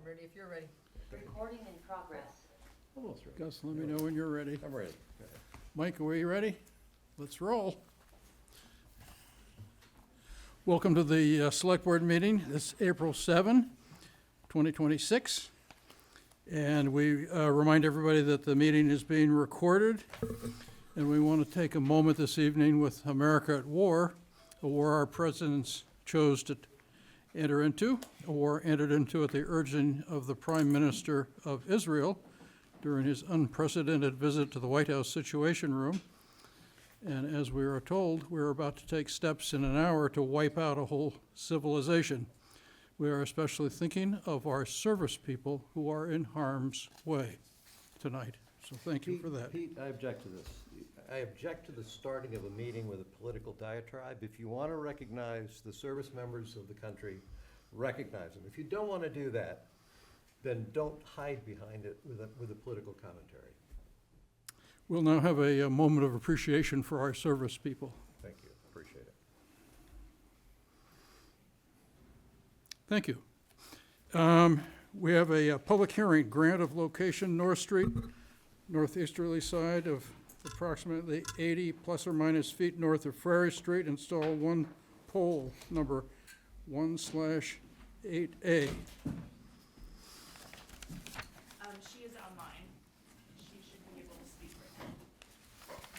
ready if you're ready. Recording in progress. Almost ready. Gus, let me know when you're ready. I'm ready. Mike, are you ready? Let's roll. Welcome to the Select Board meeting. It's April 7, 2026. And we remind everybody that the meeting is being recorded. And we want to take a moment this evening with America at War, a war our presidents chose to enter into, a war entered into at the urging of the Prime Minister of Israel during his unprecedented visit to the White House Situation Room. And as we are told, we're about to take steps in an hour to wipe out a whole civilization. We are especially thinking of our service people who are in harm's way tonight. So thank you for that. Pete, I object to this. I object to the starting of a meeting with a political diatribe. If you want to recognize the service members of the country, recognize them. If you don't want to do that, then don't hide behind it with a political commentary. We'll now have a moment of appreciation for our service people. Thank you, appreciate it. Thank you. We have a public hearing, grant of location, North Street, northeasterly side of approximately 80 plus or minus feet north of Frary Street, install one pole, number 1/8A. She is online. She should be able to speak right now.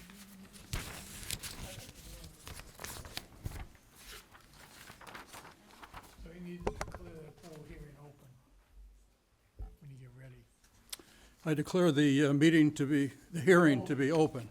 So you need to declare the poll hearing open when you get ready. I declare the the hearing to be open.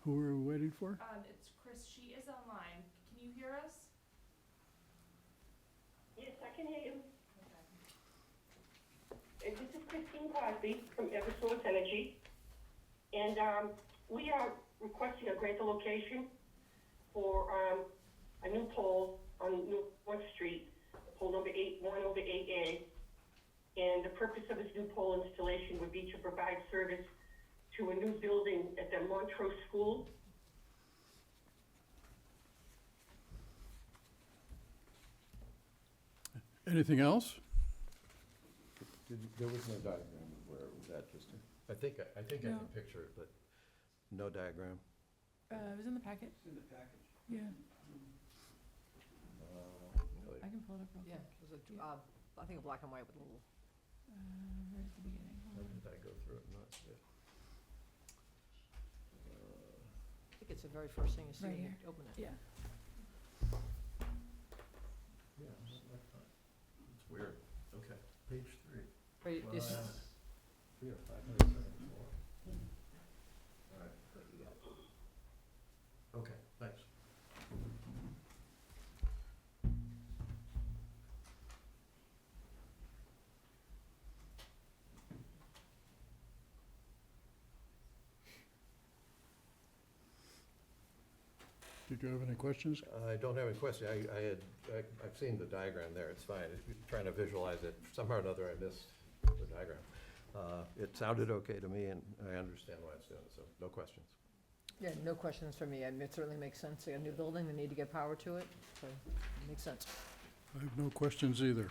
Who are we waiting for? It's Chris. She is online. Can you hear us? Yes, I can hear you. Okay. This is Christine Crosby from Eversource Energy. And we are requesting a grant of location for a new pole on North Street, pole number 1/8A. And the purpose of this new pole installation would be to provide service to a new building at the Montrose School. Anything else? There was no diagram of where it was at, just I think I No. can picture it, but no diagram. It was in the packet. It's in the package. Yeah, Really. I can pull it up real Yeah, quick. it was I think a black and white with a little, Where's the beginning? How did I go through it and not see it? I think it's the very first thing you see Right when you here. open it. Yeah. Yeah, it's weird. Okay, page 3. Right, Well, it's, that's 3 or 574. All right, there you go. Okay, thanks. Did you have any questions? I don't have any question. I've seen the diagram there. It's fine. If you're trying to visualize it, somehow or another I missed the diagram. It sounded okay to me, and I understand why it's doing it, so no questions. yeah, no questions from me. I mean, it certainly makes sense. They got a new building, they need to get power to it, so it makes sense. I have no questions either.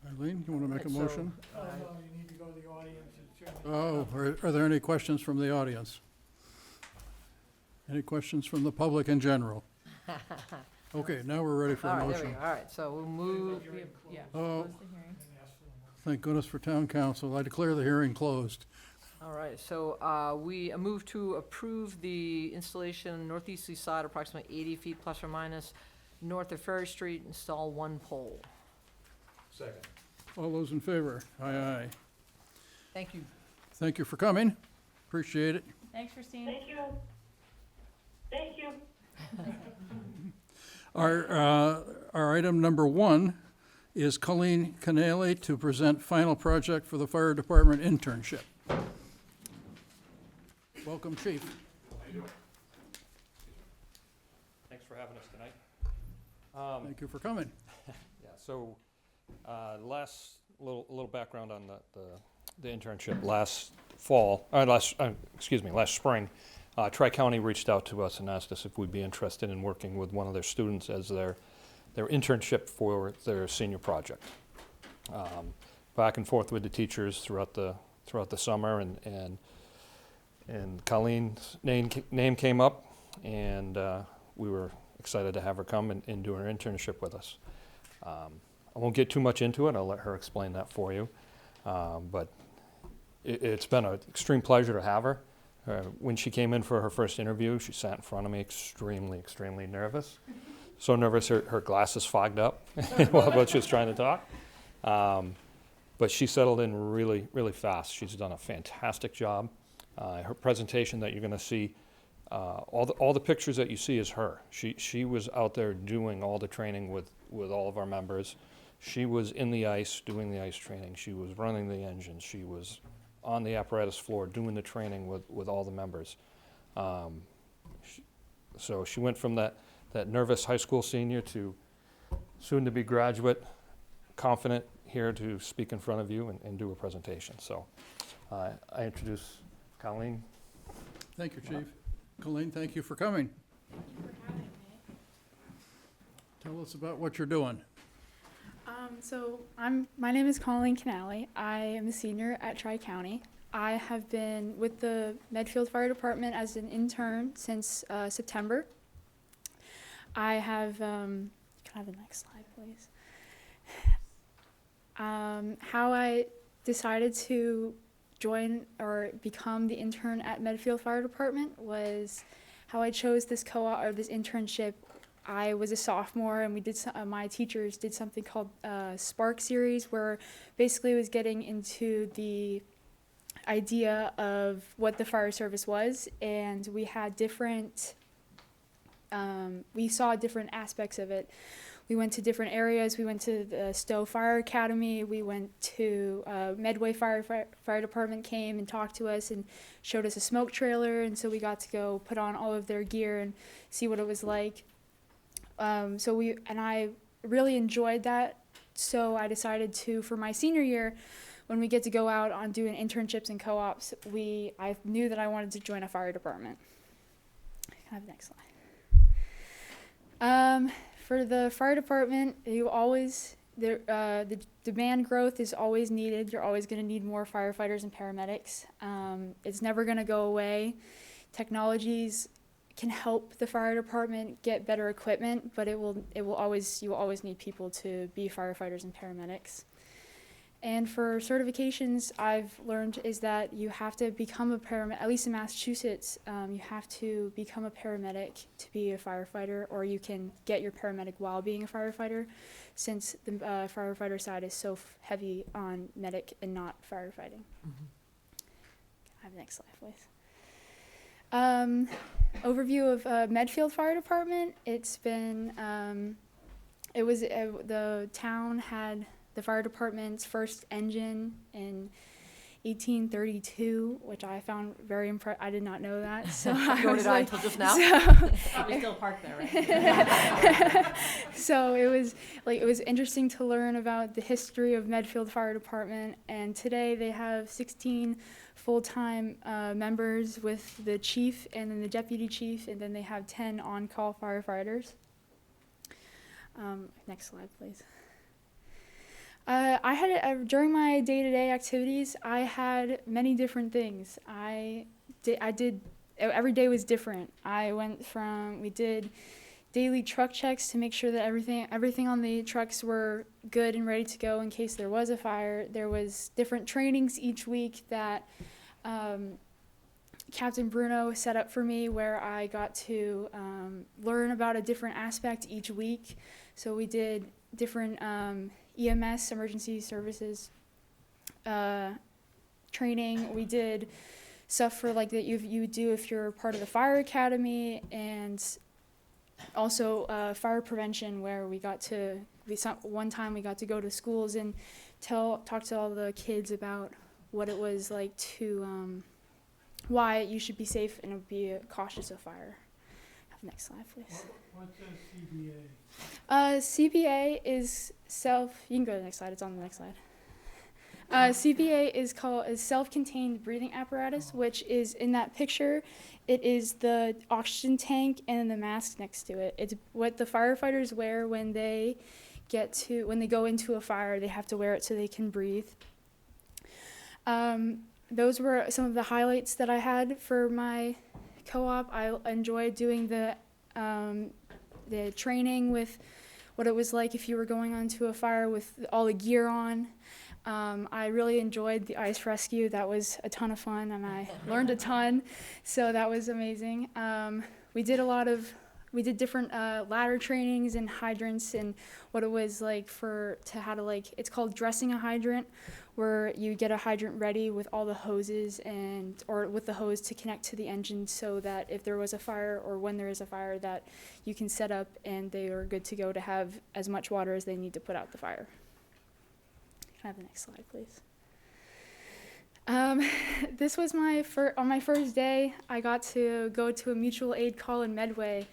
Eileen, you want to make a Right, so, motion? Oh, no, you need to go to the audience and turn it. Oh, are there any questions from the audience? Any questions from the public in general? Okay, now we're ready for All a right, there we motion. go. All right, so we'll move, Yeah, Oh. close the hearing. And ask for them. Thank goodness for town council. I declare the hearing closed. all right, so we move to approve the installation northeasterly side, approximately 80 feet plus or minus, north of Ferry Street, install one pole. Second. All those in favor? Aye, aye. Thank you. Thank you for coming. Appreciate it. Thanks, Christine. Thank you. Thank you. Our item number 1 is Colleen Canale to present final project for the fire department internship. Welcome, Chief. Thanks for having us tonight. Thank you for coming. Yeah, so, last, little background on the internship. Last spring, Tri-County reached out to us and asked us if we'd be interested in working with one of their students as their internship for their senior project. Back and forth with the teachers throughout the summer, and Colleen's name came up, and we were excited to have her come and do her internship with us. I won't get too much into it. I'll let her explain that for you. But it's been an extreme pleasure to have her. When she came in for her first interview, she sat in front of me extremely nervous. So nervous her glasses fogged up while she was trying to talk. But she settled in really fast. She's done a fantastic job. Her presentation that you're going to see, all the pictures that you see is her. She was out there doing all the training with all of our members. She was in the ice doing the ice training. She was running the engines. She was on the apparatus floor doing the training with all the members. So she went from that nervous high school senior to soon-to-be graduate, confident here to speak in front of you and do a presentation. So I introduce Colleen. Thank you, Chief. Colleen, thank you for coming. Thank you for having me. Tell us about what you're doing. My name is Colleen Canale. I am a senior at Tri-County. I have been with the Medfield Fire Department as an intern since September. I have, can I have the next slide, please? How I decided to join or become the intern at Medfield Fire Department was how I chose this co-op or this internship. I was a sophomore, and we did my teachers did something called Spark series, where basically it was getting into the idea of what the fire service was, and we had different we saw different aspects of it. We went to different areas. We went to the Stowe Fire Academy. We went to Medway Fire Department came and talked to us and showed us a smoke trailer, and so we got to go put on all of their gear and see what it was like. I really enjoyed that, so I decided to, for my senior year, when we get to go out on doing internships and co-ops, I knew that I wanted to join a fire department. Can I have the next slide? For the fire department, the demand growth is always needed. You're always going to need more firefighters and paramedics. It's never going to go away. Technologies can help the fire department get better equipment, but you will always need people to be firefighters and paramedics. And for certifications, I've learned is that you have to become a paramedic, at least in Massachusetts, you have to become a paramedic to be a firefighter, or you can get your paramedic while being a firefighter, since the firefighter side is so heavy on medic and not firefighting. Mm-hmm. Can I have the next slide, please? Overview of Medfield Fire Department. It's been, the town had the fire department's first engine in 1832, which I found very impressive. I did not know that. So Nor did I until just now. Probably still parked there, right? So it was interesting to learn about the history of Medfield Fire Department, and today they have 16 full-time members with the chief and then the deputy chief, and then they have 10 on-call firefighters. Next slide, please. I had during my day-to-day activities, I had many different things. I did every day was different. We did daily truck checks to make sure that everything on the trucks were good and ready to go in case there was a fire. There was different trainings each week that Captain Bruno set up for me, where I got to learn about a different aspect each week. So we did different EMS, emergency services training. We did stuff for like that you do if you're part of the fire academy, and also fire prevention, where one time we got to go to schools and talk to all the kids about what it was like to why you should be safe and be cautious of fire. Next slide, please. What's a CBA? CPA is you can go to the next slide, it's on the next slide. CPA is self-contained breathing apparatus, which is in that picture. It is the oxygen tank and the mask next to it. It's what the firefighters wear when they go into a fire. They have to wear it so they can breathe. Those were some of the highlights that I had for my co-op. I enjoyed doing the training with what it was like if you were going onto a fire with all the gear on. I really enjoyed the ice rescue. That was a ton of fun, and I learned a ton, so that was amazing. We did different ladder trainings and hydrants and what it was like it's called dressing a hydrant, where you get a hydrant ready with all the hoses or with the hose to connect to the engine, so that if there was a fire or when there is a fire, that you can set up and they are good to go to have as much water as they need to put out the fire. Can I have the next slide, please? This was on my first day. I got to go to a mutual aid call in Medway,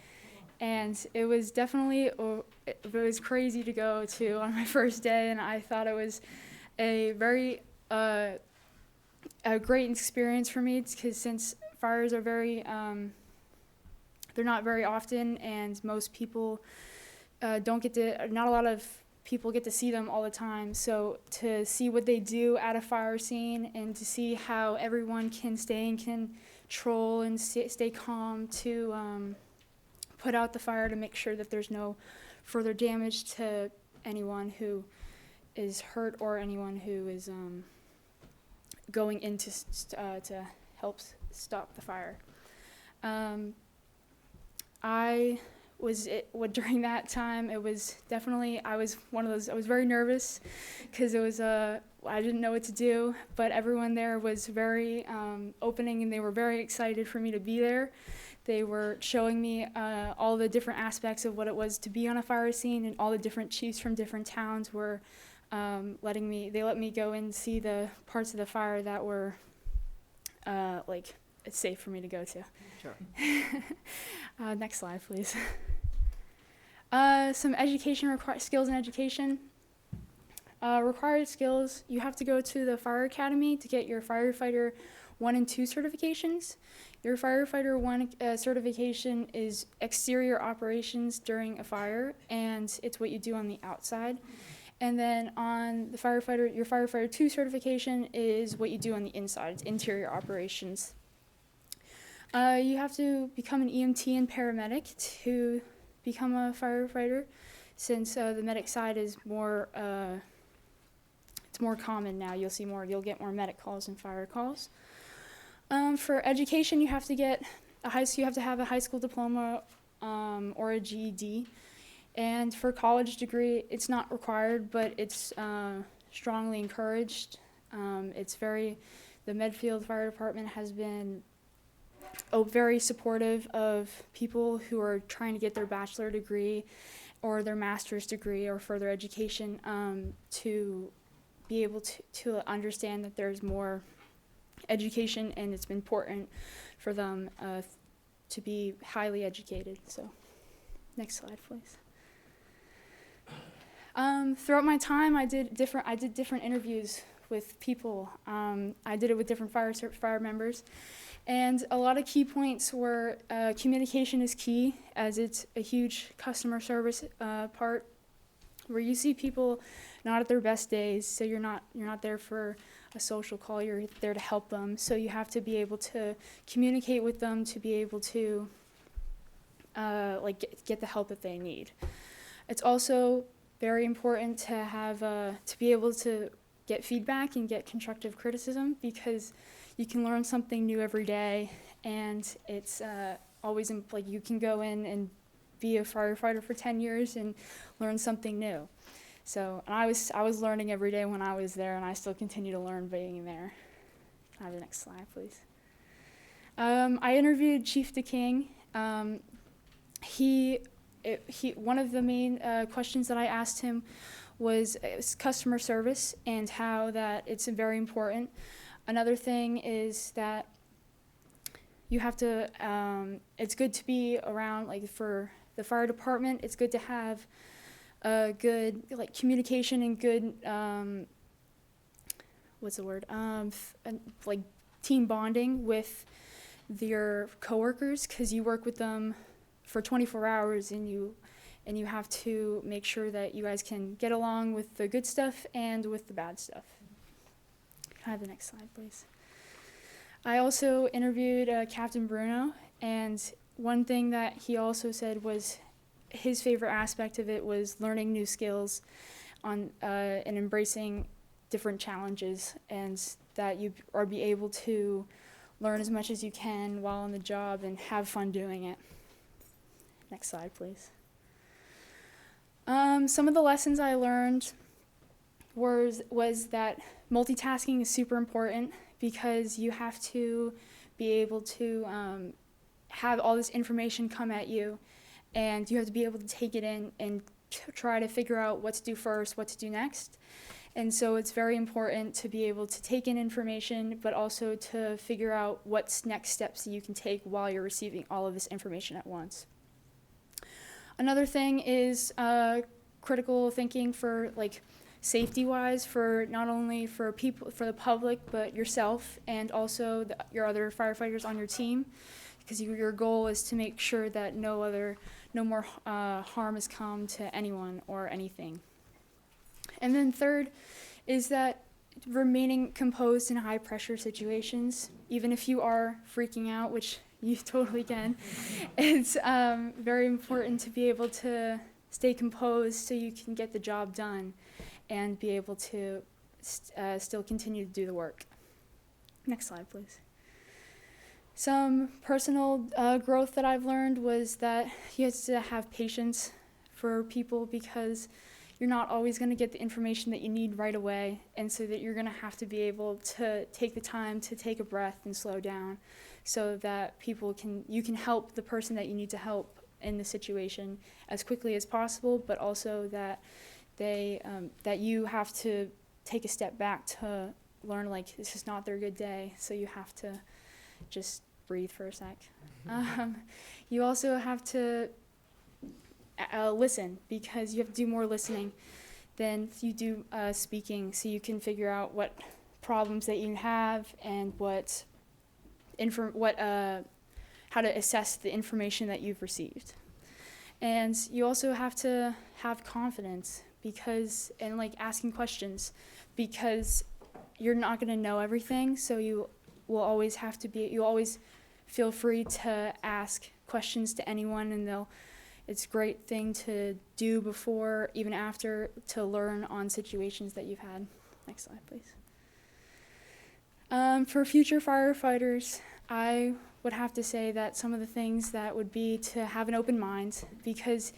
and it was definitely it was crazy to go to on my first day, and I thought it was a very a great experience for me, because since fires are they're not very often, and most people not a lot of people get to see them all the time. So to see what they do at a fire scene, and to see how everyone can stay in control and stay calm to put out the fire, to make sure that there's no further damage to anyone who is hurt or anyone who is going in to help stop the fire. During that time, it was definitely, I was very nervous, because it was, I didn't know what to do, but everyone there was very opening, and they were very excited for me to be there. They were showing me all the different aspects of what it was to be on a fire scene, and all the different chiefs from different towns were let me go and see the parts of the fire that were it's safe for me to go to. Sure. Next slide, please. Some education skills in education. Required skills: you have to go to the fire academy to get your firefighter 1 and 2 certifications. Your firefighter 1 certification is exterior operations during a fire, and it's what you do on the outside. And then on your firefighter 2 certification is what you do on the inside. It's interior operations. You have to become an EMT and paramedic to become a firefighter, since the medic side is more it's more common now. You'll get more medic calls than fire calls. For education, you have to have a high school diploma or a GED. And for college degree, it's not required, but it's strongly encouraged. The Medfield Fire Department has been very supportive of people who are trying to get their bachelor degree or their master's degree or further education, to be able to understand that there's more education, and it's important for them to be highly educated. So, next slide, please. Throughout my time, I did different interviews with people. I did it with different fire members, and a lot of key points were communication is key, as it's a huge customer service part, where you see people not at their best days, so you're not there for a social call, you're there to help them. So you have to be able to communicate with them to be able to get the help that they need. It's also very important to have to be able to get feedback and get constructive criticism, because you can learn something new every day, and it's always you can go in and be a firefighter for 10 years and learn something new. So, and I was learning every day when I was there, and I still continue to learn being there. Can I have the next slide, please? I interviewed Chief DeKing. He one of the main questions that I asked him was customer service and how that it's very important. Another thing is that you have to, it's good to be around, like for the fire department, it's good to have a good like communication and good, what's the word, like team bonding with your coworkers, because you work with them for 24 hours and you have to make sure that you guys can get along with the good stuff and with the bad stuff. Can I have the next slide, please? I also interviewed Captain Bruno, and one thing that he also said was his favorite aspect of it was learning new skills and embracing different challenges, and that you are be able to learn as much as you can while on the job and have fun doing it. Next slide, please. Some of the lessons I learned was that multitasking is super important, because you have to be able to have all this information come at you, and you have to be able to take it in and try to figure out what to do first, what to do next. And so it's very important to be able to take in information, but also to figure out what's next steps that you can take while you're receiving all of this information at once. Another thing is critical thinking for like safety-wise, for not only for people, for the public, but yourself and also your other firefighters on your team, because your goal is to make sure that no more harm has come to anyone or anything. And then third is that remaining composed in high pressure situations, even if you are freaking out, which you totally can, it's very important to be able to stay composed so you can get the job done and be able to still continue to do the work. Next slide, please. Some personal growth that I've learned was that you have to have patience for people, because you're not always going to get the information that you need right away, and so that you're going to have to be able to take the time to take a breath and slow down, so that you can help the person that you need to help in the situation as quickly as possible, but also that that you have to take a step back to learn, like, this is not their good day, so you have to just breathe for a sec. You also have to listen, because you have to do more listening than you do speaking, so you can figure out what problems that you have and how to assess the information that you've received. And you also have to have confidence, and like asking questions, because you're not going to know everything, so you will always feel free to ask questions to anyone, and it's a great thing to do before, even after, to learn on situations that you've had. Next slide, please. For future firefighters, I would have to say that some of the things that would be to have an open mind, because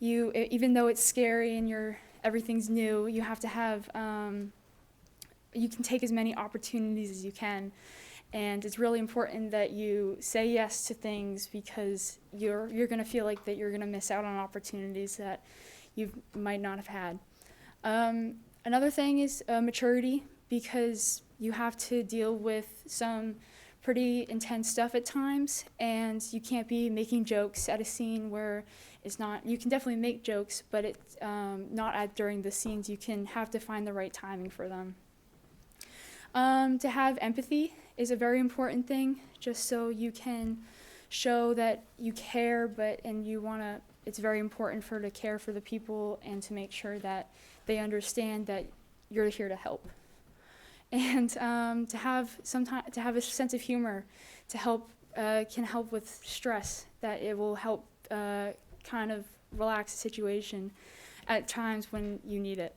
even though it's scary and everything's new, you have to have, you can take as many opportunities as you can. And it's really important that you say yes to things, because you're going to feel like that you're going to miss out on opportunities that you might not have had. Another thing is maturity, because you have to deal with some pretty intense stuff at times, and you can't be making jokes at a scene where it's not. You can definitely make jokes, but it's not during the scenes. You have to find the right timing for them. To have empathy is a very important thing, just so you can show that you care, it's very important to care for the people and to make sure that they understand that you're here to help. And to have a sense of humor can help with stress, that it will help kind of relax the situation at times when you need it.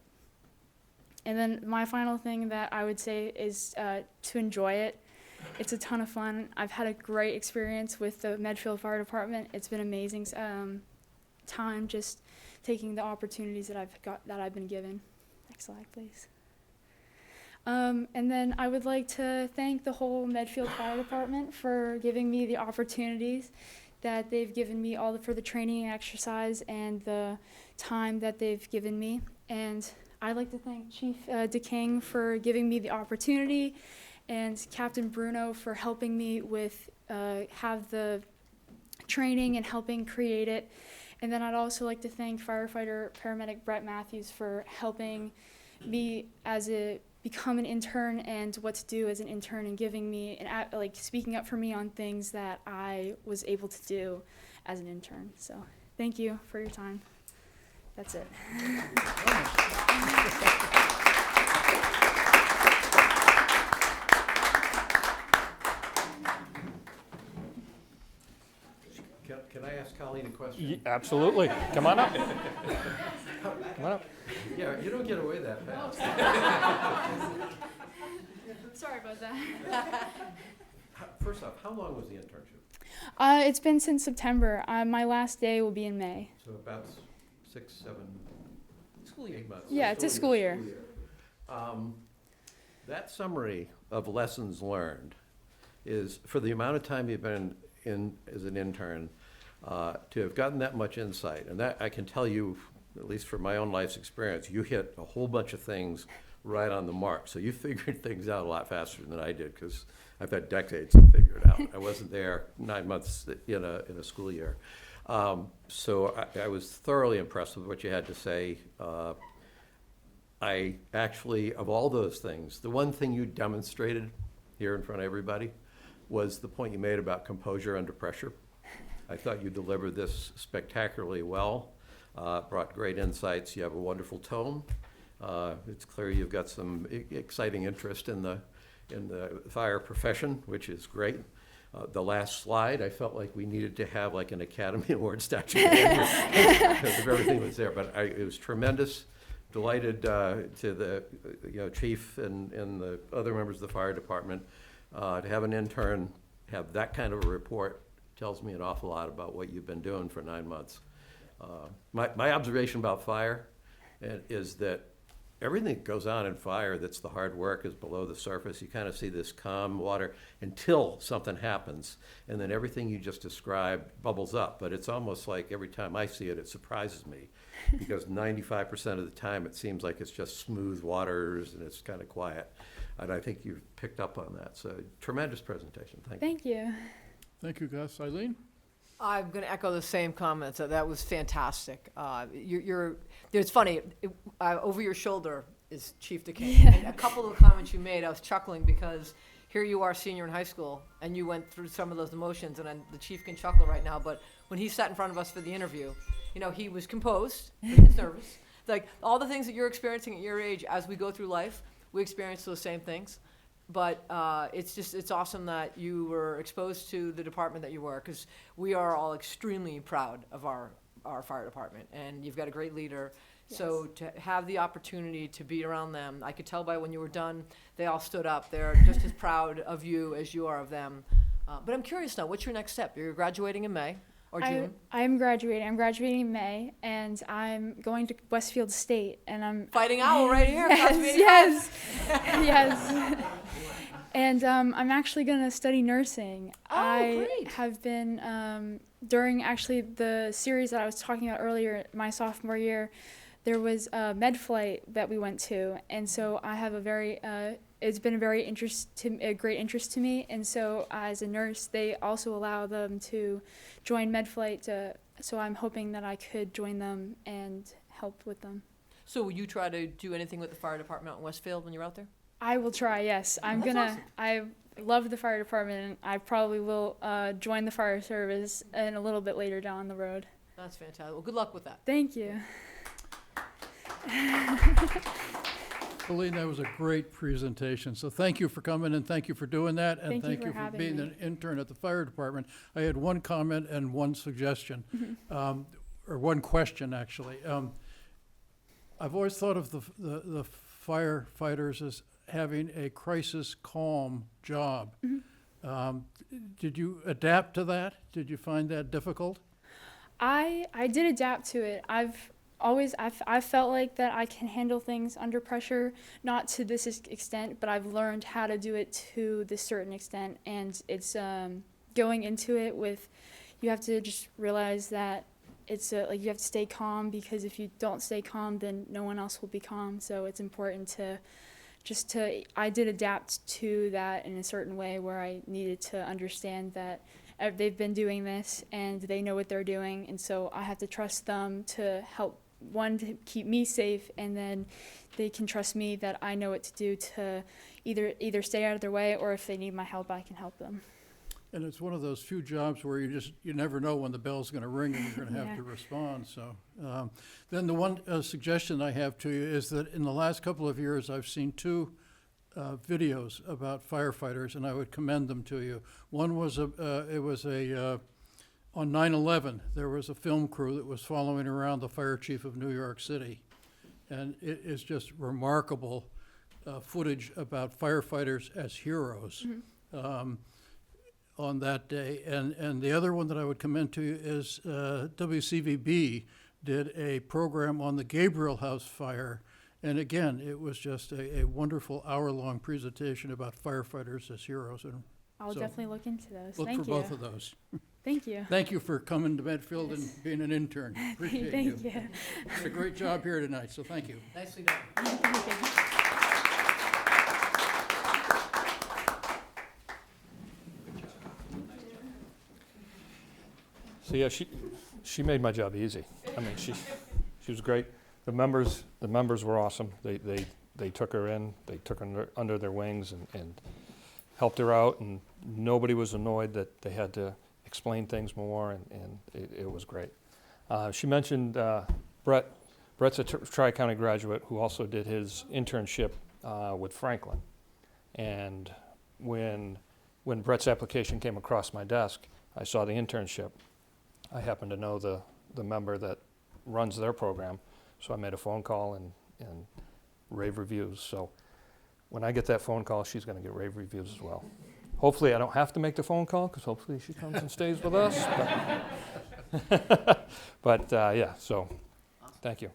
And then my final thing that I would say is to enjoy it. It's a ton of fun. I've had a great experience with the Medfield Fire Department. It's been amazing time just taking the opportunities that I've been given. Next slide, please. And then I would like to thank the whole Medfield Fire Department for giving me the opportunities that they've given me for the training and exercise and the time that they've given me. And I'd like to thank Chief DeKing for giving me the opportunity, and Captain Bruno for helping me with have the training and helping create it. And then I'd also like to thank firefighter paramedic Brett Matthews for helping me become an intern and what to do as an intern, and giving me speaking up for me on things that I was able to do as an intern. So thank you for your time. That's it. Can I ask Colleen a question? Absolutely. Come on up. Come on up. Yeah, you don't get away that fast. Sorry about that. First off, how long was the internship? It's been since September. My last day will be in May. So about 6, 7, School year. 8 months. Yeah, it's a school year. That summary of lessons learned is, for the amount of time you've been in as an intern, to have gotten that much insight, and that I can tell you, at least from my own life's experience, you hit a whole bunch of things right on the mark. So you figured things out a lot faster than I did, because I've had decades to figure it out. I wasn't there 9 months in a school year. So I was thoroughly impressed with what you had to say. I actually, of all those things, the one thing you demonstrated here in front of everybody was the point you made about composure under pressure. I thought you delivered this spectacularly well, brought great insights. You have a wonderful tone. It's clear you've got some exciting interest in the fire profession, which is great. The last slide, I felt like we needed to have like an Academy Award statue because of everything that was there. But it was tremendous. Delighted to the chief and the other members of the fire department to have an intern have that kind of a report. Tells me an awful lot about what you've been doing for 9 months. My observation about fire is that everything that goes on in fire that's the hard work is below the surface. You kind of see this calm water until something happens, and then everything you just described bubbles up. But it's almost like every time I see it, it surprises me, because 95% of the time it seems like it's just smooth waters and it's kind of quiet. And I think you've picked up on that. So tremendous presentation. Thank you. Thank you. Thank you, Gus. Eileen? I'm going to echo the same comments. That was fantastic. It's funny, over your shoulder is Chief DeKing. And a couple of the comments you made, I was chuckling because here you are, senior in high school, and you went through some of those emotions, and the chief can chuckle right now, but when he sat in front of us for the interview, he was composed, he was nervous. Like, all the things that you're experiencing at your age, as we go through life, we experience those same things. But it's awesome that you were exposed to the department that you were, because we are all extremely proud of our fire department, and you've got a great leader. Yes. So to have the opportunity to be around them, I could tell by when you were done, they all stood up. They're just as proud of you as you are of them. But I'm curious now, what's your next step? You're graduating in May or June? I'm graduating. I'm graduating in May, and I'm going to Westfield State, and I'm Fighting Owl right here. yes, yes. And I'm actually going to study nursing. Oh, I great. have been, during actually the series that I was talking about earlier, my sophomore year, there was a med flight that we went to. And so I have it's been a great interest to me. And so as a nurse, they also allow them to join med flight. So I'm hoping that I could join them and help with them. So will you try to do anything with the fire department out in Westfield when you're out there? I will try, yes. That's awesome. I love the fire department, and I probably will join the fire service a little bit later down the road. That's fantastic. Well, good luck with that. Thank you. Eileen, that was a great presentation. So thank you for coming, and thank you for doing that. And Thank you thank for you for having being me. an intern at the fire department. I had one comment and one suggestion, or one question, actually. I've always thought of the firefighters as having a crisis calm job. Did you adapt to that? Did you find that difficult? I did adapt to it. I've felt like that I can handle things under pressure, not to this extent, but I've learned how to do it to this certain extent. And it's going into it with, you have to just realize that it's like you have to stay calm, because if you don't stay calm, then no one else will be calm. So it's important to I did adapt to that in a certain way where I needed to understand that they've been doing this and they know what they're doing, and so I have to trust them to help, one, to keep me safe, and then they can trust me that I know what to do to either stay out of their way, or if they need my help, I can help them. And it's one of those few jobs where you never know when the bell's gonna ring and you're gonna have Yeah. to respond, so. Then the one suggestion I have to you is that in the last couple of years, I've seen two videos about firefighters, and I would commend them to you. One was on 9/11, there was a film crew that was following around the fire chief of New York City. And it is just remarkable footage about firefighters as heroes. On that day. And the other one that I would commend to you is WCVB did a program on the Gabriel House fire. And again, it was just a wonderful hour-long presentation about firefighters as heroes. And I'll so definitely look into those. look Thank for you. both of those. Thank you. Thank you for coming to Medfield and being an intern. Appreciate you. Thank you. Did a great job here tonight, so thank you. Nicely done. So yeah, she made my job easy. I mean, she was great. The members were awesome. They took her in, they took her under their wings and helped her out, and nobody was annoyed that they had to explain things more, and it was great. She mentioned Brett. Brett's a Tri-County graduate who also did his internship with Franklin. And when Brett's application came across my desk, I saw the internship. I happened to know the member that runs their program, so I made a phone call and rave reviews. So when I get that phone call, she's going to get rave reviews as well. Hopefully I don't have to make the phone call, because hopefully she comes and stays with us. But yeah, so thank you.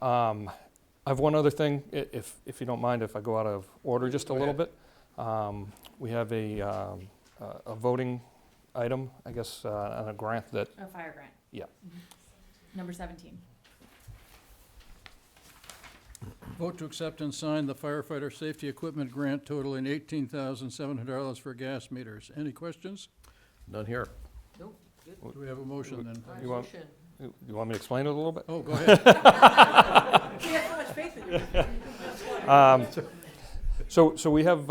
I have one other thing, if you don't mind if I go out of order just a little bit. We have a voting item, I guess, on a grant that, A fire grant. yeah. Number 17. Vote to accept and sign the firefighter safety equipment grant totaling $18,700 for gas meters. Any questions? None here. Nope, good. Do we have a motion then? All right, You want- motion. You want me to explain it a little bit? Oh, go ahead. We have so much faith in you. So we have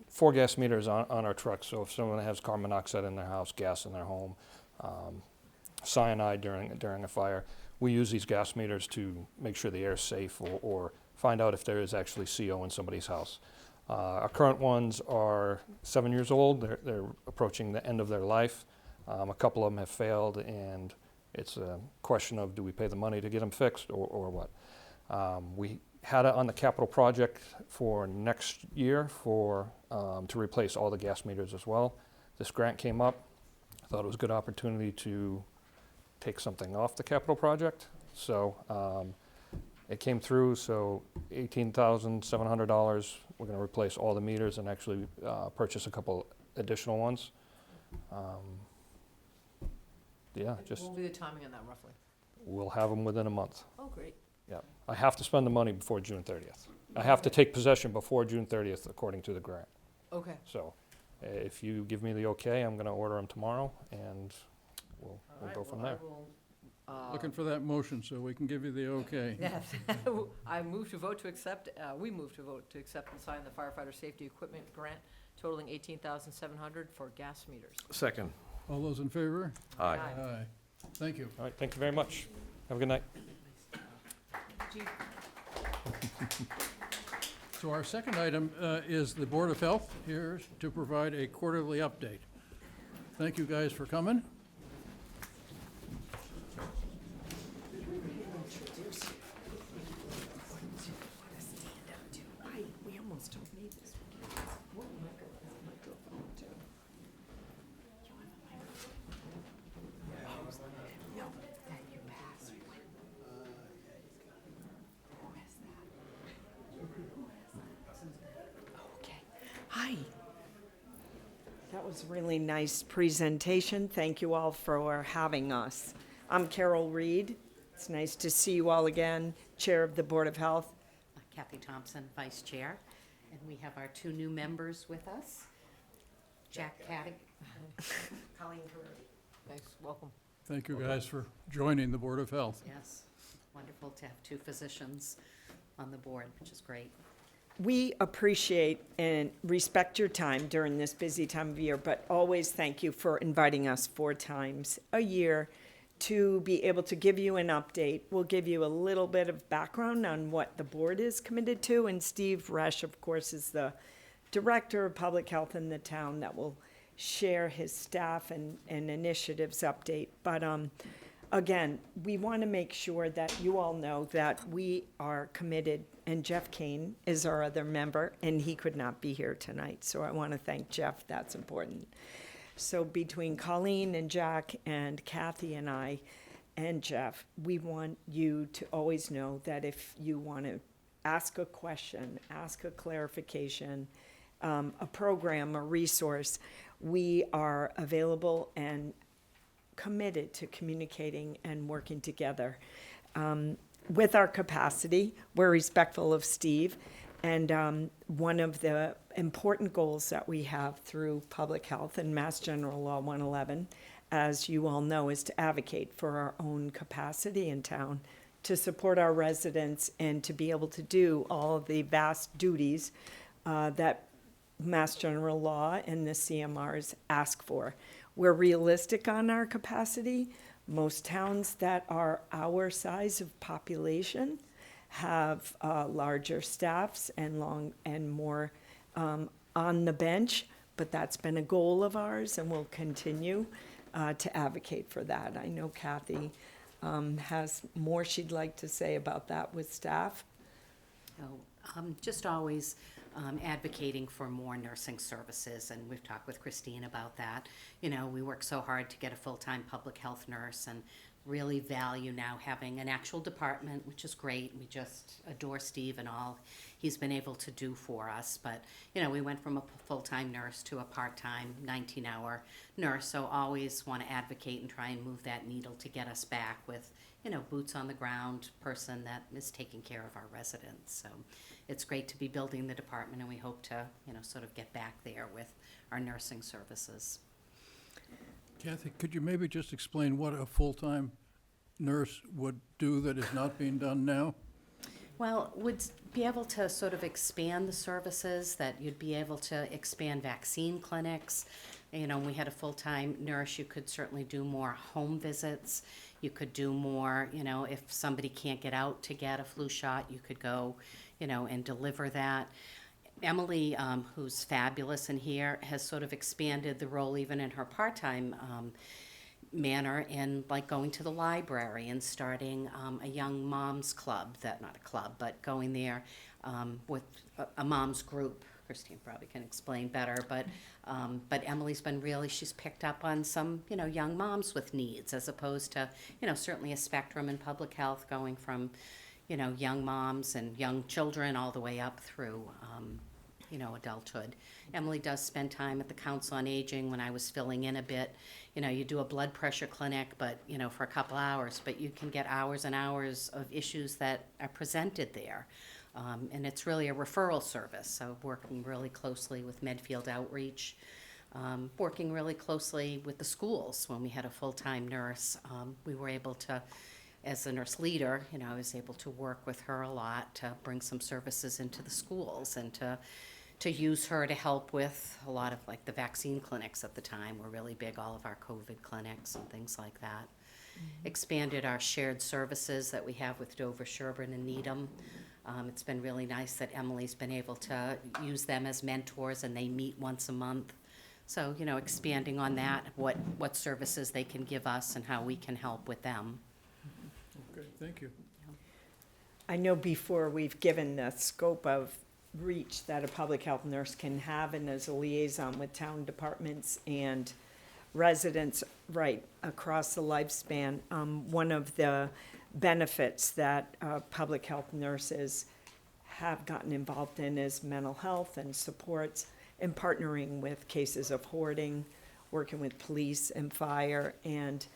4 gas meters on our trucks. So if someone has carbon monoxide in their house, gas in their home, cyanide during a fire, we use these gas meters to make sure the air is safe or find out if there is actually CO in somebody's house. Our current ones are 7 years old. They're approaching the end of their life. A couple of them have failed, and it's a question of, do we pay the money to get them fixed or what? We had it on the capital project for next year to replace all the gas meters as well. This grant came up. I thought it was a good opportunity to take something off the capital project. So it came through, so $18,700. We're going to replace all the meters and actually purchase a couple additional ones. Yeah, just What will be the timing on that roughly? we'll have them within a month. Oh, great. Yeah, I have to spend the money before June 30th. I have to take possession before June 30th according to the grant. Okay. So if you give me the okay, I'm going to order them tomorrow, and we'll All right, go from well, there. I will, Looking for that motion so we can give you the okay. yes. I move to vote to accept, we move to vote to accept and sign the firefighter safety equipment grant totaling $18,700 for gas meters. Second. All those in favor? Aye. Aye. Thank you. All right, thank you very much. Have a good night. So our second item is the Board of Health here to provide a quarterly update. Thank you guys for coming. We almost told me this. Hi. was a really nice presentation. Thank you all for having us. I'm Carol Reed. It's nice to see you all again, Chair of the Board of Health. Kathy Thompson, Vice Chair. And we have our two new members with us, Jack Caddy, Colleen Carreri. Thanks, welcome. Thank you guys for joining the Board of Health. Yes, wonderful to have two physicians on the board, which is great. We appreciate and respect your time during this busy time of year, but always thank you for inviting us 4 times a year to be able to give you an update. We'll give you a little bit of background on what the board is committed to, and Steve Resch, of course, is the Director of Public Health in the town that will share his staff and initiatives update. But again, we want to make sure that you all know that we are committed, and Jeff Kane is our other member, and he could not be here tonight. So I want to thank Jeff, that's important. So between Colleen and Jack and Kathy and I and Jeff, we want you to always know that if you want to ask a question, ask a clarification, a program, a resource, we are available and committed to communicating and working together. With our capacity, we're respectful of Steve, and one of the important goals that we have through public health and Mass General Law 111, as you all know, is to advocate for our own capacity in town, to support our residents, and to be able to do all of the vast duties that Mass General Law and the CMRs ask for. We're realistic on our capacity. Most towns that are our size of population have larger staffs and more on the bench, but that's been a goal of ours, and we'll continue to advocate for that. I know Kathy has more she'd like to say about that with staff. Just always advocating for more nursing services, and we've talked with Christine about that. You know, we work so hard to get a full-time public health nurse, and really value now having an actual department, which is great. We just adore Steve and all he's been able to do for us. But, you know, we went from a full-time nurse to a part-time 19-hour nurse, so always want to advocate and try and move that needle to get us back with, you know, boots on the ground person that is taking care of our residents. So it's great to be building the department, and we hope to, you know, sort of get back there with our nursing services. Kathy, could you maybe just explain what a full-time nurse would do that is not being done now? Well, would be able to sort of expand the services, that you'd be able to expand vaccine clinics. You know, when we had a full-time nurse, you could certainly do more home visits. You could do more, you know, if somebody can't get out to get a flu shot, you could go, you know, and deliver that. Emily, who's fabulous in here, has sort of expanded the role even in her part-time manner in like going to the library and starting a young mom's club, not a club, but going there with a mom's group. Christine probably can explain better, but Emily's been really, she's picked up on some, you know, young moms with needs, as opposed to, you know, certainly a spectrum in public health going from, you know, young moms and young children all the way up through, you know, adulthood. Emily does spend time at the Council on Aging. When I was filling in a bit, you know, you do a blood pressure clinic, but, you know, for a couple hours, but you can get hours and hours of issues that are presented there. And it's really a referral service, so working really closely with Medfield Outreach, working really closely with the schools. When we had a full-time nurse, we were able to, as a nurse leader, you know, I was able to work with her a lot to bring some services into the schools, and to use her to help with a lot of, like, the vaccine clinics at the time were really big, all of our COVID clinics and things like that. Mm-hmm. Expanded our shared services that we have with Dover, Sherburne, and Needham. It's been really nice that Emily's been able to use them as mentors, and they meet once a month. So, you know, expanding on that, what services they can give us and how we can help with them. Okay, thank you. I know before we've given the scope of reach that a public health nurse can have, and as a liaison with town departments and residents right across the lifespan. One of the benefits that public health nurses have gotten involved in is mental health and supports. and partnering with cases of hoarding, working with police and fire, and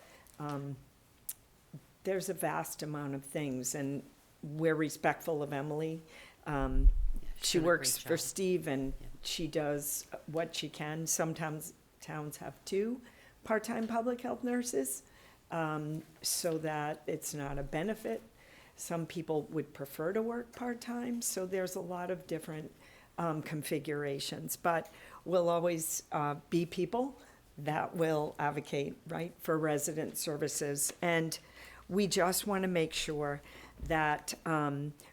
there's a vast amount of things, and we're respectful of Emily. She done a works great for job. Steve, and Yeah. she does what she can. Sometimes towns have 2 part-time public health nurses, so that it's not a benefit. Some people would prefer to work part-time, so there's a lot of different configurations. But we'll always be people that will advocate, right, for resident services. And we just want to make sure that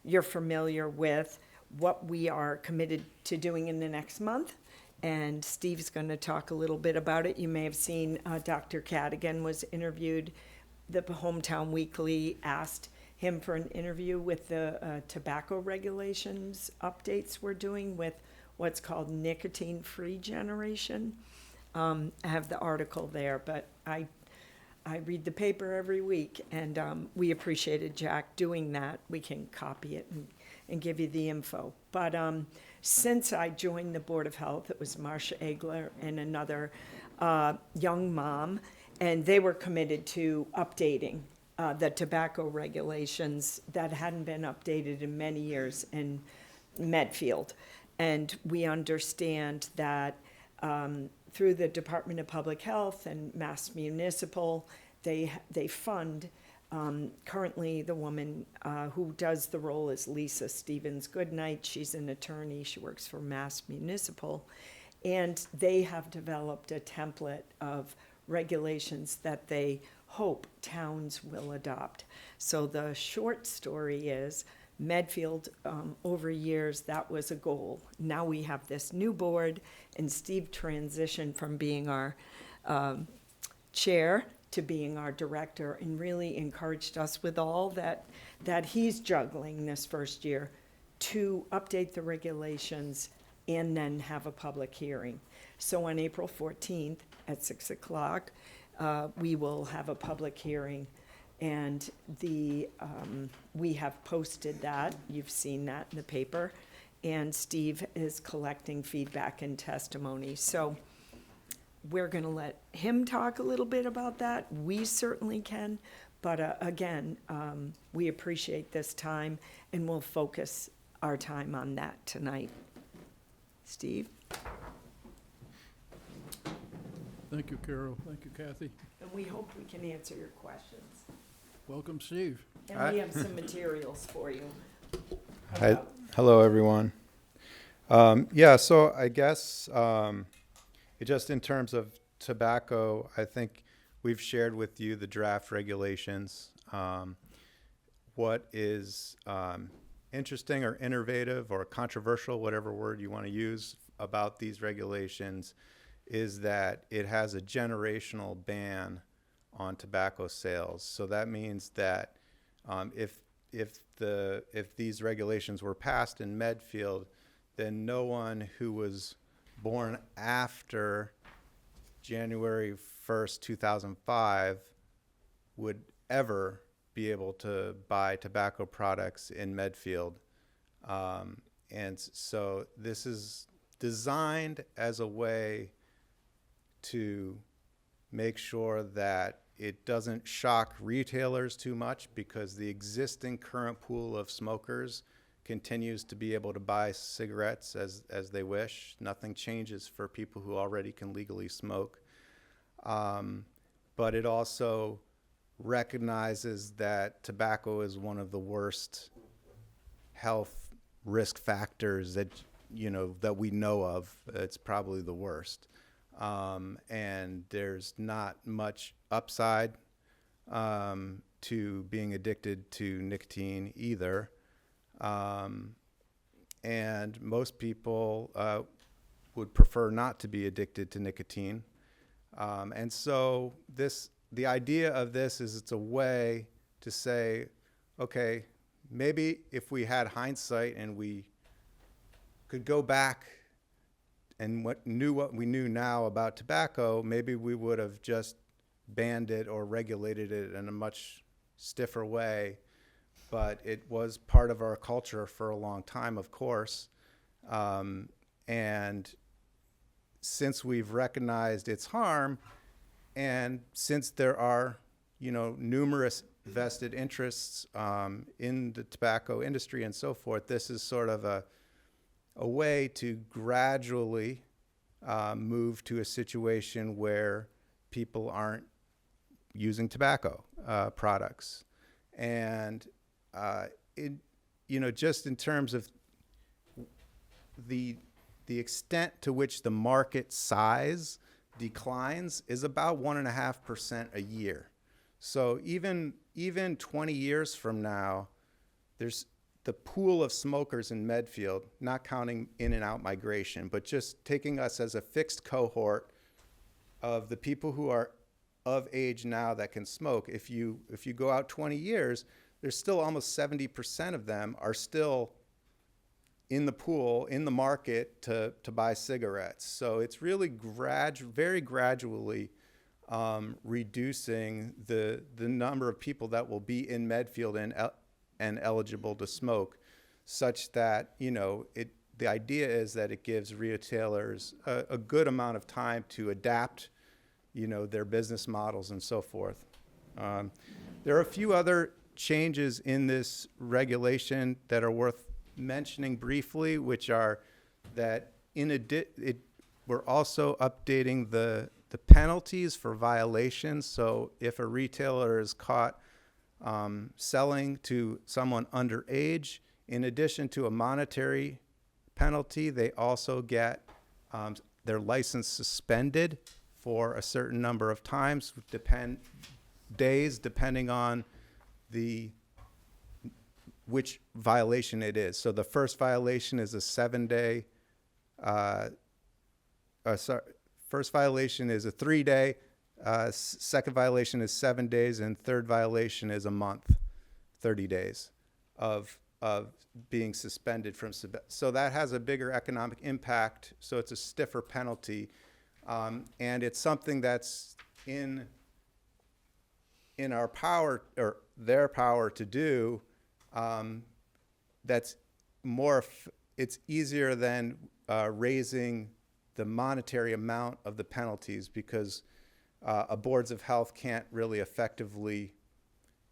you're familiar with what we are committed to doing in the next month. And Steve's going to talk a little bit about it. You may have seen Dr. Cadigan was interviewed. The Hometown Weekly asked him for an interview with the tobacco regulations updates we're doing with what's called nicotine-free generation. I have the article there, but I read the paper every week, and we appreciated Jack doing that. We can copy it and give you the info. But since I joined the Board of Health, it was Marcia Egler and another young mom, and they were committed to updating the tobacco regulations that hadn't been updated in many years in Medfield. And we understand that through the Department of Public Health and Mass Municipal, they fund, currently the woman who does the role is Lisa Stevens Goodnight. She's an attorney, she works for Mass Municipal, and they have developed a template of regulations that they hope towns will adopt. So the short story is Medfield, over years, that was a goal. Now we have this new board, and Steve transitioned from being our chair to being our director, and really encouraged us with all that he's juggling this first year to update the regulations and then have a public hearing. So on April 14th at 6 o'clock, we will have a public hearing. And we have posted that, you've seen that in the paper, and Steve is collecting feedback and testimony. So we're gonna let him talk a little bit about that. We certainly can, but again, we appreciate this time, and we'll focus our time on that tonight. Steve? Thank you, Carol. Thank you, Kathy. And we hope we can answer your questions. Welcome, Steve. And we have some materials for you. Hi, hello, everyone. So I guess just in terms of tobacco, I think we've shared with you the draft regulations. What is interesting or innovative or controversial, whatever word you want to use, about these regulations is that it has a generational ban on tobacco sales. So that means that if these regulations were passed in Medfield, then no one who was born after January 1st, 2005 would ever be able to buy tobacco products in Medfield. And so this is designed as a way to make sure that it doesn't shock retailers too much, because the existing current pool of smokers continues to be able to buy cigarettes as they wish. Nothing changes for people who already can legally smoke. But it also recognizes that tobacco is one of the worst health risk factors that we know of. It's probably the worst. And there's not much upside to being addicted to nicotine either. And most people would prefer not to be addicted to nicotine. And so the idea of this is it's a way to say, okay, maybe if we had hindsight and we could go back and what we knew now about tobacco, maybe we would have just banned it or regulated it in a much stiffer way. But it was part of our culture for a long time, of course. And since we've recognized its harm, and since there are, numerous vested interests in the tobacco industry and so forth, this is sort of a way to gradually move to a situation where people aren't using tobacco products. And just in terms of the extent to which the market size declines is about 1.5% a year. So even 20 years from now, there's the pool of smokers in Medfield, not counting in and out migration, but just taking us as a fixed cohort of the people who are of age now that can smoke. If you go out 20 years, there's still almost 70% of them are still in the pool, in the market to buy cigarettes. So it's really very gradually reducing the number of people that will be in Medfield and eligible to smoke, such that, the idea is that it gives retailers a good amount of time to adapt, their business models and so forth. There are a few other changes in this regulation that are worth mentioning briefly, which are that we're also updating the penalties for violations. So if a retailer is caught selling to someone underage, in addition to a monetary penalty, they also get their license suspended for a certain number of times, depending on which violation it is. So the first violation is a 7-day, first violation is a 3-day, second violation is 7 days, and third violation is a month, 30 days of being suspended from. So that has a bigger economic impact. So it's a stiffer penalty, and it's something that's in our power or their power to do. That's more. It's easier than raising the monetary amount of the penalties, because boards of health can't really effectively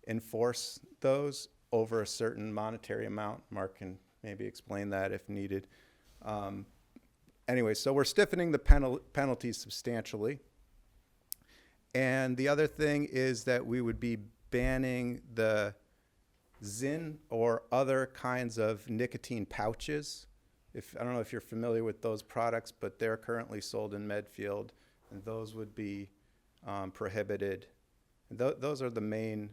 enforce those over a certain monetary amount. Mark can maybe explain that if needed. Anyway, so we're stiffening the penalties substantially. And the other thing is that we would be banning the Zyn or other kinds of nicotine pouches. I don't know if you're familiar with those products, but they're currently sold in Medfield, and those would be prohibited. And those are the main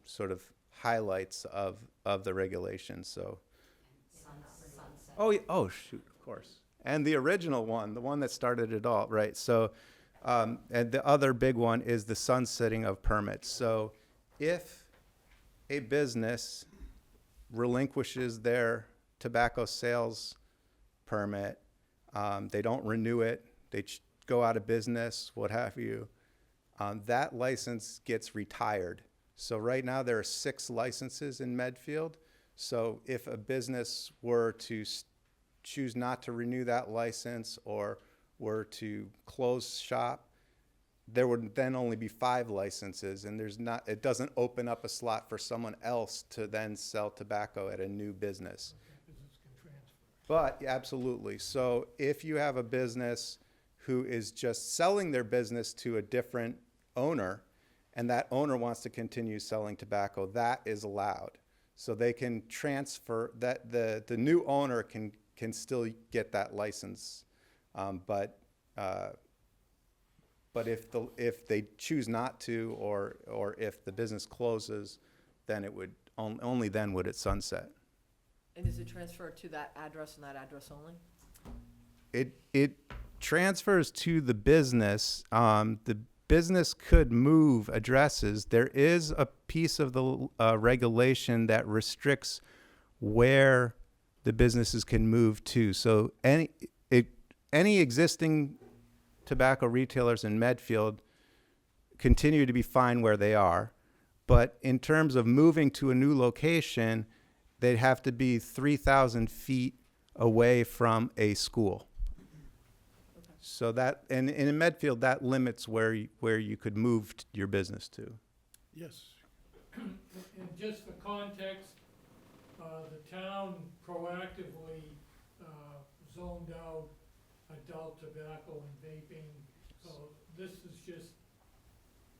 sort of highlights of the regulations. So. Oh shoot, of course. And the original one, the one that started it all, right? So, and the other big one is the sunsetting of permits. So, if a business relinquishes their tobacco sales permit, they don't renew it, they go out of business, what have you, that license gets retired. So right now there are 6 licenses in Medfield. So if a business were to choose not to renew that license or were to close shop, there would then only be 5 licenses, and it doesn't open up a slot for someone else to then sell tobacco at a new business. Business can transfer. But absolutely. So if you have a business who is just selling their business to a different owner, and that owner wants to continue selling tobacco, that is allowed. So they can transfer that, the new owner can still get that license, but if they choose not to, or if the business closes, then it would only then would it sunset. And is it transferred to that address and that address only? It transfers to the business. The business could move addresses. There is a piece of the regulation that restricts where the businesses can move to. So any existing tobacco retailers in Medfield continue to be fine where they are, but in terms of moving to a new location, they'd have to be 3,000 feet away from a school. So that, and in Medfield, that limits where you could move your business to. Yes. And just for context, the town proactively zoned out adult tobacco and vaping. So this is just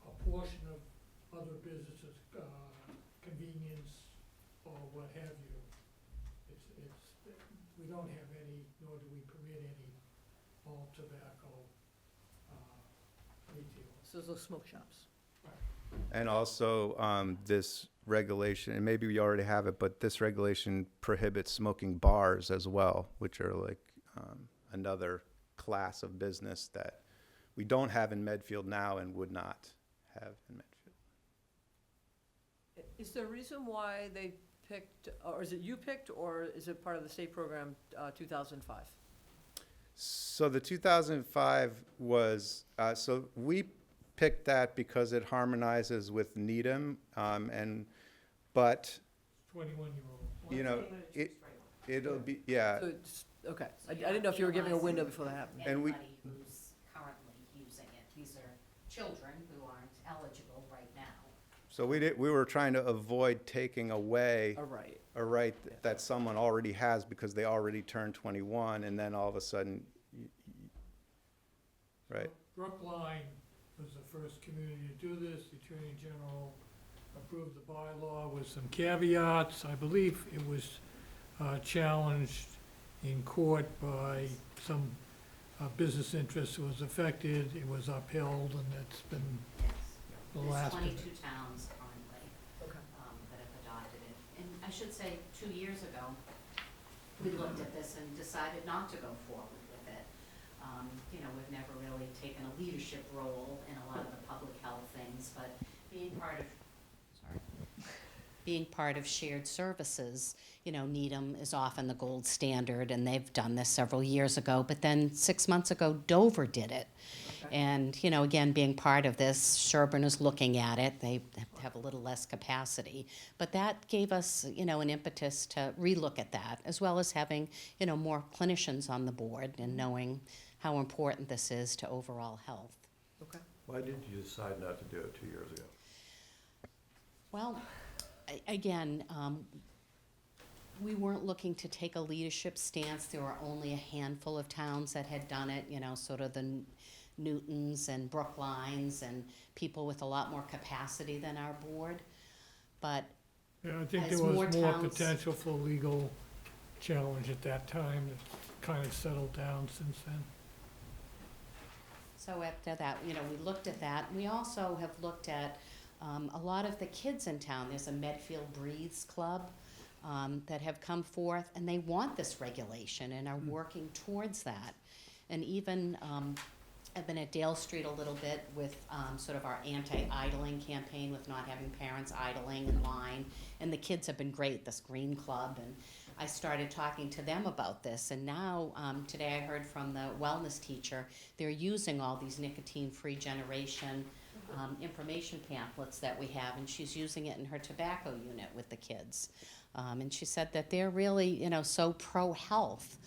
a portion of other businesses, convenience or what have you. We don't have any, nor do we permit any all tobacco retail. So those smoke shops. And also, this regulation, and maybe we already have it, but this regulation prohibits smoking bars as well, which are like another class of business that we don't have in Medfield now and would not have in Medfield. Is there a reason why they picked, or is it you picked, or is it part of the state program 2005? So the 2005 was, so we picked that because it harmonizes with Needham, but, 21-year-old. you know, it'll be, yeah. So it's, okay, I didn't know if you were giving a window before that happened. And we- Anybody who's currently using it, these are children who aren't eligible right now. So we were trying to avoid taking away All right. a right that someone already has because they already turned 21, and then all of a sudden, right? Brookline was the first community to do this. The Attorney General approved the bylaw with some caveats. I believe it was challenged in court by some business interest who was affected. It was upheld, and it's been Yes. the There's last of 22 it. towns currently Okay. that have adopted it. And I should say, 2 years ago, we looked at this and decided not to go forward with it. You know, we've never really taken a leadership role in a lot of the public health things, but being part of shared services, you know, Needham is often the gold standard, and they've done this several years ago, but then 6 months ago, Dover did it. Okay. And, you know, again, being part of this, Sherburne is looking at it. They have a little less capacity. But that gave us, you know, an impetus to relook at that, as well as having, you know, more clinicians on the board and knowing how important this is to overall health. Okay. Why did you decide not to do it 2 years ago? Well, again, we weren't looking to take a leadership stance. There were only a handful of towns that had done it, you know, sort of the Newtons and Brooklines and people with a lot more capacity than our board. But Yeah, I think as there was more more towns- potential for legal challenge at that time. It's kind of settled down since then. so after that, you know, we looked at that. We also have looked at a lot of the kids in town. There's a Medfield Breathes Club that have come forth, and they want this regulation and are working towards that. And even I've been at Dale Street a little bit with sort of our anti-idling campaign with not having parents idling in line. And the kids have been great, this Green Club. And I started talking to them about this. And now, today I heard from the wellness teacher, they're using all these nicotine-free generation information pamphlets that we have. And she's using it in her tobacco unit with the kids. And she said that they're really, you know, so pro-health.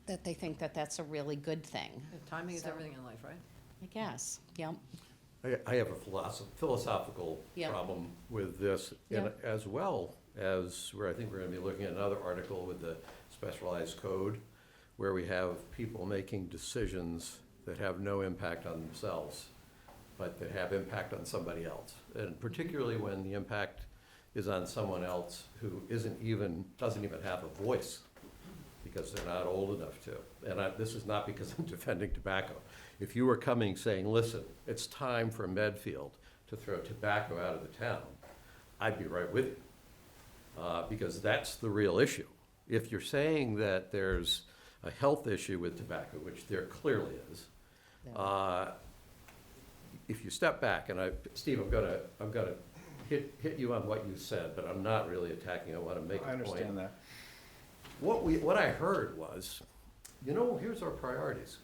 That they think that that's a really good thing. Yeah, timing is So- everything in life, right? I guess, yep. I have a philosophical Yeah. problem with this, and Yeah. as well as where I think we're gonna be looking at another article with the specialized code, where we have people making decisions that have no impact on themselves, but that have impact on somebody else. And particularly when the impact is on someone else who doesn't even have a voice, because they're not old enough to. And this is not because I'm defending tobacco. If you were coming saying, listen, it's time for Medfield to throw tobacco out of the town, I'd be right with you, because that's the real issue. If you're saying that there's a health issue with tobacco, which there clearly is, if you step back, and Steve, I'm gonna hit you on what you said, but I'm not really attacking. I want to make a point. I understand that. What I heard was, you know, here's our priorities.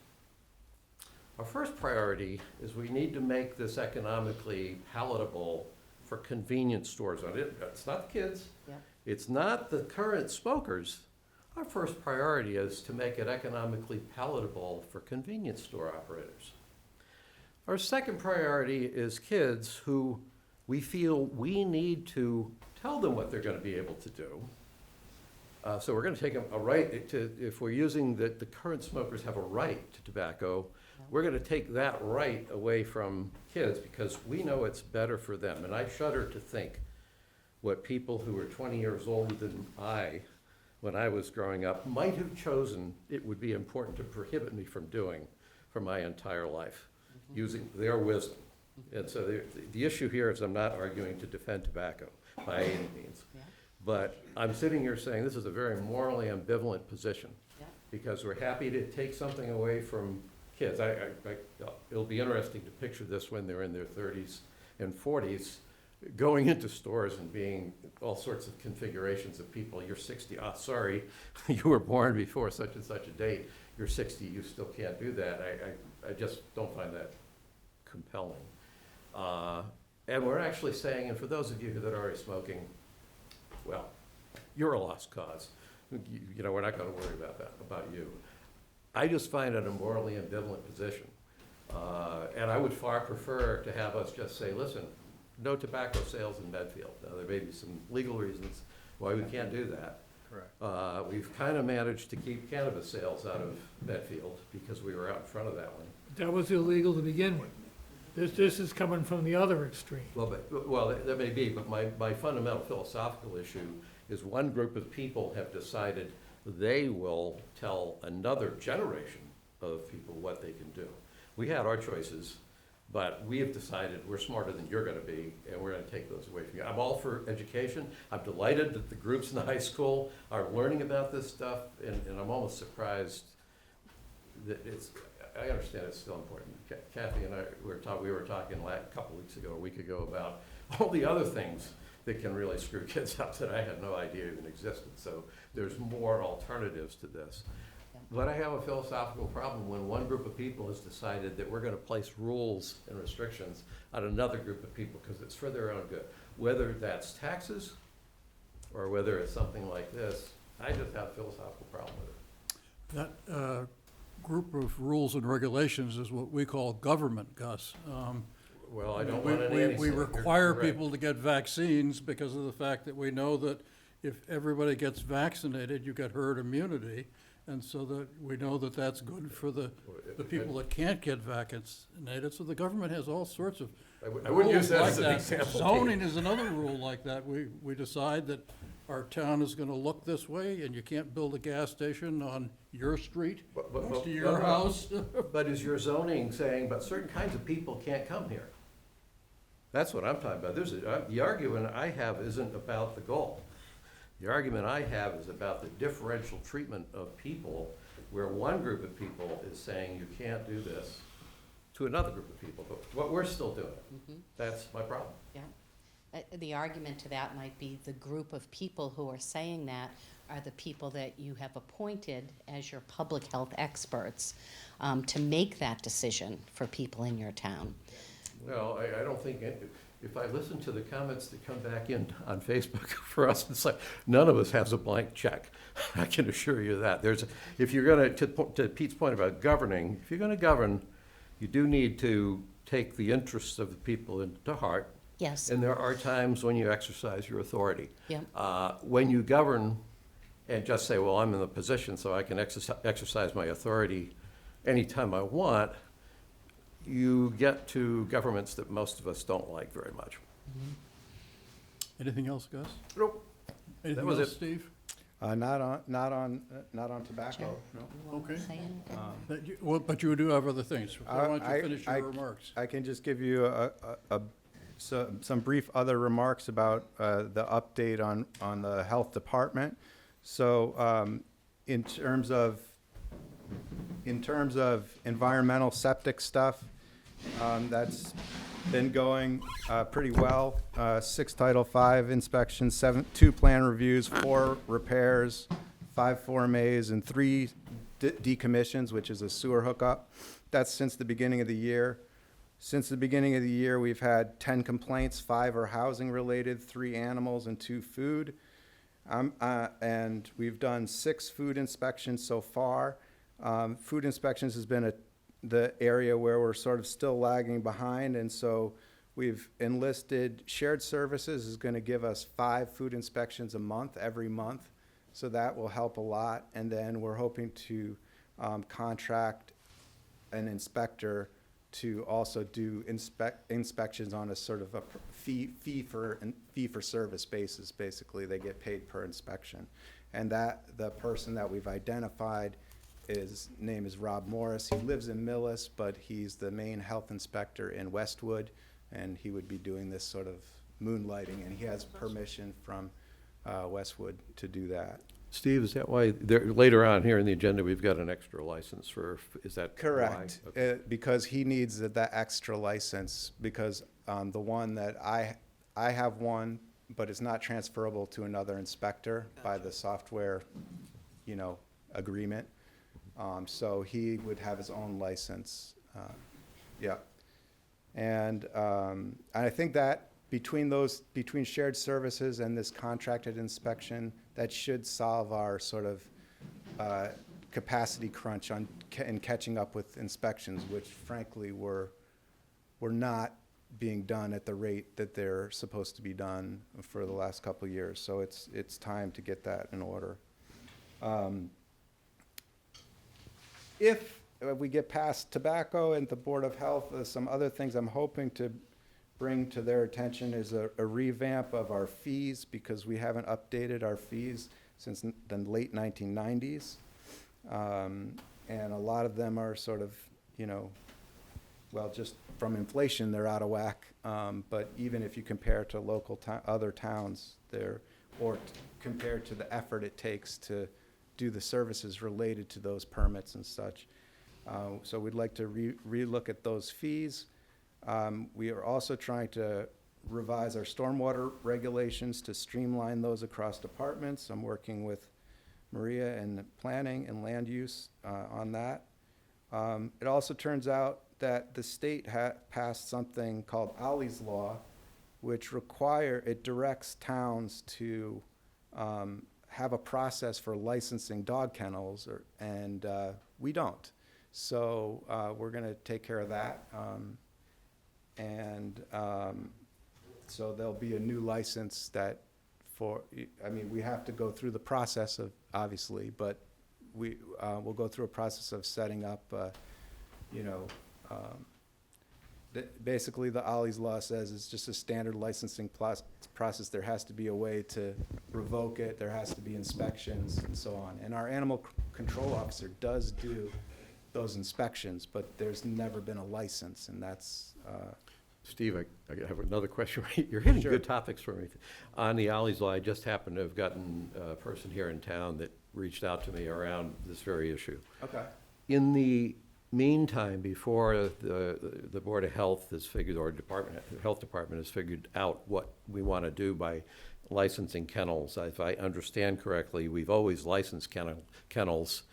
Our first priority is we need to make this economically palatable for convenience stores. It's not the kids. Yep. It's not the current smokers. Our first priority is to make it economically palatable for convenience store operators. Our second priority is kids who we feel we need to tell them what they're going to be able to do. So we're going to take a right to, if we're using that the current smokers have a right to tobacco, we're going to take that right away from kids because we know it's better for them. And I shudder to think what people who are 20 years older than I, when I was growing up, might have chosen it would be important to prohibit me from doing for my entire life, using their wisdom. And so the issue here is I'm not arguing to defend tobacco by any means. Yeah. But I'm sitting here saying this is a very morally ambivalent position. Yeah. Because we're happy to take something away from kids. It'll be interesting to picture this when they're in their 30s and 40s, going into stores and being all sorts of configurations of people. You're 60, sorry, you were born before such and such a date. You're 60, you still can't do that. I just don't find that compelling. And we're actually saying, and for those of you that are already smoking, well, you're a lost cause. You know, we're not going to worry about that, about you. I just find it a morally ambivalent position. And I would far prefer to have us just say, listen, no tobacco sales in Medfield. Now, there may be some legal reasons why we can't do that. Correct. We've kind of managed to keep cannabis sales out of Medfield because we were out in front of that one. That was illegal to begin with. This is coming from the other extreme. Well, that may be, but my fundamental philosophical issue is one group of people have decided they will tell another generation of people what they can do. We had our choices, but we have decided we're smarter than you're gonna be, and we're gonna take those away from you. I'm all for education. I'm delighted that the groups in the high school are learning about this stuff, and I'm almost surprised that I understand it's still important. Kathy and I we were talking a couple weeks ago, a week ago, about all the other things that can really screw kids up that I had no idea even existed. So there's more alternatives to this. But I have a philosophical problem when one group of people has decided that we're going to place rules and restrictions on another group of people because it's for their own good. Whether that's taxes or whether it's something like this, I just have a philosophical problem with it. That group of rules and regulations is what we call government, Gus. Well, I don't want any. We require people to get vaccines because of the fact that we know that if everybody gets vaccinated, you get herd immunity. And so that we know that that's good for the people that can't get vaccinated. So the government has all sorts of I wouldn't use rules that like as an that. example. Zoning is another rule like that. We decide that our town is gonna look this way and you can't build a gas station on your street, next to your house. But is your zoning saying, but certain kinds of people can't come here? That's what I'm talking about. The argument I have isn't about the goal. The argument I have is about the differential treatment of people, where one group of people is saying you can't do this to another group of people, but what we're still doing. That's my problem. Yeah. The argument to that might be the group of people who are saying that are the people that you have appointed as your public health experts to make that decision for people in your town. Well, I don't think, if I listen to the comments that come back in on Facebook for us, it's like, none of us has a blank check. I can assure you that. If you're gonna, to Pete's point about governing, if you're gonna govern, you do need to take the interests of the people into heart. Yes. And there are times when you exercise your authority. Yeah. When you govern and just say, well, I'm in the position so I can exercise my authority anytime I want, you get to governments that most of us don't like very much. Anything else, Gus? Nope. Anything was else, it. Steve? Not on tobacco, no. Okay. But you do have other things. Why don't you finish I- your remarks? I can just give you some brief other remarks about the update on the health department. So in terms of environmental septic stuff, that's been going pretty well. 6 Title V inspections, 2 plan reviews, 4 repairs, 5 Form As, and 3 decommissions, which is a sewer hookup. That's since the beginning of the year. Since the beginning of the year, we've had 10 complaints, 5 are housing related, 3 animals, and 2 food. And we've done 6 food inspections so far. Food inspections has been the area where we're sort of still lagging behind, and so we've enlisted shared services is going to give us 5 food inspections a month, every month. So that will help a lot. And then we're hoping to contract an inspector to also do inspections on a sort of a fee for service basis. Basically, they get paid per inspection. And that the person that we've identified, his name is Rob Morris. He lives in Millis, but he's the main health inspector in Westwood, and he would be doing this sort of moonlighting, and he has permission from Westwood to do that. Steve, is that why later on here in the agenda we've got an extra license for? Is that Correct? why? Okay. Because he needs that extra license, because the one that I have one, but it's not transferable to another inspector by the software, agreement. So he would have his own license. Yeah. And I think that between shared services and this contracted inspection, that should solve our sort of capacity crunch in catching up with inspections, which frankly were not being done at the rate that they're supposed to be done for the last couple of years. So it's time to get that in order. If we get past tobacco and the Board of Health, some other things I'm hoping to bring to their attention is a revamp of our fees, because we haven't updated our fees since the late 1990s. And a lot of them are sort of, just from inflation, they're out of whack. But even if you compare to local other towns, compared to the effort it takes to do the services related to those permits and such. So we'd like to relook at those fees. We are also trying to revise our stormwater regulations to streamline those across departments. I'm working with Maria in planning and land use on that. It also turns out that the state passed something called Ollie's Law, which directs towns to have a process for licensing dog kennels, and we don't. So we're going to take care of that. So there'll be a new license we have to go through the process of, obviously, but we'll go through a process of setting up, basically the Ollie's Law says it's just a standard licensing process. There has to be a way to revoke it. There has to be inspections and so on. And our animal control officer does do those inspections, but there's never been a license, and that's... Steve, I have another question. You're hitting Sure. good topics for me. On the Ollie's Law, I just happened to have gotten a person here in town that reached out to me around this very issue. Okay. In the meantime, before the Board of Health has figured, or the Health Department has figured out what we want to do by licensing kennels, if I understand correctly, we've always licensed kennels,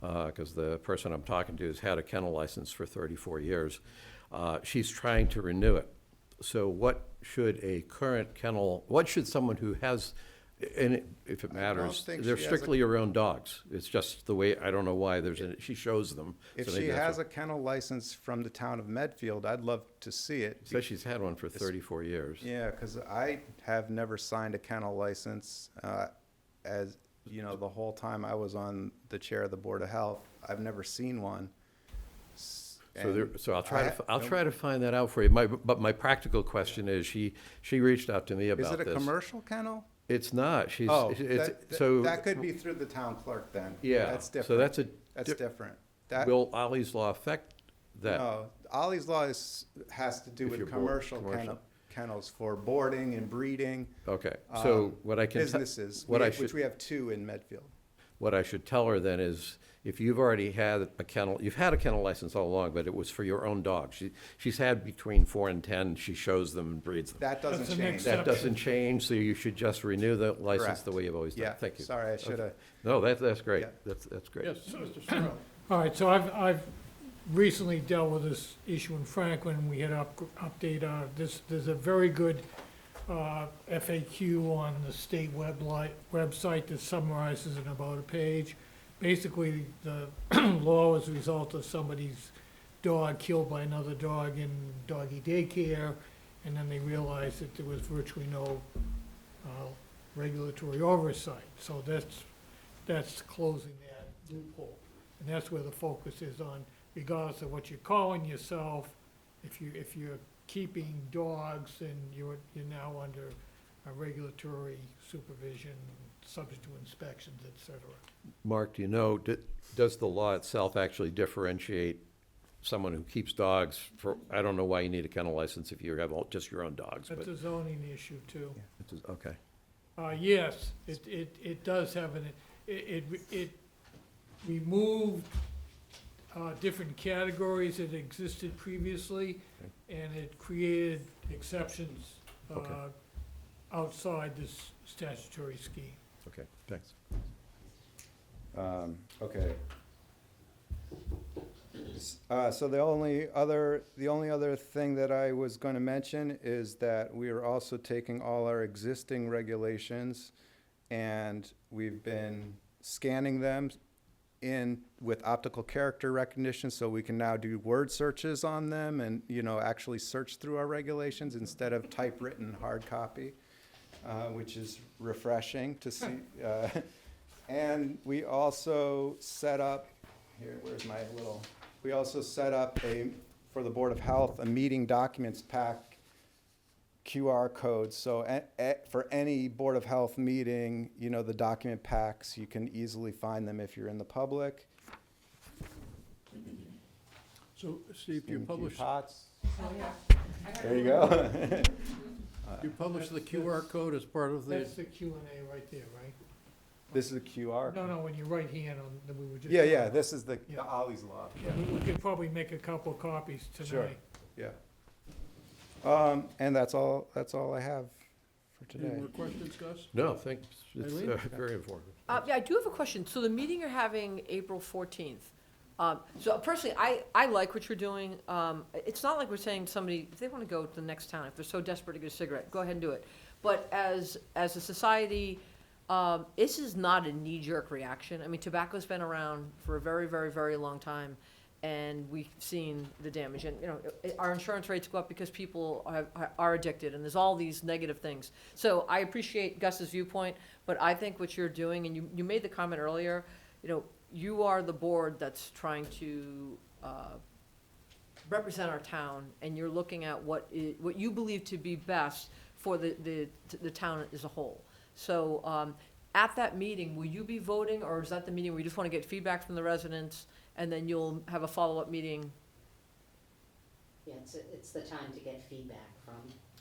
because the person I'm talking to has had a kennel license for 34 years. She's trying to renew it. So what should someone who has, and if it matters, they're strictly her own dogs. It's just the way, I don't know why she shows them. If so she has a kennel license from the town of Medfield, I'd love to see it. So she's had one for 34 years. Yeah, because I have never signed a kennel license as, the whole time I was on the chair of the Board of Health. I've never seen one. So I'll try to find that out for you. But my practical question is, she reached out to me about this. Is it a commercial kennel? It's not. That could be through the town clerk then. Yeah. That's different. So that's different. Will Ollie's Law affect that? No, Ollie's Law has to do with commercial kennels for boarding and breeding. Okay. So what I can businesses, which we have 2 in Medfield. What I should tell her then is, if you've already had a kennel, you've had a kennel license all along, but it was for your own dog. She's had between 4 and 10. She shows them and breeds them. That doesn't change. That doesn't change, so you should just renew the license Correct. the way you've always done. Yeah. Thank you. Sorry, I should have. No, that's great. Yeah. That's great. Yes, Mr. Sherrill. All right, so I've recently dealt with this issue in Franklin. We had to update there's a very good FAQ on the state website that summarizes in about a page. Basically, the law was a result of somebody's dog killed by another dog in doggy daycare, and then they realized that there was virtually no regulatory oversight. So that's closing that loophole. And that's where the focus is on, regardless of what you're calling yourself, if you're keeping dogs, then you're now under a regulatory supervision, subject to inspections, et cetera. Mark, do you know, does the law itself actually differentiate someone who keeps dogs for, I don't know why you need a kennel license if you have just your own dogs, but. That's a zoning issue too. Okay. Yes, it does have it removed different categories that existed previously, and it created exceptions outside this statutory scheme. Okay, thanks. Okay. So the only other thing that I was going to mention is that we are also taking all our existing regulations and we've been scanning them in with optical character recognition, so we can now do word searches on them and, actually search through our regulations instead of typewritten hard copy, which is refreshing to see. And we also set up, we also set up for the Board of Health, a meeting documents pack QR code. So for any Board of Health meeting, the document packs, you can easily find them if you're in the public. So, Steve, you publish There you go. you publish the QR code as part of the, That's the Q and A right there, right? This is a QR. No, when you right hand on, that we were just. Yeah, this is the Yeah. Ollie's Law. Yeah, we could probably make a couple copies Sure. tonight. Yeah. And that's all I have for any today. more questions, Gus? No, thanks. It's Eileen? very informative. Yeah, I do have a question. So the meeting you're having April 14th. So personally, I like what you're doing. It's not like we're saying to somebody, if they want to go to the next town, if they're so desperate to get a cigarette, go ahead and do it. But as a society, this is not a knee-jerk reaction. I mean, tobacco's been around for a very, very, very long time, and we've seen the damage. And, our insurance rates go up because people are addicted, and there's all these negative things. So I appreciate Gus's viewpoint, but I think what you're doing, and you made the comment earlier, you are the board that's trying to represent our town, and you're looking at what you believe to be best for the town as a whole. So at that meeting, will you be voting, or is that the meeting where you just want to get feedback from the residents, and then you'll have a follow-up meeting? Yeah, it's the time to get feedback from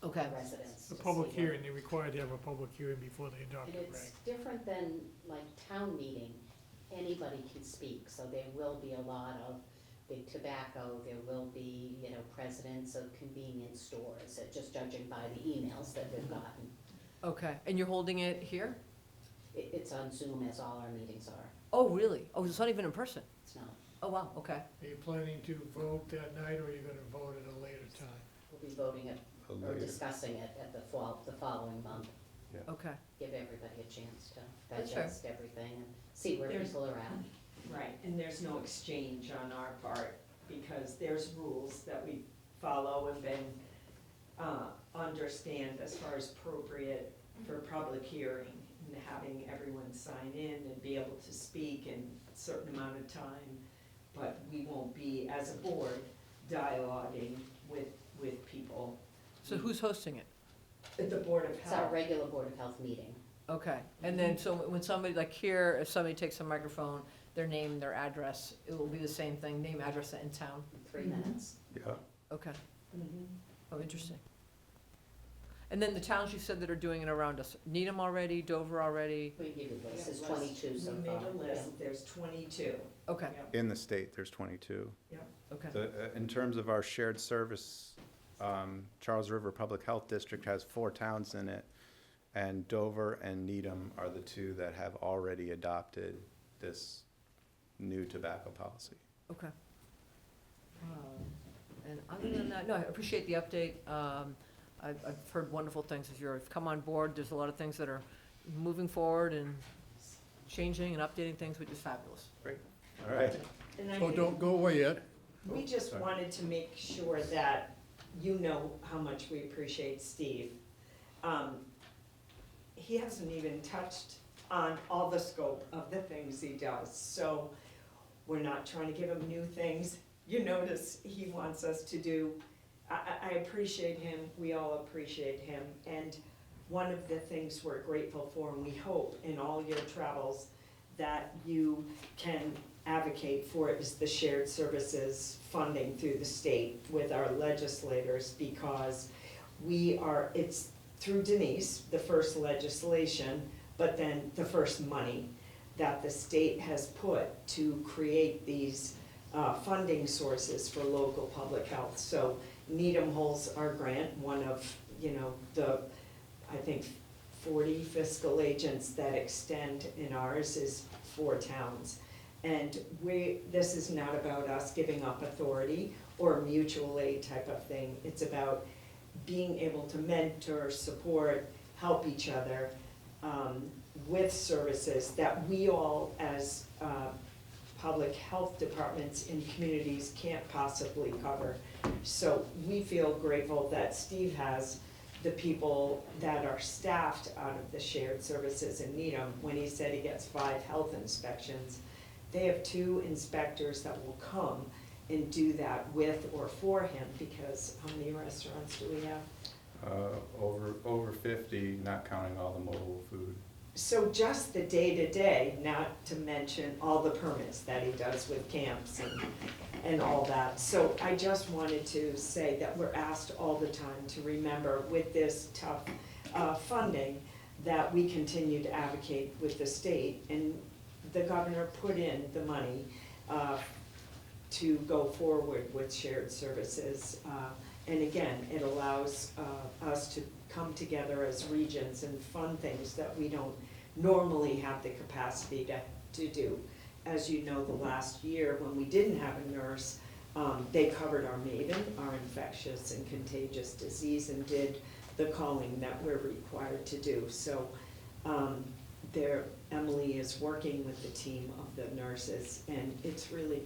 Okay. residents. The to public see what- hearing, they're required to have a public hearing before they adopt And it, it's right? different than like town meeting, anybody can speak, so there will be a lot of big tobacco, there will be, presidents of convenience stores, just judging by the emails that we've gotten. Okay, and you're holding it here? It's on Zoom as all our meetings are, Oh, really? Oh, it's not even in person? it's not, Oh, wow, okay. Are you planning to vote that night, or are you gonna vote at a later time? we'll be voting it, or discussing it at the following month. Okay. Give everybody a chance to That's fair. digest everything and see where There's- people are at. Right, and there's no exchange on our part, because there's rules that we follow and then understand as far as appropriate for public hearing, and having everyone sign in and be able to speak in a certain amount of time. But we won't be, as a board, dialoguing with people. So who's hosting it? At the Board of It's our Health. regular Board of Health meeting. Okay, and then, so when somebody, like here, if somebody takes a microphone, their name, their address, it will be the same thing, name, address, in town? In 3 minutes. Yeah. Okay. Mhm. Oh, interesting. And then the towns you said that are doing it around us, Needham already, Dover already? We give you the list, Yeah, there's list. 22 so We far. made a list, there's 22. Okay, Yep. In the state, there's 22. okay. In terms of our shared service, Charles River Public Health District has 4 towns in it, and Dover and Needham are the 2 that have already adopted this new tobacco policy. Okay. And other than that, no, I appreciate the update. I've heard wonderful things as you've come on board. There's a lot of things that are moving forward and changing and updating things, which is fabulous. All right. And I So think don't go away yet. we just wanted to make sure that you know how much we appreciate Steve. He hasn't even touched on all the scope of the things he does, so we're not trying to give him new things. You notice he wants us to do, I appreciate him, we all appreciate him, and one of the things we're grateful for, and we hope in all your travels that you can advocate for, is the shared services funding through the state with our legislators, because it's through Denise, the first legislation, but then the first money that the state has put to create these funding sources for local public health. So Needham holds our grant, one of, the, I think, 40 fiscal agents that extend in ours is 4 towns. And this is not about us giving up authority or a mutual aid type of thing. It's about being able to mentor, support, help each other with services that we all as public health departments in communities can't possibly cover. So we feel grateful that Steve has the people that are staffed out of the shared services in Needham. When he said he gets 5 health inspections, they have 2 inspectors that will come and do that with or for him, because how many restaurants do we have? Over 50, not counting all the mobile food. So just the day-to-day, not to mention all the permits that he does with camps and all that. So I just wanted to say that we're asked all the time to remember with this tough funding that we continue to advocate with the state, and the governor put in the money to go forward with shared services. And again, it allows us to come together as regions and fund things that we don't normally have the capacity to do. As you know, the last year when we didn't have a nurse, they covered our MAVEN, our infectious and contagious disease, and did the calling that we're required to do. So Emily is working with the team of the nurses, and it's really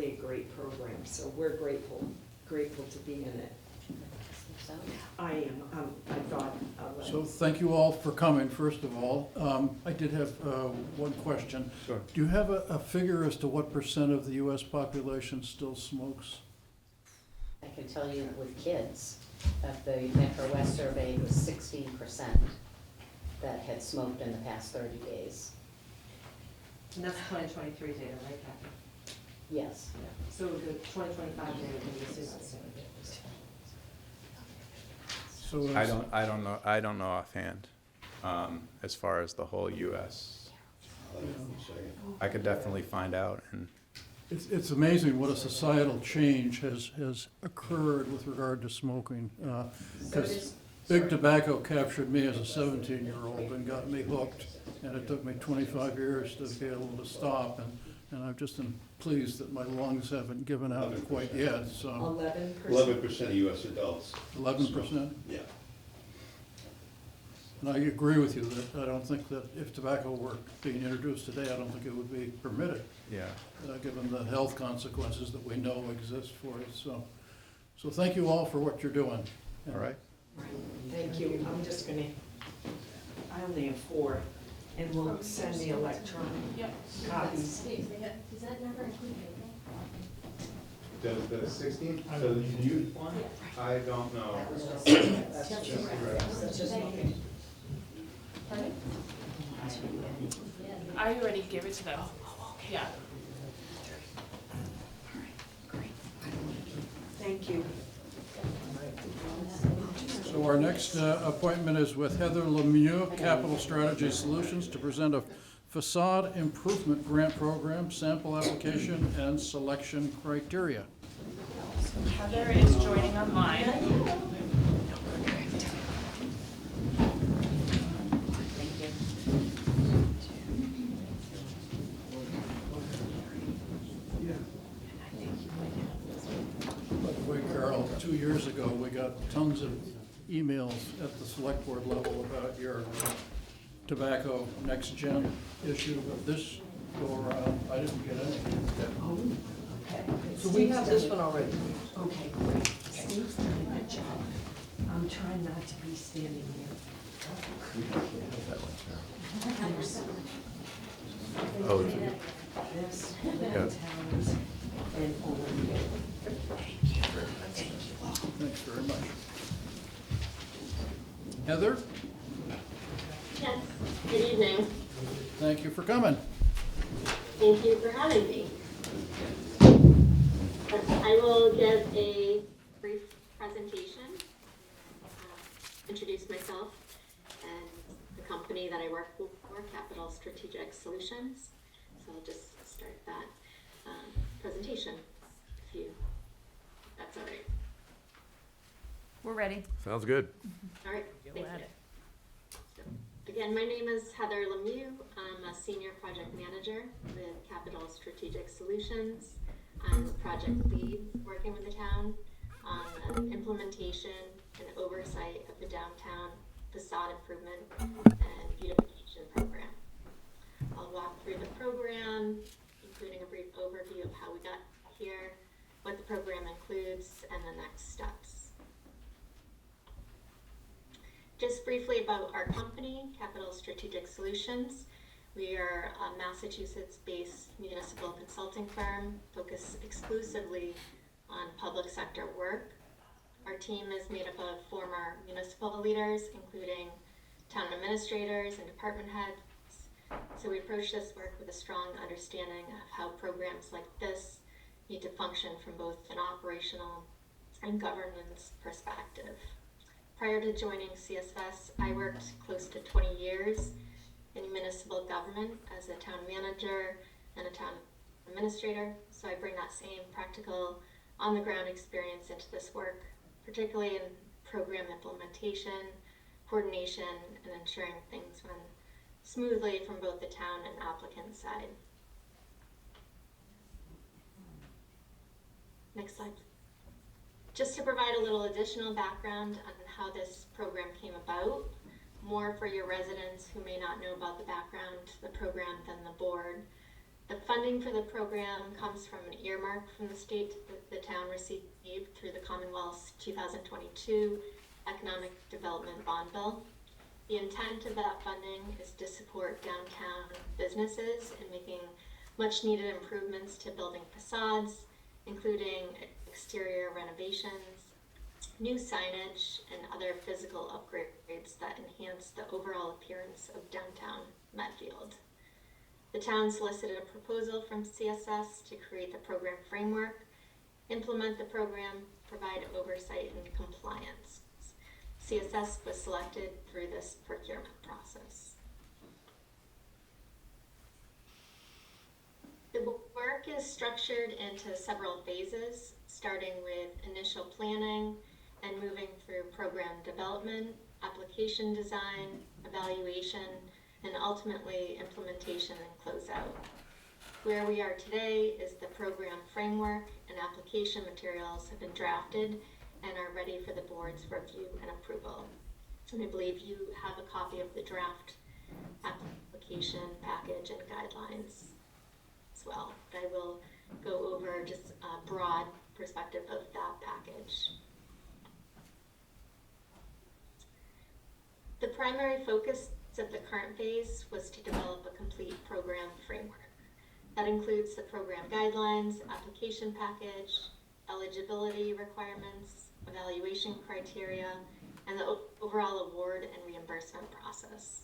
a great program. So we're grateful to be in it. I am, I thought. So thank you all for coming, first of all. I did have one question. Sure. Do you have a figure as to what % of the US population still smokes? I can tell you with kids, that the Metro West survey was 16% that had smoked in the past 30 days. And that's 2023 data, right, Kathy? Yes. So the 2025 data can be seen. So I don't know offhand, as far as the whole US. I could definitely find out, and it's amazing what a societal change has occurred with regard to smoking. Because big tobacco captured me as a 17-year-old and got me hooked, and it took me 25 years to be able to stop. And I'm just pleased that my lungs haven't given out quite yet, so. 11%. 11% of US adults. 11%? Yeah. And I agree with you that I don't think that if tobacco were being introduced today, I don't think it would be permitted, yeah. given the health consequences that we know exist for it. So thank you all for what you're doing. All right. Thank you. I'm just gonna, I only have 4, and we'll send the electronic copies. Does that number include the 16? So the youth one? I don't know. That's just me. I already gave it to them. Yeah. Thank you. So our next appointment is with Heather Lemieux, Capital Strategy Solutions, to present a facade improvement grant program, sample application, and selection criteria. Heather is joining online. By the way, Carol, 2 years ago, we got tons of emails at the select board level about your tobacco next gen issue, but this go around, I didn't get any. Oh, okay. So we have this one already. Okay, great. Steve's doing a good job. I'm trying not to be standing here. Oh, This, towns, and Olympia. Thanks very much. Heather, Yes, good evening. thank you for coming. Thank you for having me. I will give a brief presentation, introduce myself and the company that I work for, Capital Strategic Solutions. So I'll just start that presentation, if that's all right. We're ready. Sounds good. All right, Go thank at you. it. So, again, my name is Heather Lemieux. I'm a senior project manager with Capital Strategic Solutions. I'm the project lead working with the town on an implementation and oversight of the downtown facade improvement and beautification program. I'll walk through the program, including a brief overview of how we got here, what the program includes, and the next steps. Just briefly about our company, Capital Strategic Solutions. We are a Massachusetts-based municipal consulting firm focused exclusively on public sector work. Our team is made up of former municipal leaders, including town administrators and department heads. So we approach this work with a strong understanding of how programs like this need to function from both an operational and governance perspective. Prior to joining CSS, I worked close to 20 years in municipal government as a town manager and a town administrator. So I bring that same practical on-the-ground experience into this work, particularly in program implementation, coordination, and ensuring things run smoothly from both the town and applicant side. Next slide. Just to provide a little additional background on how this program came about, more for your residents who may not know about the background to the program than the board. The funding for the program comes from an earmark from the state that the town received through the Commonwealth's 2022 Economic Development Bond Bill. The intent of that funding is to support downtown businesses in making much needed improvements to building facades, including exterior renovations, new signage, and other physical upgrades that enhance the overall appearance of downtown Medfield. The town solicited a proposal from CSS to create the program framework, implement the program, provide oversight and compliance. CSS was selected through this procurement process. The work is structured into several phases, starting with initial planning and moving through program development, application design, evaluation, and ultimately implementation and closeout. Where we are today is the program framework and application materials have been drafted and are ready for the board's review and approval. And I believe you have a copy of the draft application package and guidelines as well. But I will go over just a broad perspective of that package. The primary focus of the current phase was to develop a complete program framework. That includes the program guidelines, application package, eligibility requirements, evaluation criteria, and the overall award and reimbursement process.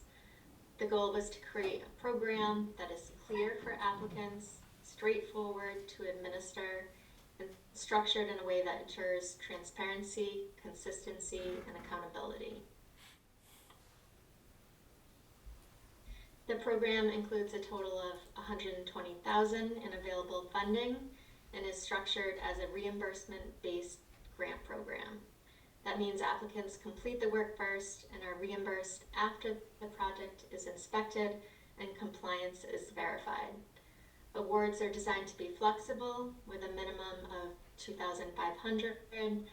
The goal was to create a program that is clear for applicants, straightforward to administer, and structured in a way that ensures transparency, consistency, and accountability. The program includes a total of $120,000 in available funding and is structured as a reimbursement-based grant program. That means applicants complete the work first and are reimbursed after the project is inspected and compliance is verified. Awards are designed to be flexible with a minimum of $2,500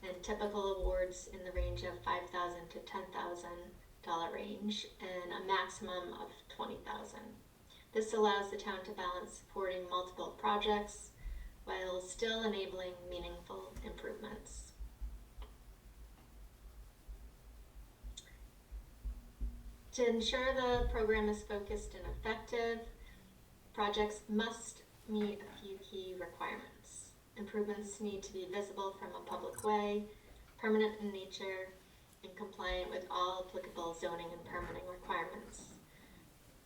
and typical awards in the range of $5,000 to $10,000 range, and a maximum of $20,000. This allows the town to balance supporting multiple projects while still enabling meaningful improvements. To ensure the program is focused and effective, projects must meet a few key requirements. Improvements need to be visible from a public way, permanent in nature, and compliant with all applicable zoning and permitting requirements.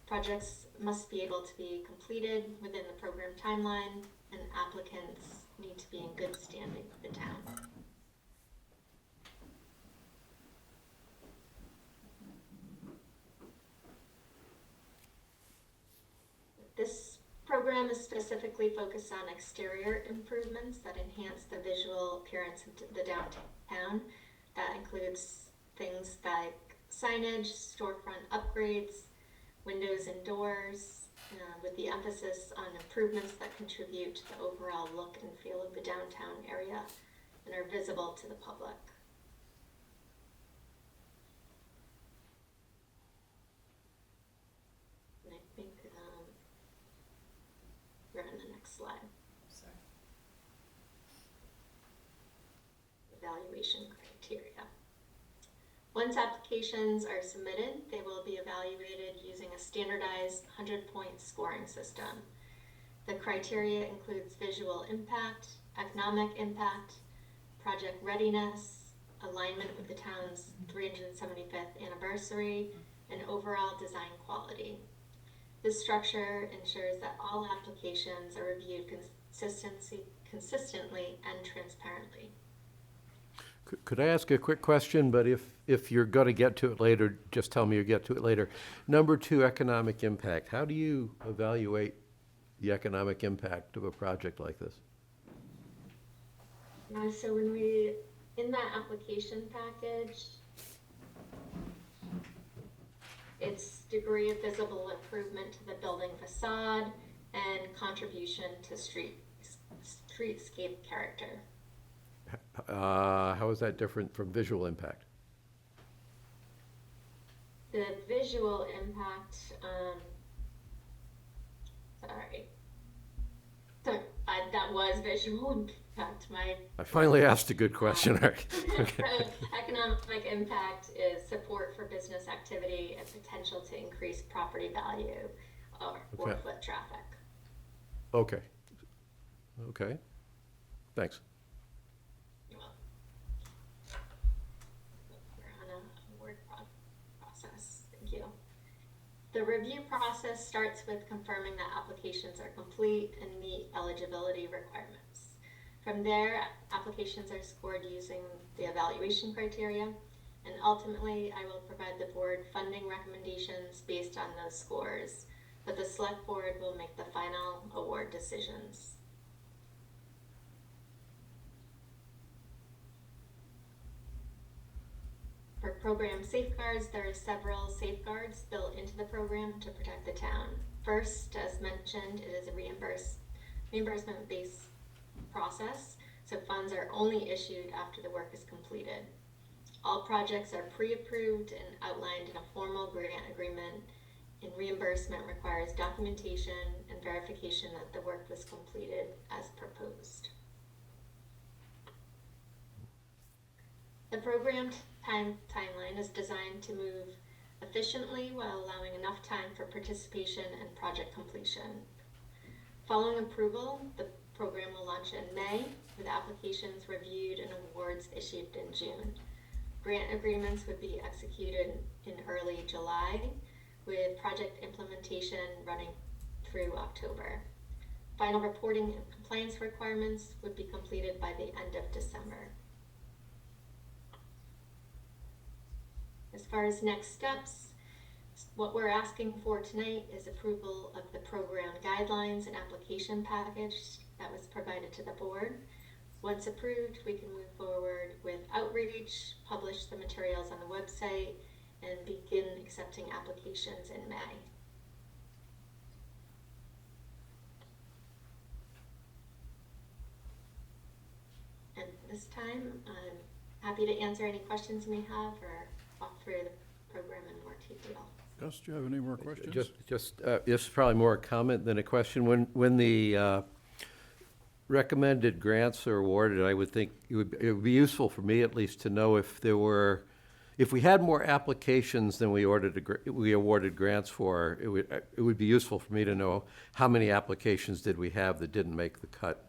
Projects must be able to be completed within the program timeline, and applicants need to be in good standing with the town. This program is specifically focused on exterior improvements that enhance the visual appearance of the downtown. That includes things like signage, storefront upgrades, windows and doors, with the emphasis on improvements that contribute to the overall look and feel of the downtown area and are visible to the public. And I think we're on the next slide. Sorry. Evaluation criteria. Once applications are submitted, they will be evaluated using a standardized 100-point scoring system. The criteria includes visual impact, economic impact, project readiness, alignment with the town's 375th anniversary, and overall design quality. This structure ensures that all applications are reviewed consistently and transparently. Could I ask a quick question, but if you're going to get to it later, just tell me you'll get to it later. Number 2, economic impact. How do you evaluate the economic impact of a project like this? So in that application package, it's degree of visible improvement to the building facade and contribution to streetscape character. How is that different from visual impact? The visual impact, that was visual impact. I finally asked a good question. Okay. Economic impact is support for business activity and potential to increase property value or foot traffic. Okay. Okay. Thanks. The review process starts with confirming that applications are complete and meet eligibility requirements. From there, applications are scored using the evaluation criteria, and ultimately I will provide the board funding recommendations based on those scores, but the select board will make the final award decisions. For program safeguards, there are several safeguards built into the program to protect the town. First, as mentioned, it is a reimbursement-based process, so funds are only issued after the work is completed. All projects are pre-approved and outlined in a formal grant agreement, and reimbursement requires documentation and verification that the work was completed as proposed. The program timeline is designed to move efficiently while allowing enough time for participation and project completion. Following approval, the program will launch in May, with applications reviewed and awards issued in June. Grant agreements would be executed in early July, with project implementation running through October. Final reporting and compliance requirements would be completed by the end of December. As far as next steps, what we're asking for tonight is approval of the program guidelines and application package that was provided to the board. Once approved, we can move forward with outreach, publish the materials on the website, and begin accepting applications in May. And this time, I'm happy to answer any questions you may have or walk through the program in more detail. Gus, do you have any more questions? It's probably more a comment than a question. When the recommended grants are awarded, I would think it would be useful for me at least to know if we had more applications than we awarded grants for. It would be useful for me to know how many applications did we have that didn't make the cut,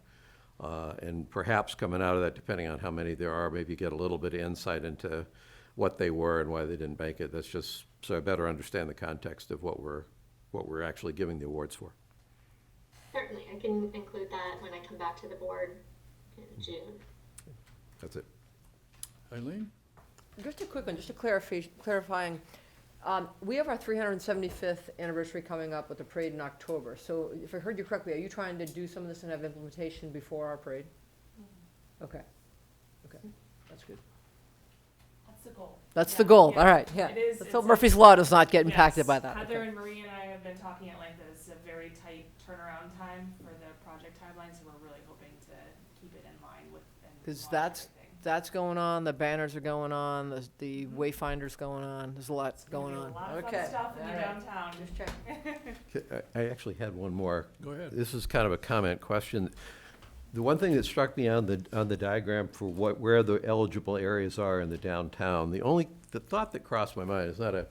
and perhaps coming out of that, depending on how many there are, maybe get a little bit of insight into what they were and why they didn't make it. That's just so I better understand the context of what we're actually giving the awards for. Certainly, I can include that when I come back to the board in June. That's it. Eileen? Just a quick one, just a clarifying. We have our 375th anniversary coming up with the parade in October. So if I heard you correctly, are you trying to do some of this and have implementation before our parade? Okay. Okay, that's good. That's the goal. That's the goal, Yeah. all right, yeah. It is. So it's a- Murphy's Law does not get Yes. impacted by that. Heather Okay. and Marie and I have been talking at length that it's a very tight turnaround time for the project timeline, so we're really hoping to keep it in line with and Because launch that's everything. going on, the banners are going on, the wayfinders going on, there's a lot It's gonna going be on. A lot of Okay. fun stuff in the All right. downtown. Just checking. I actually had one more. Go ahead. This is kind of a comment question. The one thing that struck me on the diagram for where the eligible areas are in the downtown, the thought that crossed my mind is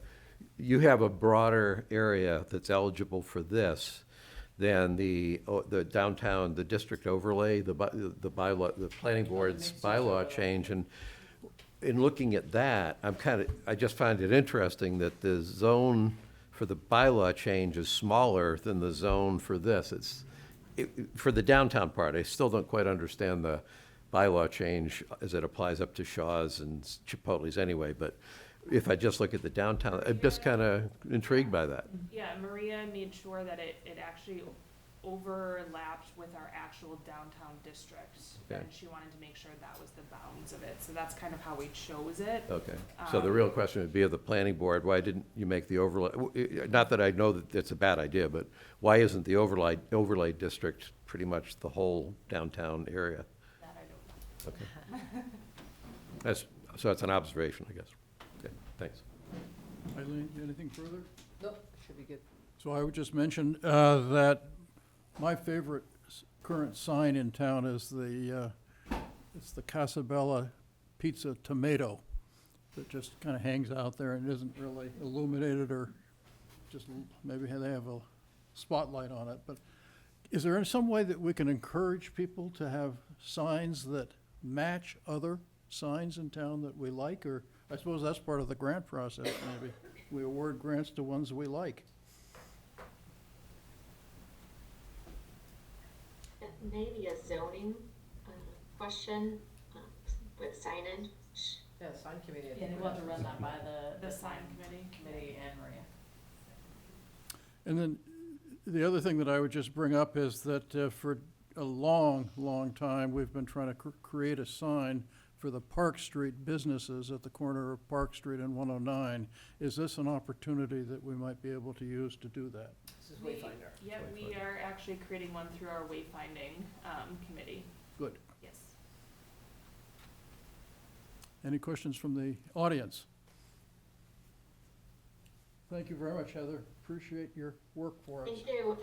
you have a broader area that's eligible for this than the downtown, the district overlay, the bylaw, the planning board's bylaw change. And in looking at that, I just find it interesting that the zone for the bylaw change is smaller than the zone for this. For the downtown part, I still don't quite understand the bylaw change as it applies up to Shaw's and Chipotle's anyway, but if I just look at the downtown, I'm just kind of intrigued by that. Yeah, Maria made sure that it actually overlapped with our actual downtown district. Okay. And she wanted to make sure that was the bounds of it, so that's kind of how we chose it. Okay, so the real question would be of the planning board, why didn't you make the overlay? Not that I know that it's a bad idea, but why isn't the overlay district pretty much the whole downtown area? That I don't know. Okay. So that's an observation, I guess. Okay, thanks. Eileen, anything further? Nope, should be good. So I would just mention that my favorite current sign in town is it's the Casabella Pizza Tomato that just kind of hangs out there and isn't really illuminated, or just maybe they have a spotlight on it. But is there some way that we can encourage people to have signs that match other signs in town that we like? Or I suppose that's part of the grant process, maybe. We award grants to ones we like. Maybe a zoning question with signage. Yeah, sign committee. I Yeah, think we'll have to run that by The sign committee. committee and Maria. And then the other thing that I would just bring up is that for a long, long time, we've been trying to create a sign for the Park Street businesses at the corner of Park Street and 109. Is this an opportunity that we might be able to use to do that? This is Wayfinder. Yeah, we are actually creating one through our wayfinding committee. Good. Yes. Any questions from the audience? Thank you very much, Heather. Appreciate your work for us. Thank you.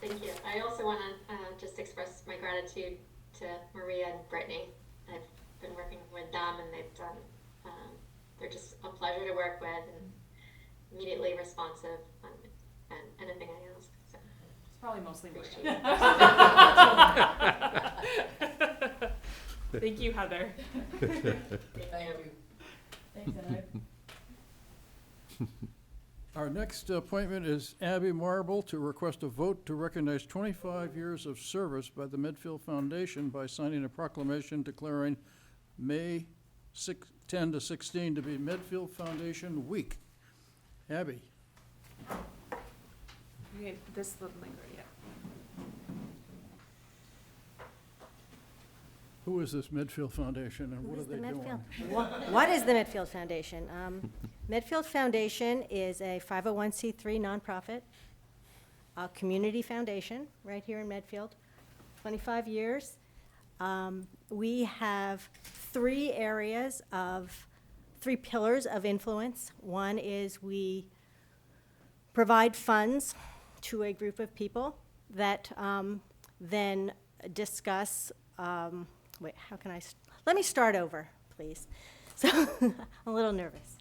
Thank you. I also want to just express my gratitude to Maria and Brittany. I've been working with them, and they've done. They're just a pleasure to work with, and immediately responsive on anything I ask. So. It's probably mostly Appreciate Maria. Thank you, Heather. Thank you. Thanks, Heather. Our next appointment is Abby Marble to request a vote to recognize 25 years of service by the Medfield Foundation by signing a proclamation declaring May 10 to 16 to be Medfield Foundation Week. Abby. Okay, this link right, yeah. Who is this Medfield Foundation and what are they doing? What is the Medfield Foundation? Medfield Foundation is a 501c3 nonprofit, a community foundation right here in Medfield, 25 years. We have three pillars of influence. One is we provide funds to a group of people that then discuss, let me start over, please. So I'm a little nervous.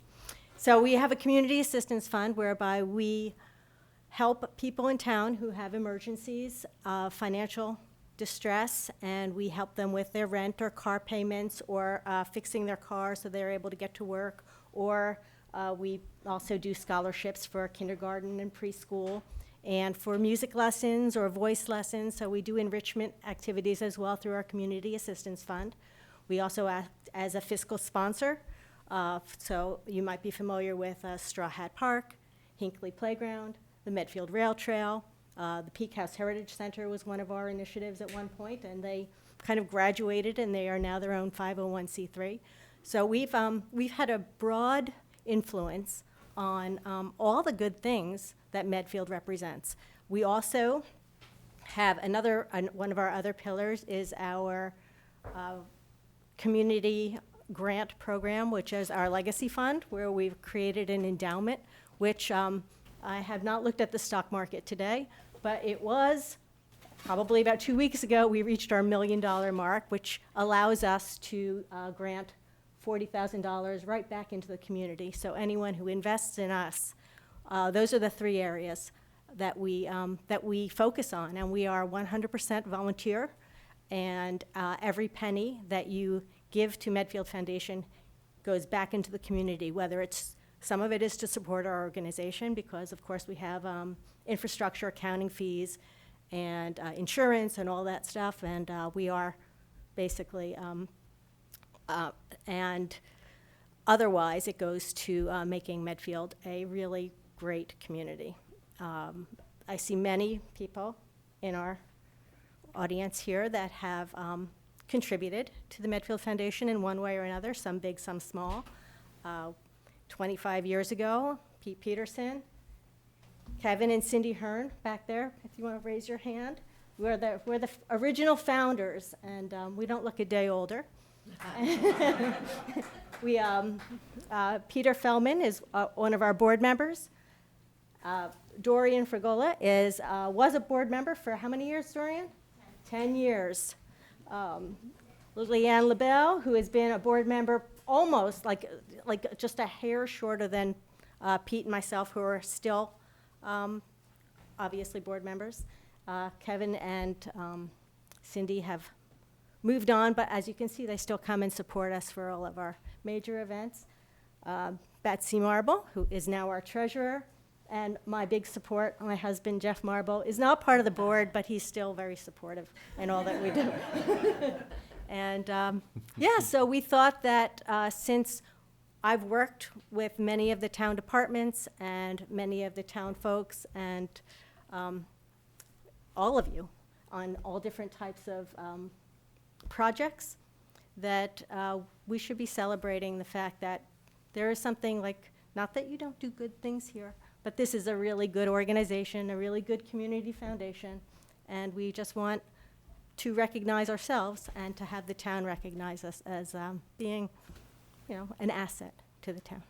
So we have a community assistance fund whereby we help people in town who have emergencies, financial distress, and we help them with their rent or car payments or fixing their car so they're able to get to work, or we also do scholarships for kindergarten and preschool and for music lessons or voice lessons. So we do enrichment activities as well through our community assistance fund. We also act as a fiscal sponsor. So you might be familiar with Straw Hat Park, Hinckley Playground, the Medfield Rail Trail. The Peak House Heritage Center was one of our initiatives at one point, and they kind of graduated, and they are now their own 501c3. So we've had a broad influence on all the good things that Medfield represents. We also have one of our other pillars is our community grant program, which is our legacy fund, where we've created an endowment, which I have not looked at the stock market today, but it was probably about 2 weeks ago, we reached our $1 million mark, which allows us to grant $40,000 right back into the community. So anyone who invests in us, those are the three areas that we focus on, and we are 100% volunteer, and every penny that you give to Medfield Foundation goes back into the community, whether it's some of it is to support our organization because, of course, we have infrastructure, accounting fees, and insurance and all that stuff, and we are basically, and otherwise it goes to making Medfield a really great community. I see many people in our audience here that have contributed to the Medfield Foundation in one way or another, some big, some small. 25 years ago, Pete Peterson, Kevin and Cindy Hearn back there, if you want to raise your hand. We're the original founders, and we don't look a day older. Peter Feldman is one of our board members. Dorian Fragola was a board member for how many years, Dorian? 10 years. Leanne LaBelle, who has been a board member almost like just a hair shorter than Pete and myself, who are still obviously board members. Kevin and Cindy have moved on, but as you can see, they still come and support us for all of our major events. Betsy Marble, who is now our treasurer, and my big support, my husband, Jeff Marble, is not part of the board, but he's still very supportive in all that we do. And yeah, so we thought that since I've worked with many of the town departments and many of the town folks and all of you on all different types of projects, that we should be celebrating the fact that there is something like, not that you don't do good things here, but this is a really good organization, a really good community foundation, and we just want to recognize ourselves and to have the town recognize us as being, an asset to the town.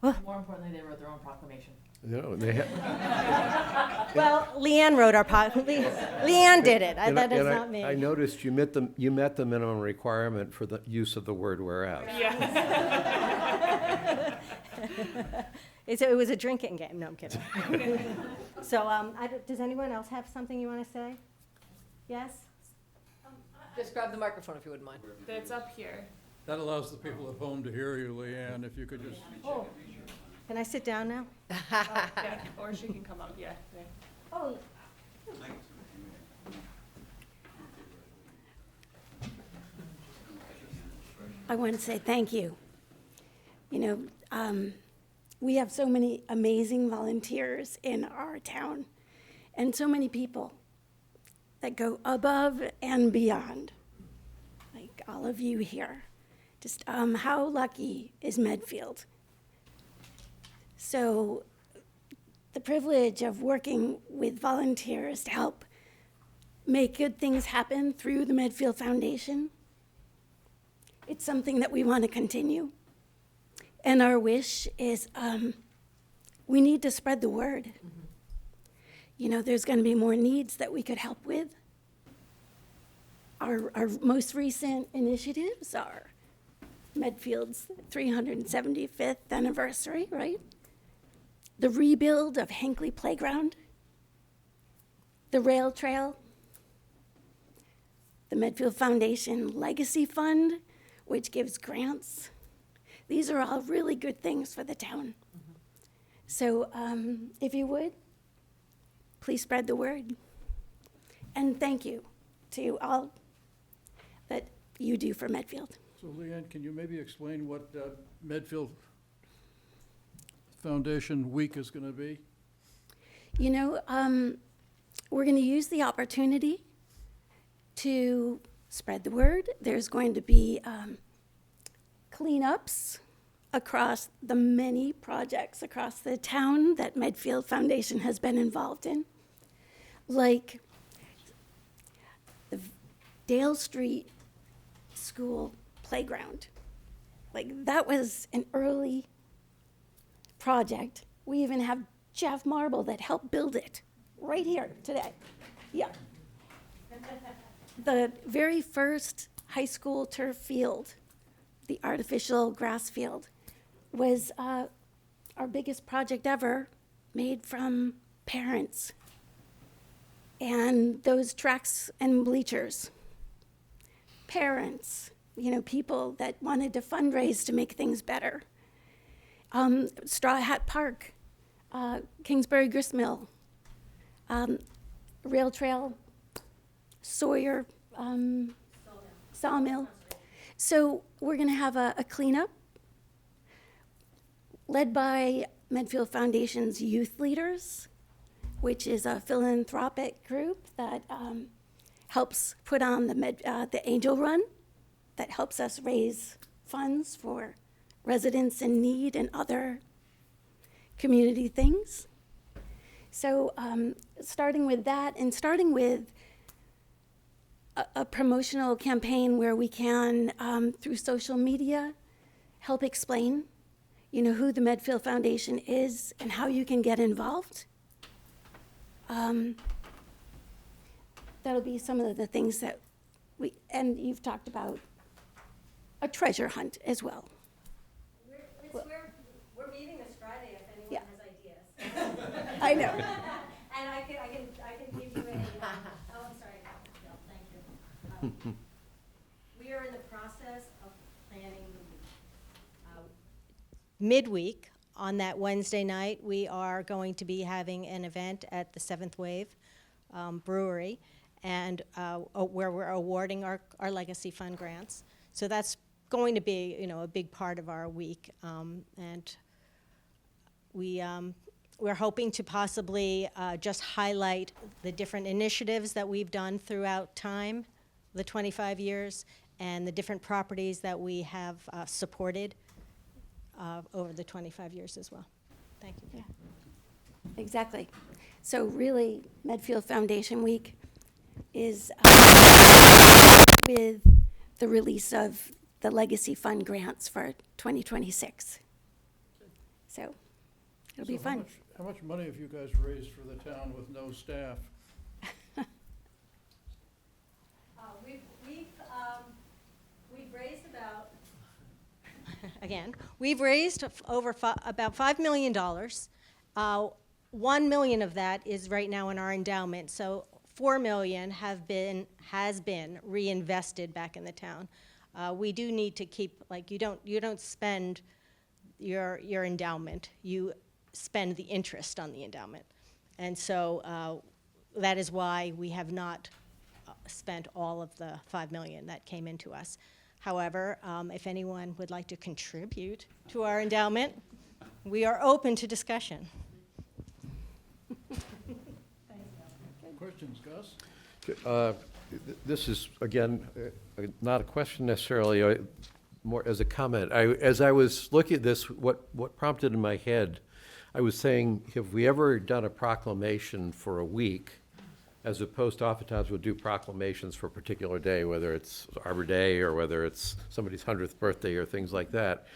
More importantly, they wrote their own proclamation. No, Well, Leanne wrote our Leanne did it. That is not me. I noticed you met the minimum requirement for the use of the word whereas. Yes. It was a drinking game. No, I'm kidding. So, does anyone else have something you want to say? Yes? Just grab the microphone if you wouldn't mind. It's up here. That allows the people at home to hear you, Leanne, if you could just. Oh, can I sit down now? Yeah, or she can come up, yeah. There. Oh. I want to say thank you. We have so many amazing volunteers in our town and so many people that go above and beyond, like all of you here. Just how lucky is Medfield? So the privilege of working with volunteers to help make good things happen through the Medfield Foundation It's something that we want to continue. And our wish is we need to spread the word. You know, there's going to be more needs that we could help with. Our most recent initiatives are Medfield's 375th anniversary, right? The rebuild of Hinckley Playground, the rail trail, the Medfield Foundation Legacy Fund, which gives grants. These are all really good things for the town. So if you would, please spread the word. And thank you to all that you do for Medfield. So Leanne, can you maybe explain what Medfield Foundation Week is going to be? You know, we're going to use the opportunity to spread the word. There's going to be cleanups across the many projects across the town that Medfield Foundation has been involved in, like the Dale Street School playground. Like, that was an early project. We even have Jeff Marble that helped build it right here today. Yeah. The very first high school turf field, the artificial grass field, was our biggest project ever, made from parents. And those tracks and bleachers, parents, you know, people that wanted to fundraise to make things better. Straw Hat Park, Kingsbury Gristmill, Rail Trail, Sawyer, Sawmill. So we're going to have a cleanup led by Medfield Foundation's youth leaders, which is a philanthropic group that helps put on the Angel Run, that helps us raise funds for residents in need and other community things. So starting with that, and starting with a promotional campaign where we can, through social media, help explain, you know, who the Medfield Foundation is and how you can get involved. That'll be some of the things that and you've talked about a treasure hunt as well. We're meeting this Friday if anyone Yeah. has ideas. I know. And I can give you a, oh, I'm sorry, no, thank you. We are in the process of planning the week. Midweek, on that Wednesday night, we are going to be having an event at the Seventh Wave Brewery, and where we're awarding our Legacy Fund grants. So that's going to be, you know, a big part of our week, and we're hoping to possibly just highlight the different initiatives that we've done throughout time, the 25 years, and the different properties that we have supported over the 25 years as well. Thank you. Yeah. Exactly. So really, Medfield Foundation Week is with the release of the Legacy Fund grants for 2026. So it'll be fun. How much money have you guys raised for the town with no staff? We've raised about, again, we've raised over about $5 million. 1 million of that is right now in our endowment, so 4 million has been reinvested back in the town. We do need to keep, like, you don't spend your endowment, you spend the interest on the endowment. And so that is why we have not spent all of the 5 million that came into us. However, if anyone would like to contribute to our endowment, we are open to discussion. Questions, Gus? This is, again, not a question necessarily, more as a comment. As I was looking at this, what prompted in my head, I was saying, have we ever done a proclamation for a week as opposed to oftentimes we'll do proclamations for a particular day, whether it's Arbor Day or whether it's somebody's 100th birthday or things like that.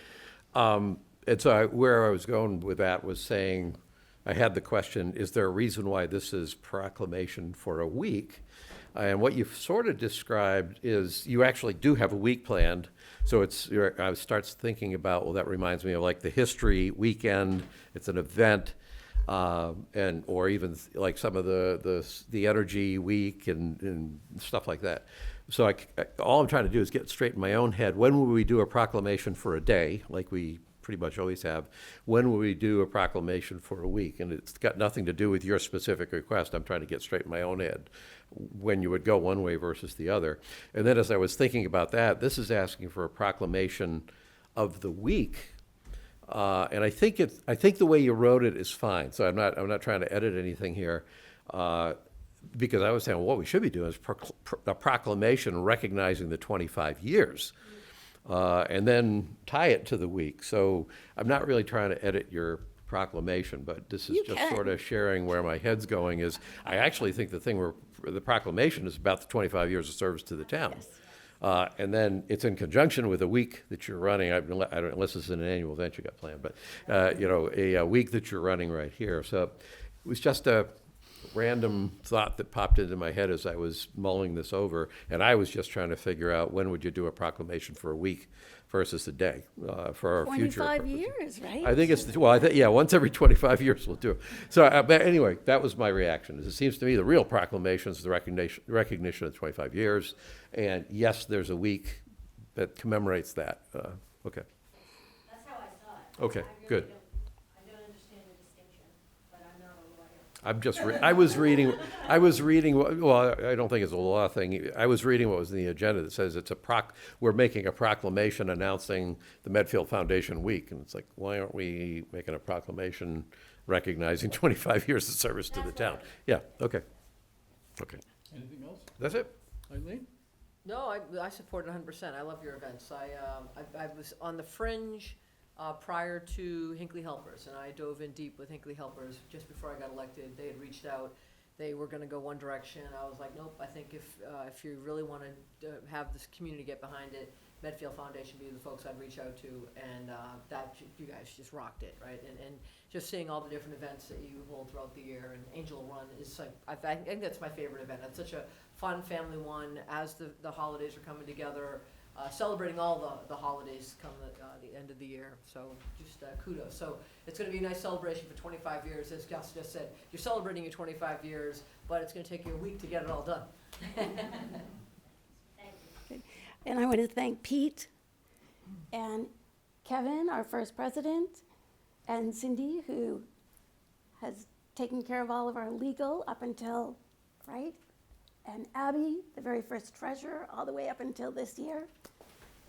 And so where I was going with that was saying, I had the question, is there a reason why this is proclamation for a week? And what you've sort of described is you actually do have a week planned. So I starts thinking about, well, that reminds me of like the history weekend. It's an event. Or even like some of the energy week and stuff like that. So all I'm trying to do is get straight in my own head. When will we do a proclamation for a day, like we pretty much always have? When will we do a proclamation for a week? And it's got nothing to do with your specific request. I'm trying to get straight in my own head when you would go one way versus the other. And then as I was thinking about that, this is asking for a proclamation of the week. And I think the way you wrote it is fine. So I'm not trying to edit anything here, because I was saying, well, what we should be doing is a proclamation recognizing the 25 years, and then tie it to the week. So I'm not really trying to edit your proclamation, but this is just sort of sharing where my head's going. Is I actually think the proclamation is about the 25 years of service to the town. Yes. And then it's in conjunction with a week that you're running, unless it's an annual event you got planned, but, a week that you're running right here. So it was just a random thought that popped into my head as I was mulling this over. And I was just trying to figure out when would you do a proclamation for a week versus a day for our future. 25 years, right? I think once every 25 years we'll do it. So, but anyway, that was my reaction. It seems to me the real proclamation is the recognition of 25 years. And yes, there's a week that commemorates that. Okay. That's how I saw it. Okay, good. I don't understand the distinction, but I'm not a lawyer. I was reading, well, I don't think it's a law thing. I was reading what was in the agenda that says we're making a proclamation announcing the Medfield Foundation Week. And it's like, why aren't we making a proclamation recognizing 25 years of service to the town? Yeah, okay. Okay. Anything else? That's it. Eileen? No, I support it 100%. I love your events. I was on the Fringe prior to Hinckley Helpers, and I dove in deep with Hinckley Helpers just before I got elected. They had reached out. They were going to go one direction. I was like, nope, I think if you really want to have this community get behind it, Medfield Foundation would be the folks I'd reach out to, and you guys just rocked it, right? And just seeing all the different events that you hold throughout the year, and Angel Run is like, I think that's my favorite event. It's such a fun family one as the holidays are coming together, celebrating all the holidays come the end of the year. So just kudos. So it's going to be a nice celebration for 25 years. As Gus just said, you're celebrating your 25 years, but it's going to take you a week to get it all done. And I want to thank Pete and Kevin, our first president, and Cindy, who has taken care of all of our legal up until, right? And Abby, the very first treasurer, all the way up until this year.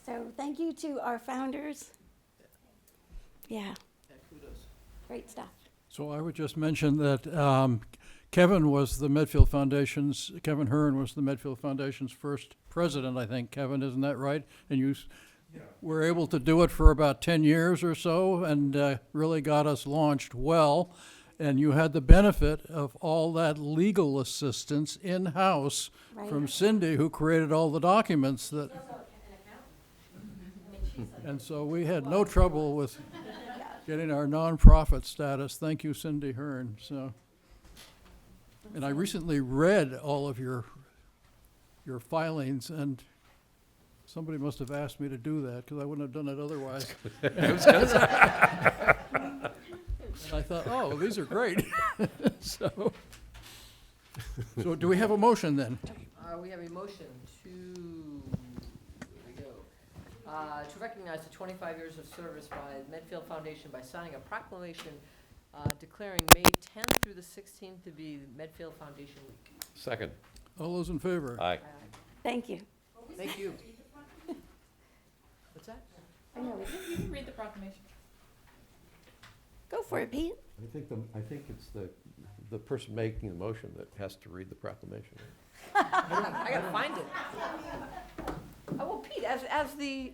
So thank you to our founders. Yeah. Kudos. Great stuff. So I would just mention that Kevin Hearn was the Medfield Foundation's first president, I think. Kevin, isn't that right? And you were able to do it for about 10 years or so, and really got us launched well. And you had the benefit of all that legal assistance in-house from Cindy, who created all the documents that. And so we had no trouble with getting our nonprofit status. Thank you, Cindy Hearn. So, and I recently read all of your filings, and somebody must have asked me to do that because I wouldn't have done it otherwise. And I thought, oh, these are great. So do we have a motion then? We have a motion to recognize the 25 years of service by the Medfield Foundation by signing a proclamation declaring May 10th through the 16th to be Medfield Foundation Week. Second. All those in favor? Aye. Thank you. Thank you. What's that? I know. You can read the proclamation. Go for it, Pete. I think it's the person making the motion that has to read the proclamation. I gotta find it. Oh, well, Pete, as the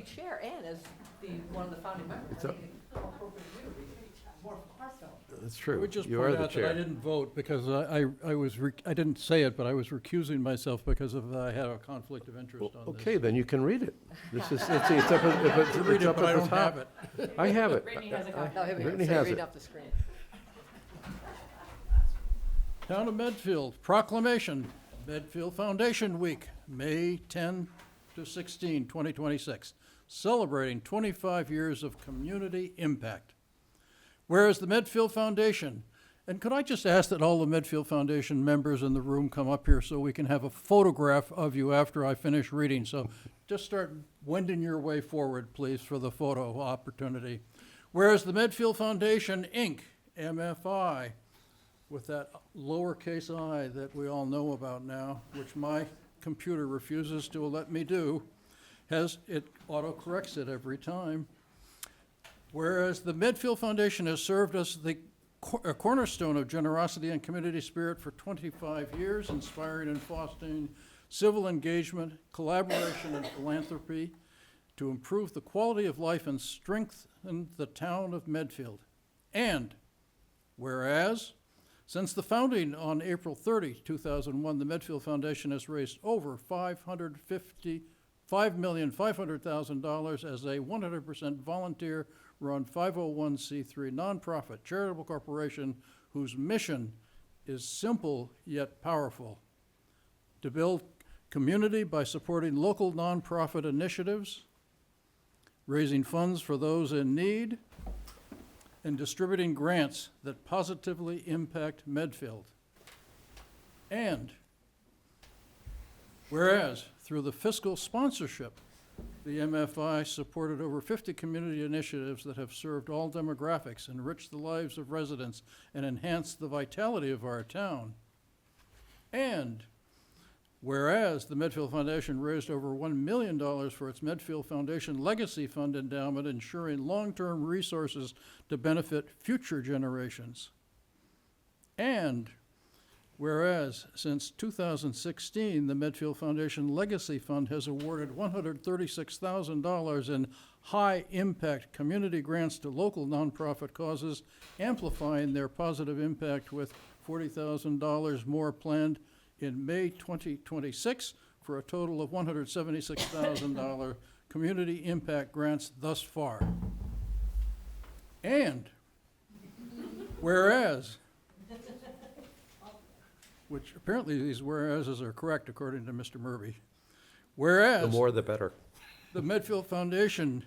chair and as one of the founding members, I think it's appropriate for you to read it. More heartfelt. That's I true. would just You are point the out that I chair. didn't vote because I didn't say it, but I was recusing myself because I had a conflict of interest on this. Okay, then you can read it. This is, it's up at, I can read it's it, up but I at the don't top. have it. I have it. Brittany has a copy. No, here we go. Brittany Say has read it. off the screen. Town of Medfield, proclamation, Medfield Foundation Week, May 10 to 16, 2026, celebrating 25 years of community impact. Whereas the Medfield Foundation, and could I just ask that all the Medfield Foundation members in the room come up here so we can have a photograph of you after I finish reading? So just start wending your way forward, please, for the photo opportunity. Whereas the Medfield Foundation, Inc., MFI, with that lowercase I that we all know about now, which my computer refuses to let me do, it auto-corrects it every time. Whereas the Medfield Foundation has served as the a cornerstone of generosity and community spirit for 25 years, inspiring and fostering civil engagement, collaboration, and philanthropy to improve the quality of life and strengthen the town of Medfield. And whereas, since the founding on April 30, 2001, the Medfield Foundation has raised over $5,500,000 as a 100% volunteer-run 501c3 nonprofit charitable corporation whose mission is simple yet powerful: to build community by supporting local nonprofit initiatives, raising funds for those in need, and distributing grants that positively impact Medfield. And whereas, through the fiscal sponsorship, the MFI supported over 50 community initiatives that have served all demographics, enriched the lives of residents, and enhanced the vitality of our town. And whereas the Medfield Foundation raised over $1 million for its Medfield Foundation Legacy Fund endowment, ensuring long-term resources to benefit future generations. And whereas since 2016, the Medfield Foundation Legacy Fund has awarded $136,000 in high-impact community grants to local nonprofit causes, amplifying their positive impact with $40,000 more planned in May 2026 for a total of $176,000 community impact grants thus far. And whereas, which apparently these whereases are correct according to Mr. Murby, whereas The more the better. the Medfield Foundation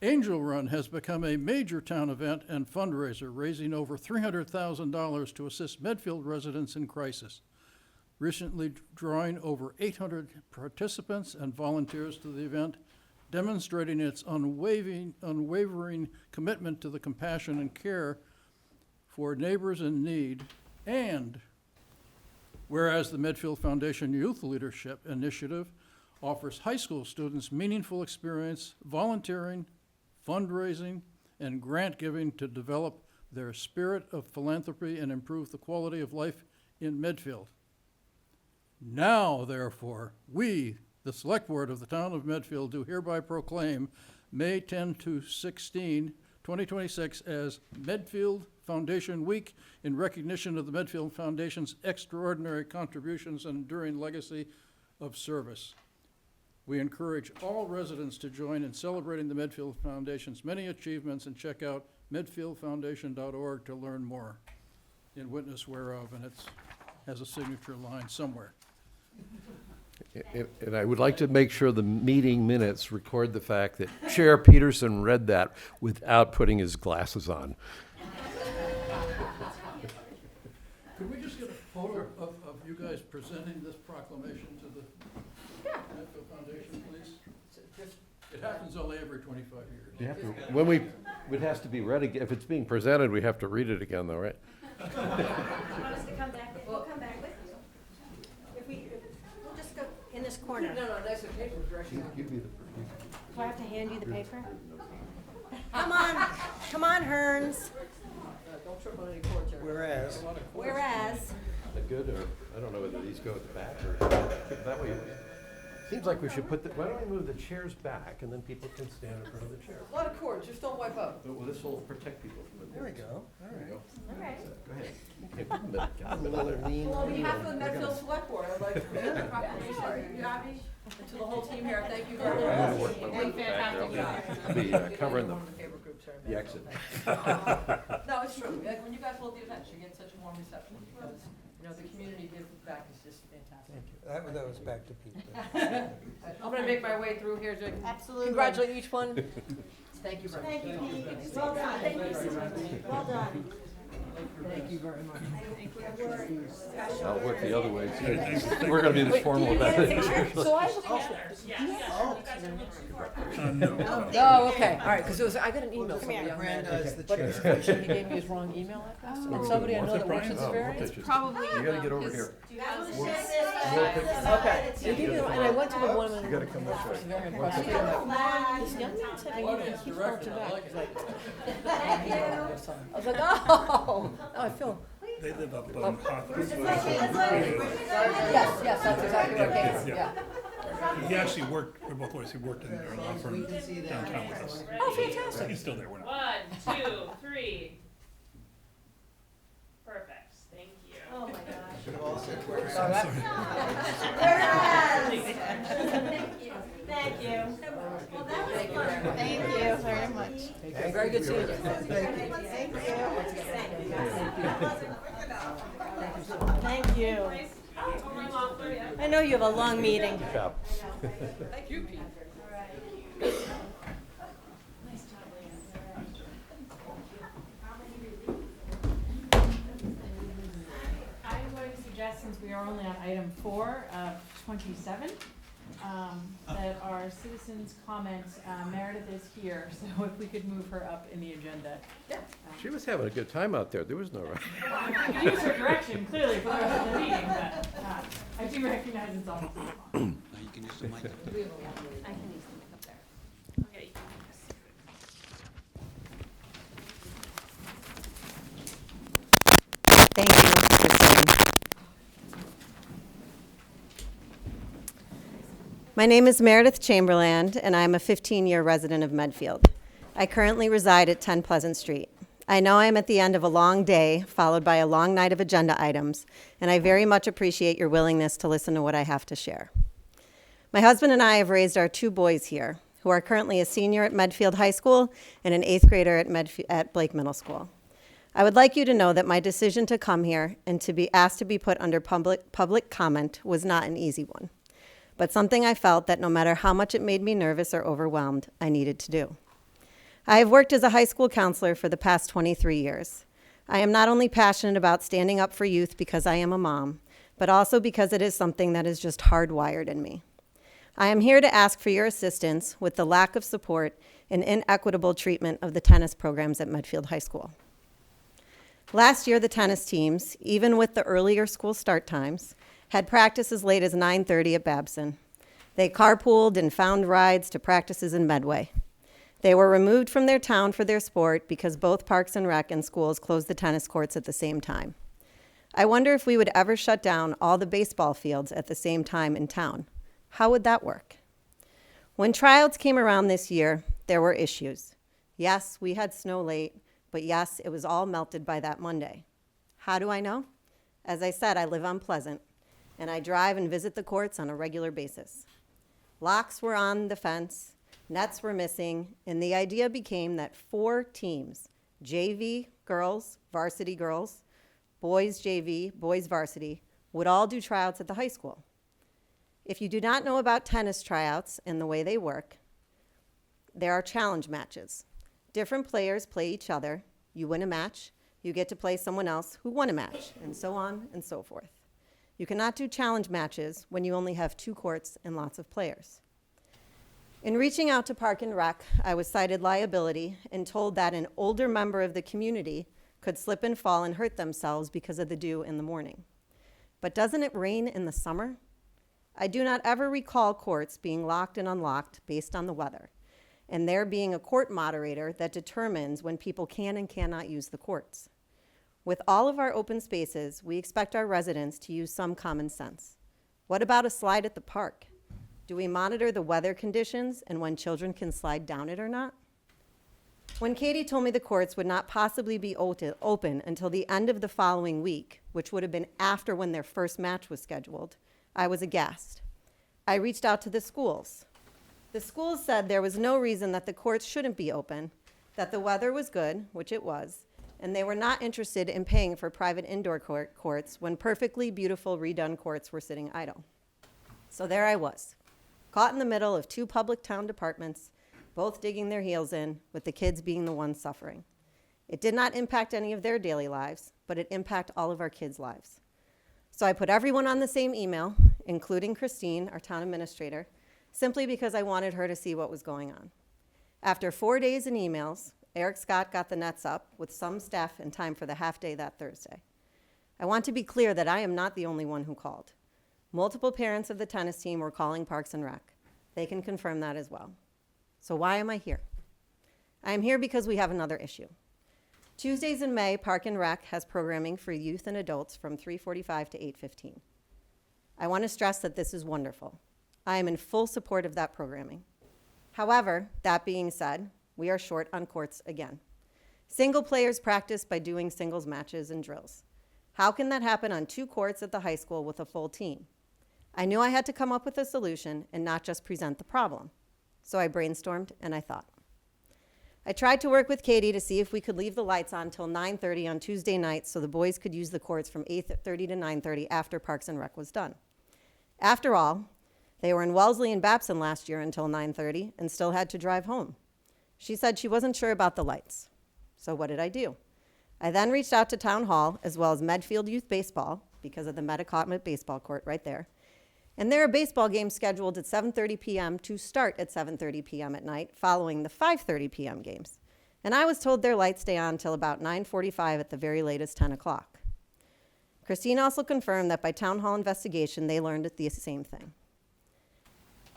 Angel Run has become a major town event and fundraiser, raising over $300,000 to assist Medfield residents in crisis, recently drawing over 800 participants and volunteers to the event, demonstrating its unwavering commitment to the compassion and care for neighbors in need. And whereas the Medfield Foundation Youth Leadership Initiative offers high school students meaningful experience, volunteering, fundraising, and grant giving to develop their spirit of philanthropy and improve the quality of life in Medfield. Now, therefore, we, the Select Board of the Town of Medfield, do hereby proclaim May 10 to 16, 2026 as Medfield Foundation Week in recognition of the Medfield Foundation's extraordinary contributions and enduring legacy of service. We encourage all residents to join in celebrating the Medfield Foundation's many achievements and check out medfieldfoundation.org to learn more. In witness whereof, and it has a signature line somewhere. And I would like to make sure the meeting minutes record the fact that Chair Peterson read that without putting his glasses on. Could we just get a photo of you guys presenting this proclamation to the Medfield Foundation, please? It happens only every 25 years. You have to, it has to be read again. If it's being presented, we have to read it again though, right? Want us to come back? We'll come back with you. We'll just go in this corner. No, that's the paper direction. Give me the. Do I have to hand you the paper? Come on, Hearns. Don't trip on any cords here. Whereas, Whereas, Good, or, I don't know whether these go at the back or, that way. Seems like we should why don't we move the chairs back and then people can stand in front of the chairs? A lot of cords, just don't wipe out. Well, this will protect people from the. There we go. All right. All right. Go ahead. Okay, give them another lean. Well, on behalf of the They're Medfield gonna- Select Board, I'd like to present the proclamation. You happy? And to the whole team here, thank you very I'm gonna much. work my way And back fantastic there. job. I'll be covering One of the favorite groups here. the exit. No, it's true. Like, when you guys hold the events, you get such a warm reception because, you know, the community give back is just fantastic. That was back to Pete. I'm gonna make my way through here to Absolutely. congratulate each one. Thank you very much. Thank you, Pete. Well done. Thank you. Well done. Thank you very much. I'll work the other way too. We're gonna be this formal about it. So I have a question. No. Oh, okay, all right, because it was, I got an email from a young man, Miranda is the but chair. unfortunately, he gave me his wrong email address. And somebody I know that works at Oh, Safari. okay, just- Probably. You gotta get over here. Okay, they gave me, and I went to the woman. You gotta come this way. Very impressed. This young man said, I keep going to back. He's like, I was like, oh, I feel. They live up on Hawthorne. Yes, that's exactly what I came, yeah. He actually worked, we're both lawyers, he worked in our law firm downtown with us. Oh, fantastic. He's still there, we're not. 1, 2, 3. Perfect. Thank you. Oh, my gosh. Thank you. Well, that was fun. Thank you very much. Very good seeing you. Thank you. I know you have a long meeting. Good job. Thank you, Pete. I'm going to suggest, since we are only on item 4 of 27, that our citizens' comments, Meredith is here, so if we could move her up in the agenda. She was having a good time out there. There was no rush. I could use her direction, clearly, for the rest of the meeting, but I do recognize it's almost 8 o'clock. I can use the mic up there. Okay. Thank you. My name is Meredith Chamberlain, and I'm a 15-year resident of Medfield. I currently reside at 10 Pleasant Street. I know I am at the end of a long day, followed by a long night of agenda items, and I very much appreciate your willingness to listen to what I have to share. My husband and I have raised our 2 boys here, who are currently a senior at Medfield High School and an 8th grader at Blake Middle School. I would like you to know that my decision to come here and to be asked to be put under public comment was not an easy one, but something I felt that no matter how much it made me nervous or overwhelmed, I needed to do. I have worked as a high school counselor for the past 23 years. I am not only passionate about standing up for youth because I am a mom, but also because it is something that is just hardwired in me. I am here to ask for your assistance with the lack of support and inequitable treatment of the tennis programs at Medfield High School. Last year, the tennis teams, even with the earlier school start times, had practice as late as 9:30 at Babson. They carpooled and found rides to practices in Medway. They were removed from their town for their sport because both Parks and Rec and schools closed the tennis courts at the same time. I wonder if we would ever shut down all the baseball fields at the same time in town. How would that work? When tryouts came around this year, there were issues. Yes, we had snow late, but yes, it was all melted by that Monday. How do I know? As I said, I live on Pleasant, and I drive and visit the courts on a regular basis. Locks were on the fence, nets were missing, and the idea became that 4 teams, JV girls, varsity girls, boys JV, boys varsity, would all do tryouts at the high school. If you do not know about tennis tryouts and the way they work, there are challenge matches. Different players play each other. You win a match, you get to play someone else who won a match, and so on and so forth. You cannot do challenge matches when you only have 2 courts and lots of players. In reaching out to Park and Rec, I was cited liability and told that an older member of the community could slip and fall and hurt themselves because of the dew in the morning. But doesn't it rain in the summer? I do not ever recall courts being locked and unlocked based on the weather, and there being a court moderator that determines when people can and cannot use the courts. With all of our open spaces, we expect our residents to use some common sense. What about a slide at the park? Do we monitor the weather conditions and when children can slide down it or not? When Katie told me the courts would not possibly be open until the end of the following week, which would have been after when their first match was scheduled, I was aghast. I reached out to the schools. The schools said there was no reason that the courts shouldn't be open, that the weather was good, which it was, and they were not interested in paying for private indoor courts when perfectly beautiful redone courts were sitting idle. So there I was, caught in the middle of two public town departments, both digging their heels in, with the kids being the ones suffering. It did not impact any of their daily lives, but it impacted all of our kids' lives. So I put everyone on the same email, including Christine, our town administrator, simply because I wanted her to see what was going on. After 4 days in emails, Eric Scott got the nets up with some staff in time for the half day that Thursday. I want to be clear that I am not the only one who called. Multiple parents of the tennis team were calling Parks and Rec. They can confirm that as well. So why am I here? I am here because we have another issue. Tuesdays in May, Park and Rec has programming for youth and adults from 3:45 to 8:15. I want to stress that this is wonderful. I am in full support of that programming. However, that being said, we are short on courts again. Single players practice by doing singles matches and drills. How can that happen on 2 courts at the high school with a full team? I knew I had to come up with a solution and not just present the problem. So I brainstormed and I thought. I tried to work with Katie to see if we could leave the lights on till 9:30 on Tuesday nights so the boys could use the courts from 8:30 to 9:30 after Parks and Rec was done. After all, they were in Wellesley and Babson last year until 9:30 and still had to drive home. She said she wasn't sure about the lights. So what did I do? I then reached out to Town Hall as well as Medfield Youth Baseball because of the Metacomet baseball court right there. And there are baseball games scheduled at 7:30 p.m. to start at 7:30 p.m. at night following the 5:30 p.m. games. And I was told their lights stay on until about 9:45 at the very latest 10 o'clock. Christine also confirmed that by Town Hall investigation, they learned the same thing.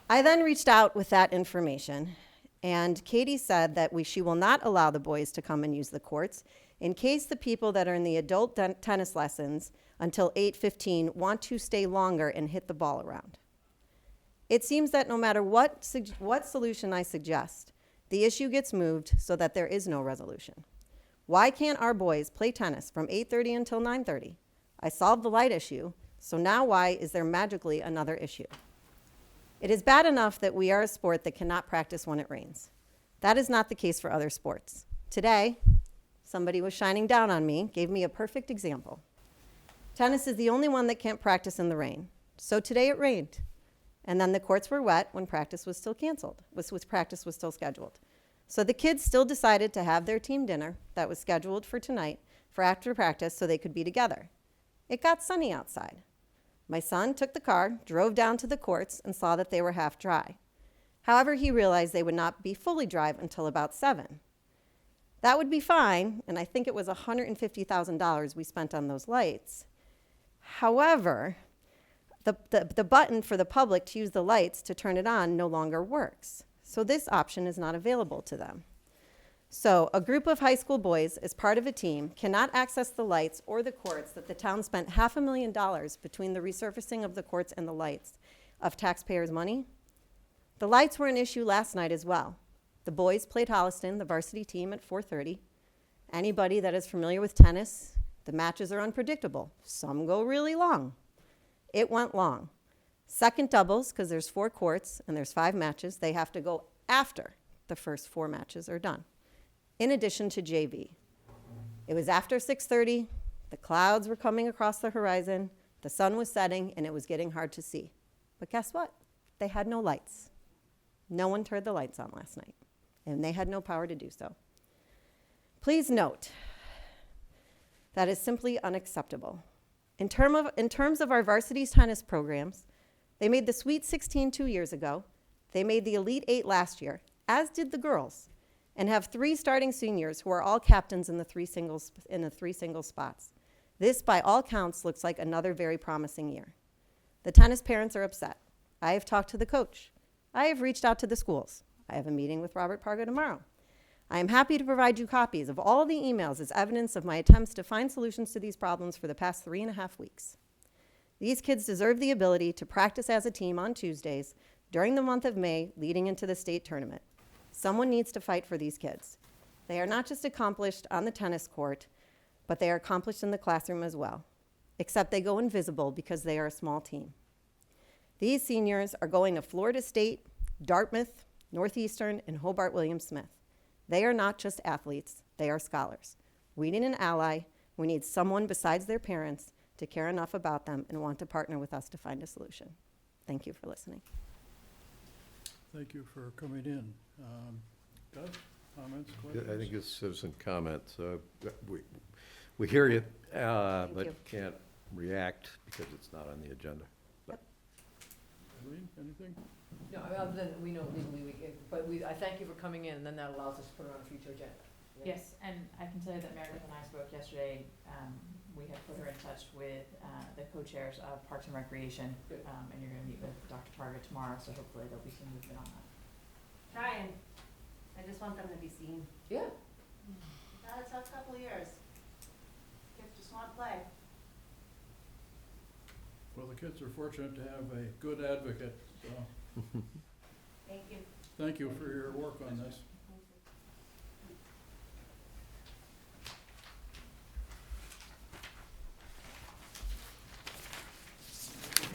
I then reached out with that information, and Katie said that she will not allow the boys to come and use the courts in case the people that are in the adult tennis lessons until 8:15 want to stay longer and hit the ball around. It seems that no matter what solution I suggest, the issue gets moved so that there is no resolution. Why can't our boys play tennis from 8:30 until 9:30? I solved the light issue, so now why is there magically another issue? It is bad enough that we are a sport that cannot practice when it rains. That is not the case for other sports. Today, somebody was shining down on me, gave me a perfect example. Tennis is the only one that can't practice in the rain. So today it rained. And then the courts were wet when practice was still canceled, practice was still scheduled. So the kids still decided to have their team dinner that was scheduled for tonight for after practice so they could be together. It got sunny outside. My son took the car, drove down to the courts, and saw that they were half dry. However, he realized they would not be fully dry until about 7. That would be fine, and I think it was $150,000 we spent on those lights. However, the button for the public to use the lights to turn it on no longer works. So this option is not available to them. So a group of high school boys, as part of a team, cannot access the lights or the courts that the town spent $500,000 between the resurfacing of the courts and the lights of taxpayers' money. The lights were an issue last night as well. The boys played Holliston, the varsity team, at 4:30. Anybody that is familiar with tennis, the matches are unpredictable. Some go really long. It went long. Second doubles, because there's 4 courts and there's 5 matches, they have to go after the first 4 matches are done, in addition to JV. It was after 6:30, the clouds were coming across the horizon, the sun was setting, and it was getting hard to see. But guess what? They had no lights. No one turned the lights on last night, and they had no power to do so. Please note, that is simply unacceptable. In terms of our varsity tennis programs, they made the Sweet 16 2 years ago, they made the Elite 8 last year, as did the girls, and have 3 starting seniors who are all captains in the 3 single spots. This, by all counts, looks like another very promising year. The tennis parents are upset. I have talked to the coach. I have reached out to the schools. I have a meeting with Robert Pargo tomorrow. I am happy to provide you copies of all the emails as evidence of my attempts to find solutions to these problems for the past 3.5 weeks. These kids deserve the ability to practice as a team on Tuesdays during the month of May leading into the state tournament. Someone needs to fight for these kids. They are not just accomplished on the tennis court, but they are accomplished in the classroom as well, except they go invisible because they are a small team. These seniors are going to Florida State, Dartmouth, Northeastern, and Hobart Williams Smith. They are not just athletes, they are scholars. We need an ally. We need someone besides their parents to care enough about them and want to partner with us to find a solution. Thank you for listening. Thank you for coming in. Doug, comments, questions? I think it's citizen comments. We hear you, Thank but you. can't react because it's not on the agenda. Eileen, anything? No, other than, we know legally, but I thank you for coming in, and then that allows us to put it on a future agenda. Yes, and I can tell you that Meredith and I spoke yesterday. We have put her in touch with the co-chairs of Parks and Recreation, and you're gonna meet with Dr. Target tomorrow, so hopefully there'll be some movement on that. Trying. I just want them to be seen. Yeah. Had a tough couple of years. Kids just want to play. Well, the kids are fortunate to have a good advocate, so Thank you. thank you for your work on this.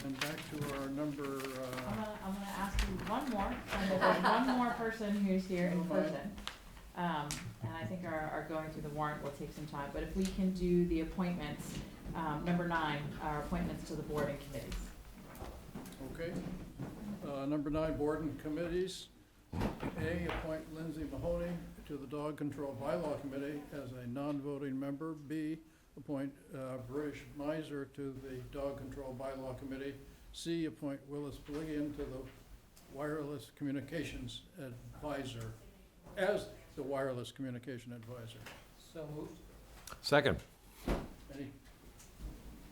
And back to our number, I'm gonna ask you one more, and there's one more person who's here in Okay. person. And I think our going through the warrant will take some time, but if we can do the appointments, number 9, our appointments to the board and committees. okay. Number 9, board and committees. A, appoint Lindsay Mahoney to the Dog Control Bylaw Committee as a non-voting member. B, appoint Bruce Miser to the Dog Control Bylaw Committee. C, appoint Willis Belligian to the Wireless Communications Advisor, as the Wireless Communication Advisor. So moved. Second. Any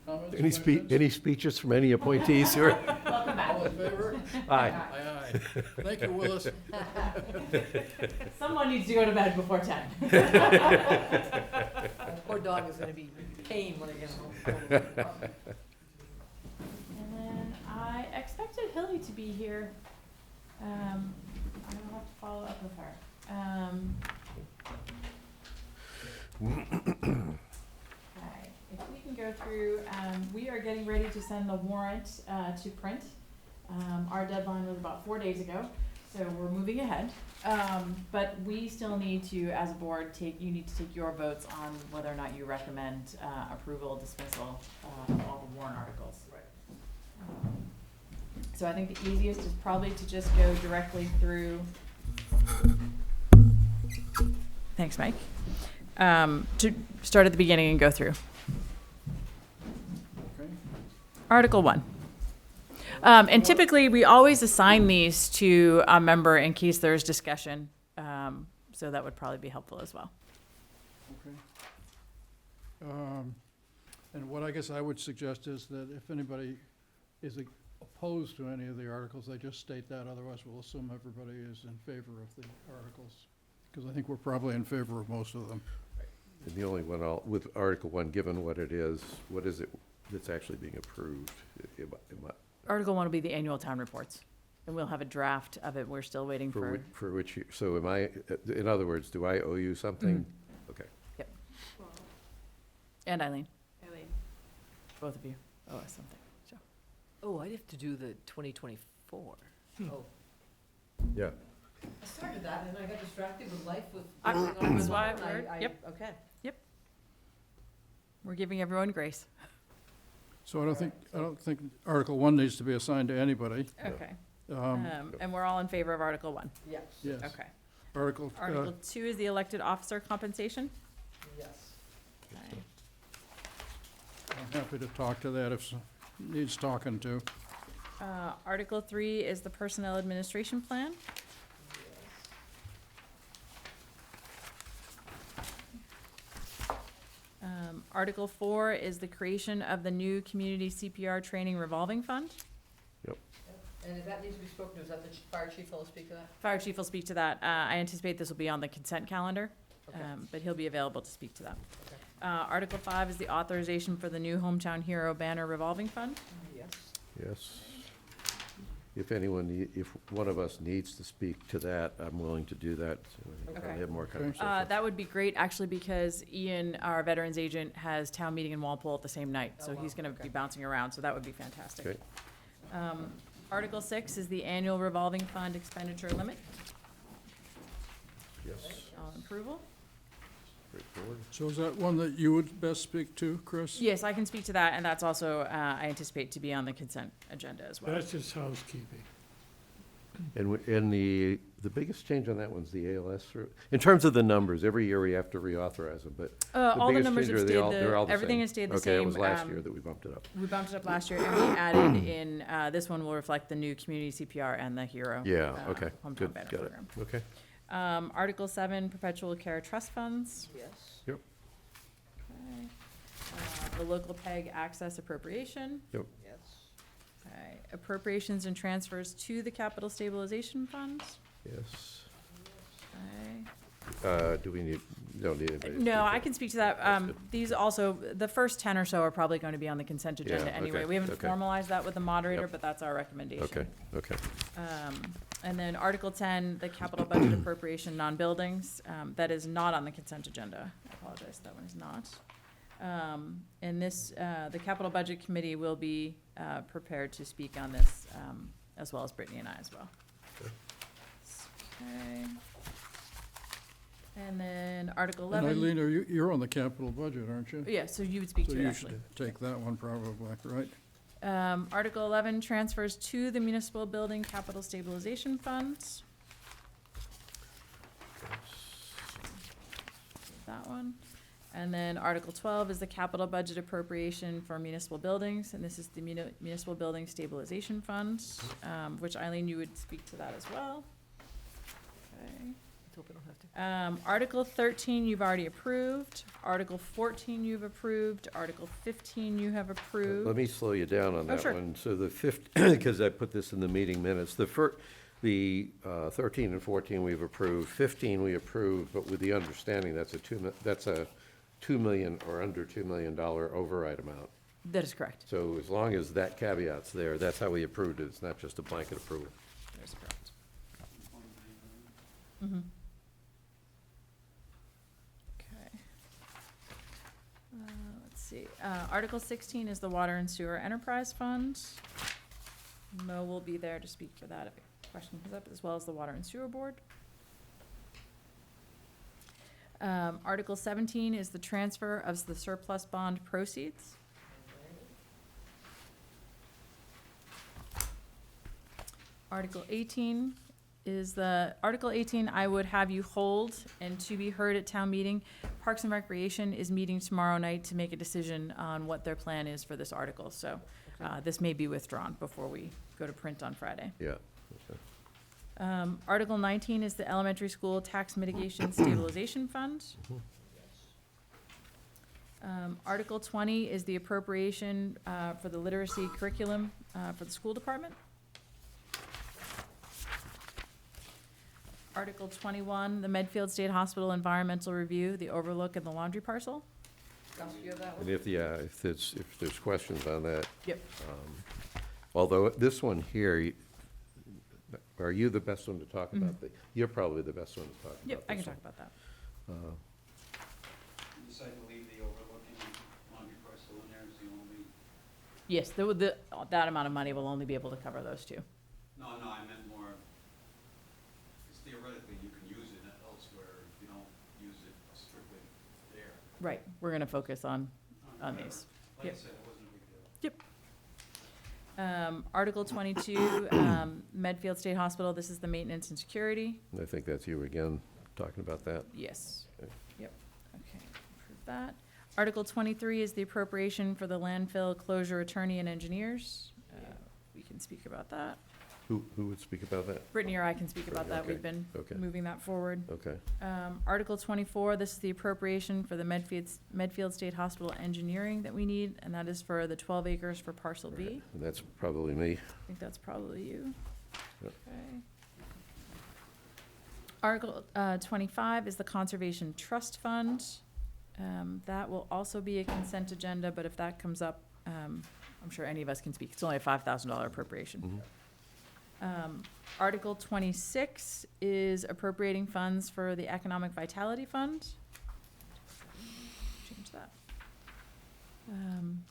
comments? questions? Any speeches from any appointees here? Welcome back. All in favor? Aye. Aye, aye. Thank you, Willis. Someone needs to go to bed before 10. That poor dog is gonna be in pain when I get home. And then I expected Hilly to be here. I will have to follow up with her. Okay, if we can go through, we are getting ready to send the warrant to print. Our deadline was about 4 days ago, so we're moving ahead. But we still need to, as a board, you need to take your votes on whether or not you recommend approval, dismissal of all the warrant articles. So I think the easiest is probably to just go directly through. Thanks, Mike. To start at the beginning and go through. Okay. Article 1. And typically, we always assign these to a member in case there's discussion. So that would probably be helpful as well. Okay. And what I guess I would suggest is that if anybody is opposed to any of the articles, they just state that, otherwise we'll assume everybody is in favor of the articles. Because I think we're probably in favor of most of them. And the only one, with Article 1, given what it is, what is it that's actually being approved? Article 1 will be the annual town reports, and we'll have a draft of it. We're still waiting for. For which, so am I, in other words, do I owe you something? Okay. Yep. And Eileen. Both of you owe us something. So. Oh, I'd have to do the 2024. Oh. Yeah. I started that, and then I got distracted with life with. That's why Yep. Okay. Yep. We're giving everyone grace. So I don't think Article 1 needs to be assigned to anybody. Okay. And we're all in favor of Article 1? Yes. Yes. Okay. Article, Article 2 is the elected officer compensation. Yes. Okay. I'm happy to talk to that if needs talking to. Article 3 is the personnel administration plan. Article 4 is the creation of the new community CPR training revolving fund. And if that needs to be spoken to, is that the fire chief will speak to that? Fire chief will speak to that. I anticipate this will be on the consent calendar, but he'll be available to speak to that. Okay. Article 5 is the authorization for the new Hometown Hero banner revolving fund. Yes. Yes. if one of us needs to speak to that, I'm willing to do that, so we can probably Okay. have more Okay. conversation. That would be great, actually, because Ian, our veterans agent, has town meeting in Walpole at the same night, so he's gonna be bouncing around, so that would be fantastic. Okay. Article 6 is the annual revolving fund expenditure limit. Yes, All in approval? straightforward. So is that one that you would best speak to, Chris? Yes, I can speak to that, and that's also, I anticipate to be on the consent agenda as well. That's just housekeeping. And the biggest change on that one's the ALS, in terms of the numbers, every year we have to reauthorize them, but All the biggest numbers change, have are they stayed all- they're all the everything same? has stayed the Okay, it same. was last year that we bumped it up. We bumped it up last year, and we added in, this one will reflect the new community CPR and the HERO. Yeah, okay, Hometown good, banner got it, program. okay. Article 7, perpetual care trust funds. Yes. Yep, Okay. The local PEG access appropriation. yep. Yes. Okay. Appropriations and transfers to the capital stabilization funds. Yes. Okay. Do we need, don't need anybody to speak No, to I it. can speak to that. That's good. These also, the first 10 or so are probably going to be on the consent agenda Yeah, anyway. okay, We haven't okay. formalized that with the moderator, Yep. but that's our recommendation. Okay, okay. And then Article 10, the capital budget appropriation non-buildings, that is not on the consent agenda. I apologize, that one is not. And this, the capital budget committee will be prepared to speak on this, as well as Brittany and I as well. Okay. And then Article And 11. Eileen, you're on the capital budget, aren't you? Yeah, so you would speak So to it you actually. should take that one probably, right? Article 11, transfers to the municipal building capital stabilization funds. That one. And then Article 12 is the capital budget appropriation for municipal buildings, and this is the municipal building stabilization funds, which Eileen, you would speak to that as well. Okay. Let's hope we don't have to. Article 13, you've already approved. Article 14, you've approved. Article 15, you have approved. Let me slow you down on Oh, that sure. one. So the because I put this in the meeting minutes, the 13 and 14 we've approved, 15 we approved, but with the understanding that's a $2 million or under $2 million override amount. That is correct. So as long as that caveat's there, that's how we approved it. It's not just a blanket approval. That is correct. Mhm. Okay. Let's see. Article 16 is the Water and Sewer Enterprise Fund. Mo will be there to speak for that if a question comes up, as well as the Water and Sewer Board. Article 17 is the transfer of the surplus bond proceeds. Article 18 is Article 18, I would have you hold and to be heard at town meeting. Parks and Recreation is meeting tomorrow night to make a decision on what their plan is for this article. So this may be withdrawn before we go to print on Friday. Yeah. Okay. Article 19 is the Elementary School Tax Mitigation Stabilization Fund. Article 20 is the appropriation for the literacy curriculum for the school department. Article 21, the Medfield State Hospital Environmental Review, the overlook and the laundry parcel. Gus, you have that one? And if there's questions on that. Yep. Although this one here, are you the best one to talk about? You're probably the best one to talk about. Yep, I can this talk one. about that. Decide to leave the overlooking laundry parcel in there is the only, Yes, that amount of money will only be able to cover those two. no, I meant more, because theoretically you can use it elsewhere if you don't use it strictly there. Right, we're gonna focus on these. Like I Yep. said, it wasn't a big deal. Article 22, Medfield State Hospital, this is the maintenance and security. I think that's you again, talking about that. Yes. Okay. Yep, okay, approve that. Article 23 is the appropriation for the landfill closure attorney and engineers. We can speak about that. Who would speak about that? Brittany or I can speak about that. Okay, We've been okay. moving that forward. Okay. Article 24, this is the appropriation for the Medfield State Hospital engineering that we need, and that is for the 12 acres for parcel B. And that's probably me. I think that's probably you. Yep. Okay. Article 25 is the Conservation Trust Fund. That will also be a consent agenda, but if that comes up, I'm sure any of us can speak. It's only a $5,000 appropriation. Article 26 is appropriating funds for the Economic Vitality Fund. Change that.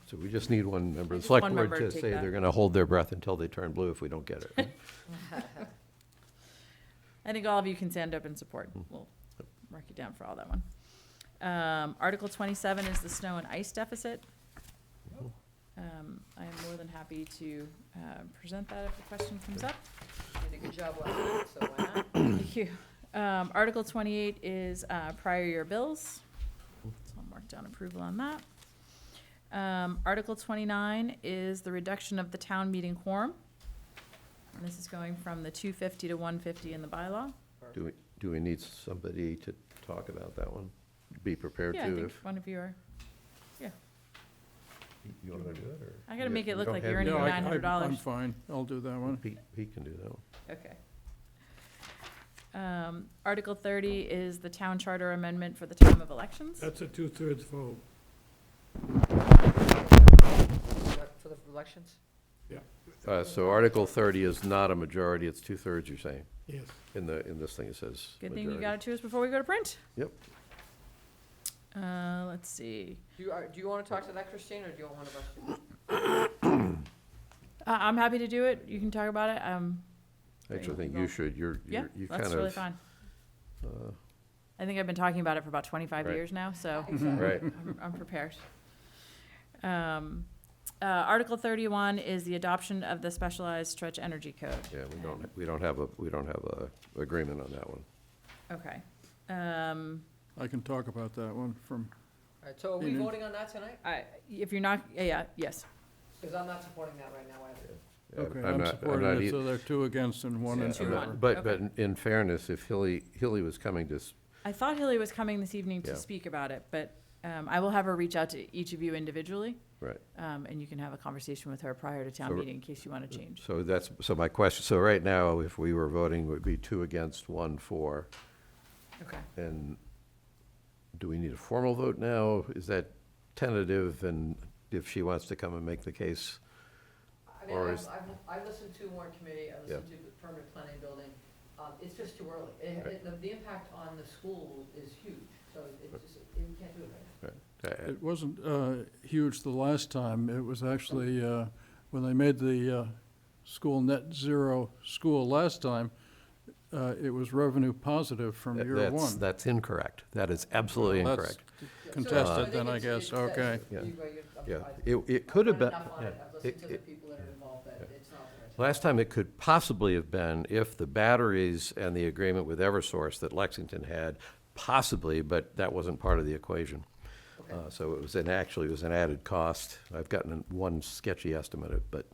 So we just need one member of the Just select one board member to to take say that. they're gonna hold their breath until they turn blue if we don't get it. I think all of you can stand up and support. We'll mark you down for all that one. Article 27 is the snow and ice deficit. I am more than happy to present that if the question comes up. You did a good job last night, so why not? Thank you. Article 28 is prior year bills. So I'll mark down approval on that. Article 29 is the reduction of the town meeting quorum. And this is going from the 250 to 150 in the bylaw. Do we need somebody to talk about that one? Be prepared Yeah, I to think if, one of you are, yeah. you wanna do it, or? I gotta make it You look don't like have you're earning your- your I'm $900. fine. I'll do that one. Pete can do that one. Okay. Article 30 is the town charter amendment for the time of elections. That's a 2/3 vote. For the elections? So Article 30 is not a majority, it's 2/3, you're saying? Yes. In this thing, it says Good thing you majority. got it to us before we go to print. Yep. Let's see. Do you want to talk to that, Christine, or do you want one of us to? I'm happy to do it. You can talk about it. I actually think you should, you Yeah, kind of. that's really fine. I think I've been talking about it for about 25 Right. years now, so Right. I'm prepared. Article 31 is the adoption of the specialized stretch energy code. Yeah, we don't have a agreement on that one. Okay. I can talk about that one from, All right, so are we You know. voting on that tonight? If you're not, yes. Because I'm not supporting that right now either. Yeah, okay, I'm I'm not supporting it, e- so there are 2 against and 1 in Two, favor. one. But Okay. in fairness, if Hilly was coming to, I thought Hilly was coming this evening to Yeah. speak about it, but I will have her reach out to each of you individually. right. And you can have a conversation with her prior to town So- meeting in case you want to change. So my question, so right now, if we were voting, it would be 2 against, 1 for. Okay. And do we need a formal vote now? Is that tentative? And if she wants to come and make the case? I mean, Or is- I listened to warrant committee, I listened to the permanent planning building. It's just too early. The impact on the school is huge, so it's just, you can't do it right now. It wasn't huge the last time. It was actually, when they made the school net zero school last time, it was revenue positive from year 1. That's incorrect. That is absolutely That's incorrect. Contested then, I guess, okay. Yeah. It could have been. I've yeah. listened to the people that are involved, that it's not there. Last time it could possibly have been if the batteries and the agreement with Eversource that Lexington had, possibly, but that wasn't part of the equation. So it was an added cost. I've gotten one sketchy estimate of it, but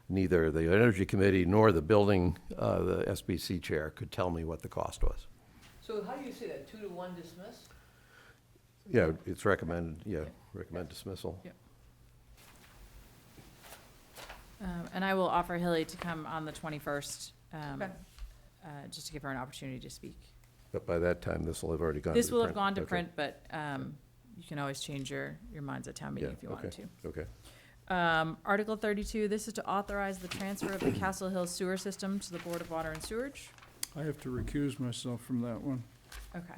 neither the Energy Committee nor the building, the SBC chair could tell me what the cost was. So how do you see that, 2 to 1 dismiss? Yeah, it's recommended, recommend dismissal. Yep. And I will offer Hilly to come on the 21st, Okay. just to give her an opportunity to speak. But by that time, this will have already gone to This will have print. gone to Okay. print, but you can always change your minds at town meeting Yeah, if you wanted okay, to. Okay. Article 32, this is to authorize the transfer of the Castle Hill sewer system to the Board of Water and Sewerage. I have to recuse myself from that one. Okay.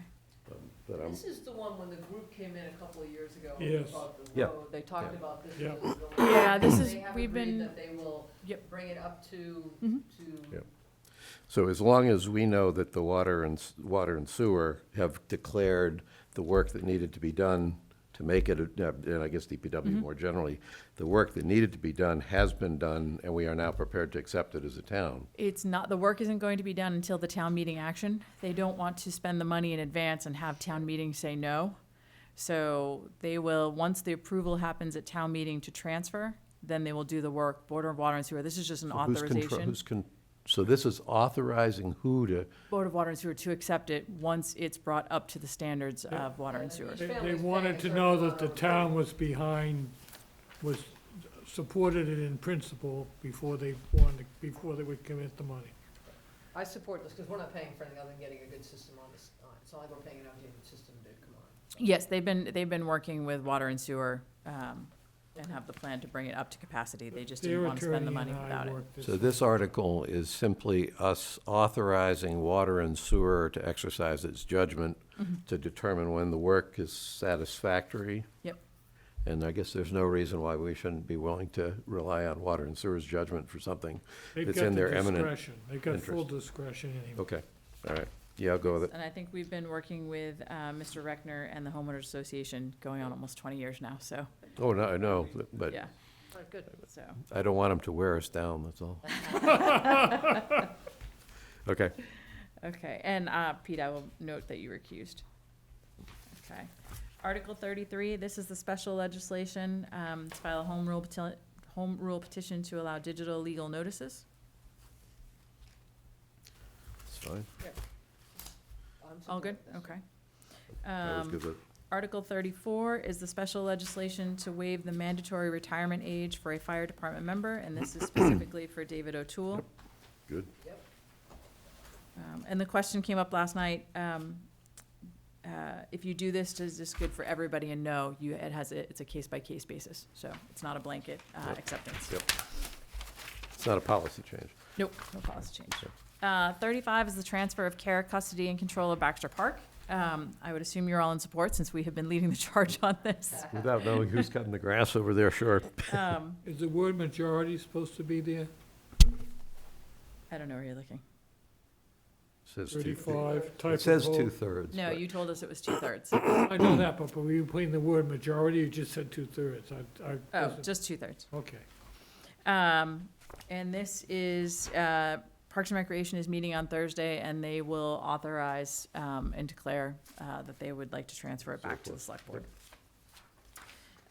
But I'm, This is the one when the group came in a couple of years ago. Yes. About the Yeah. road. They talked Yeah. about this. Yeah. as a building. Yeah, this is- They have we've agreed been- that they will Yep. bring it up to, Mhm. Yeah. So as long as we know that the water and sewer have declared the work that needed to be done to make it, and I guess DPW Mhm. more generally, the work that needed to be done has been done, and we are now prepared to accept it as a town. It's not, the work isn't going to be done until the town meeting action. They don't want to spend the money in advance and have town meeting say no. So they will, once the approval happens at town meeting to transfer, then they will do the work, Board of Water and Sewer. This is just an So who's authorization. So this is authorizing who to, Board of Water and Sewer to accept it once it's brought up to the standards of water and sewer. They wanted to know that the town was supported it in principle before they would commit the money. I support this, because we're not paying for anything other than getting a good system on this. It's not like we're paying enough to get a good system to come on. Yes, they've been working with water and sewer, and have the plan to bring it up to capacity. They just Their didn't want to spend the attorney money and I without it. worked this So this article is simply us authorizing water and sewer to exercise its judgment to determine when the work is satisfactory. Yep. And I guess there's no reason why we shouldn't be willing to rely on water and sewer's judgment for something They've that's got in the their eminent discretion. They've got full interest. discretion anyway. Okay, all right. Yeah, I'll go with it. And I think we've been working with Mr. Reckner and the Homeowners Association going on almost 20 years now, so, Oh, no, I know, but yeah, Oh, good. so. I don't want them to wear us down, that's all. Okay. Okay, and Pete, I will note that you recused. Okay. Article 33, this is the special legislation to file a home rule petition to allow digital legal notices. It's fine. All good? Okay. I was good with it. Article 34 is the special legislation to waive the mandatory retirement age for a fire department member, and this is specifically for David O'Toole. Good. And the question came up last night, if you do this, is this good for everybody? And no, it's a case-by-case basis, so it's not a blanket acceptance. Yep. It's not a policy change. Nope, no policy change. 35 is the transfer of care, custody, and control of Baxter Park. I would assume you're all in support, since we have been leading the charge on this. Without knowing who's cutting the grass over there, sure. Is the word majority supposed to be there? I don't know where you're looking. Says 35 type It of says vote? 2/3. No, but- you told us it was 2/3. I know that, but were you putting the word majority, you just said 2/3? Oh, wasn't- just 2/3. Okay. And this is, Parks and Recreation is meeting on Thursday, and they will authorize and declare that they would like to transfer it back to the select board.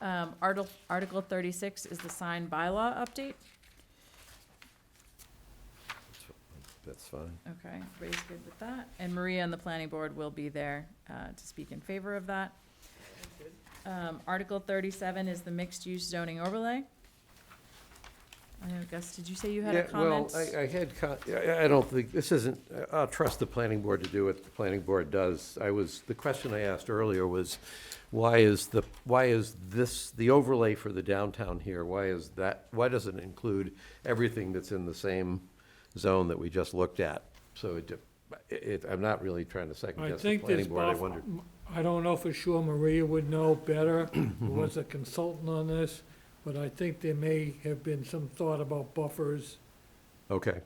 Article 36 is the signed bylaw update. That's fine. Okay, everybody's good with that. And Maria and the planning board will be there to speak in favor of that. Article 37 is the mixed-use zoning overlay. I know, Gus, did you say you had a comment? Well, I had, I don't think, this isn't, I'll trust the planning board to do what the planning board does. The question I asked earlier was, why is this, the overlay for the downtown here, why doesn't it include everything that's in the same zone that we just looked at? So I'm not really trying to second I guess the think planning there's board, I buff, wondered. I don't know for sure, Maria would know better, who was a consultant on this, but I think there may have been some thought about buffers. Okay.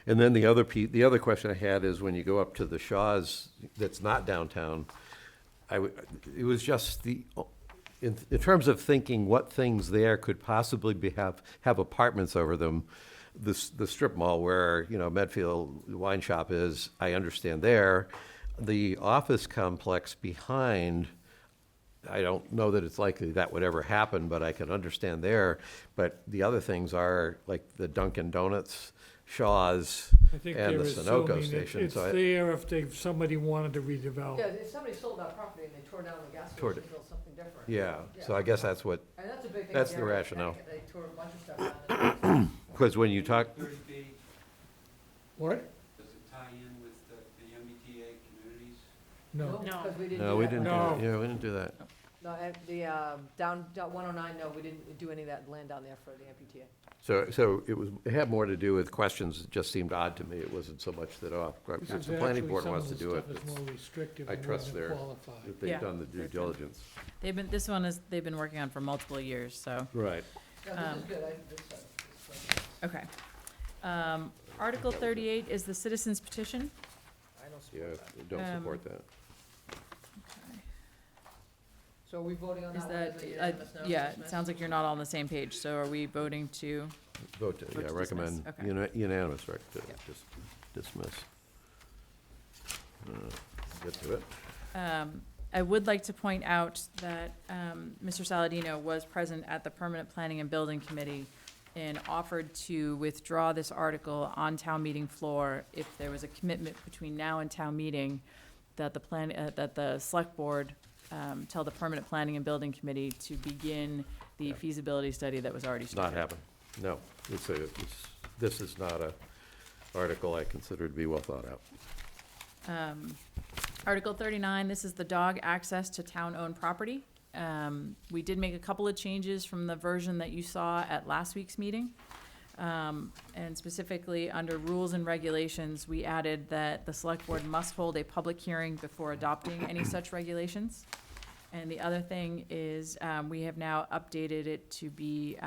And then the other question I had is when you go up to the Shaw's that's not downtown, it was just in terms of thinking what things there could possibly have apartments over them, the strip mall where, Medfield Wine Shop is, I understand there. The office complex behind, I don't know that it's likely that would ever happen, but I can understand there. But the other things are like the Dunkin' Donuts, Shaw's, I think and they're the Sunoco assuming station. it's there if somebody wanted to redevelop. Yeah, if somebody sold that property and they tore down the gas Tore station, it. built something different. Yeah, so I guess that's what, And that's a big thing. that's in the America. rationale. They tore a bunch of stuff down. Because when you talk, 30B, What? does it tie in with the MBTA communities? No. Because we didn't no, do we that. didn't, No. yeah, we didn't do that. No, and the, down 109, no, we didn't do any of that land down there for the MPTA. So it had more to do with questions that just seemed odd to me. It wasn't so much that, This if is the planning actually board some of wants to the do it, stuff is more restrictive I and trust wouldn't their, qualify. that they've Yeah. done the due diligence. They've been working on for multiple years, so, Right. Yeah, this is good. okay. Article 38 is the citizens petition. I don't Yeah, support that. don't support that. So are we voting on Is that one? that, Is it unanimous now? yeah, it Dismiss? sounds like you're not all on the same page, so are we voting to? Vote to, Vote yeah, to recommend dismiss, okay. unanimous, Yep. just dismiss. Get to it. I would like to point out that Mr. Saladino was present at the Permanent Planning and Building Committee and offered to withdraw this article on town meeting floor if there was a commitment between now and town meeting that the select board tell the Permanent Planning and Building Committee to begin the feasibility study that was already It's not started. happening. No, this is not a article I consider to be well thought out. Article 39, this is the dog access to town-owned property. We did make a couple of changes from the version that you saw at last week's meeting. And specifically, under rules and regulations, we added that the select board must hold a public hearing before adopting any such regulations. And the other thing is, we have now updated it to be,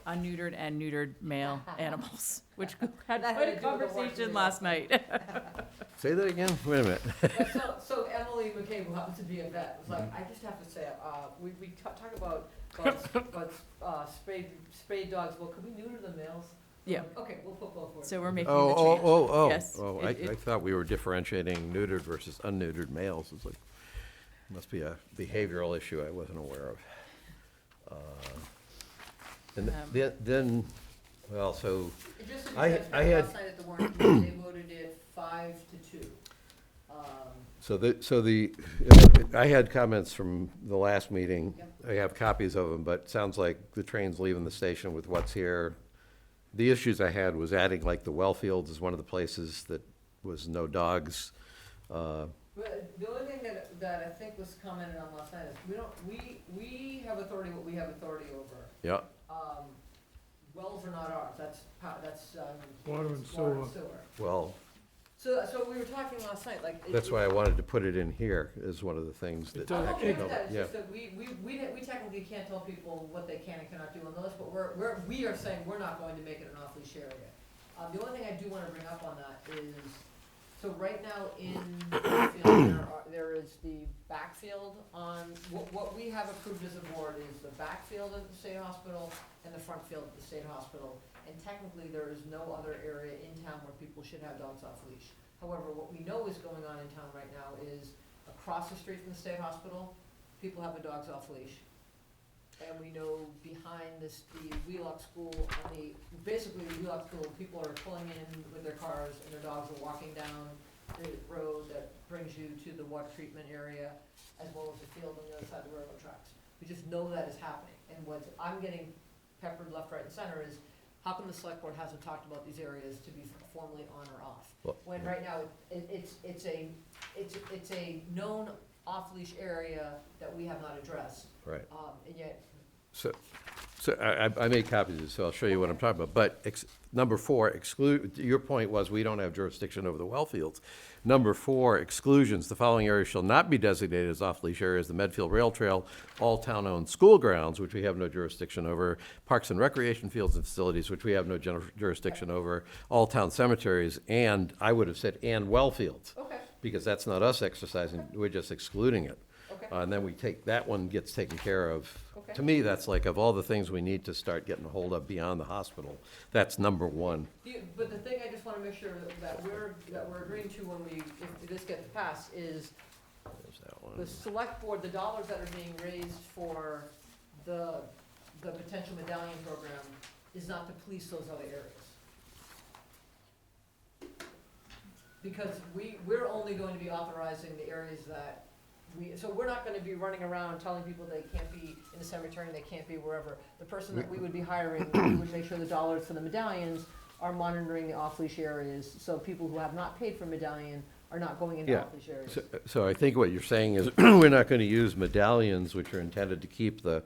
unneutered and neutered male animals, which had That had quite to a do with the conversation working last night. Say that again? Wait a minute. So Emily McCabe, who happens to be a vet, was like, I just have to say, we talk about spayed dogs, well, could we neuter the males? Yeah. Okay, we'll put both words. So we're making Oh, the oh, change. oh, oh. Yes. Oh, It- I thought we were differentiating neutered versus unneutered males. It's like, must be a behavioral issue I wasn't aware of. And then, well, so, Just so you I guys know, had- last night at the warrant committee, they voted it 5-2. I had comments from the last meeting. I have copies of them, but it sounds like the train's leaving the station with what's here. The issues I had was adding, like, the well fields is one of the places that was no dogs. But the only thing that I think was commented on last night is, we have authority, what we have authority over. Yeah, Wells are not ours, that's, Water and it's water sewer. and sewer. well, So we were talking last night, like. that's why I wanted to put it in here, is one of the things that. I'm okay you know, with that, it's yeah. just that we technically can't tell people what they can and cannot do on the list, but we are saying we're not going to make it an off-leash area. The only thing I do wanna bring up on that is, so right now in Medfield, there is the backfield on, what we have approved as a board is the backfield at the state hospital and the front field at the state hospital. And technically, there is no other area in town where people should have dogs off leash. However, what we know is going on in town right now is across the street from the state hospital, people have their dogs off leash. And we know behind the Wheelock School, basically the Wheelock School, people are pulling in with their cars and their dogs are walking down the road that brings you to the water treatment area, as well as the field on the other side of the railroad tracks. We just know that is happening, and what I'm getting peppered left, right, and center is, how come the select board hasn't talked about these areas to be formally on or off? Well, When right now, it's a known off-leash area that we have not addressed. Right. And yet, So I made copies of this, so I'll show you what I'm talking about. But number 4, exclude, your point was we don't have jurisdiction over the well fields. Number 4, exclusions. The following areas shall not be designated as off-leash areas: the Medfield Rail Trail, all town-owned school grounds, which we have no jurisdiction over, parks and recreation fields and facilities, which we have no jurisdiction over, all town cemeteries, and I would have said, and well fields. okay, Because that's not us exercising, we're just excluding it. okay. And then that one gets taken care of. Okay. To me, that's like, of all the things we need to start getting a hold of beyond the hospital, that's number 1. But the thing I just wanna make sure that we're agreeing to when if this gets passed is There's that one. the select board, the dollars that are being raised for the potential medallion program is not to police those other areas. Because we're only going to be authorizing the areas that so we're not gonna be running around telling people they can't be in the cemetery and they can't be wherever. The person that we would be hiring, we would make sure the dollars for the medallions are monitoring the off-leash areas, so people who have not paid for medallion are not going into Yeah. off-leash areas. So I think what you're saying is, we're not gonna use medallions, which are intended to keep the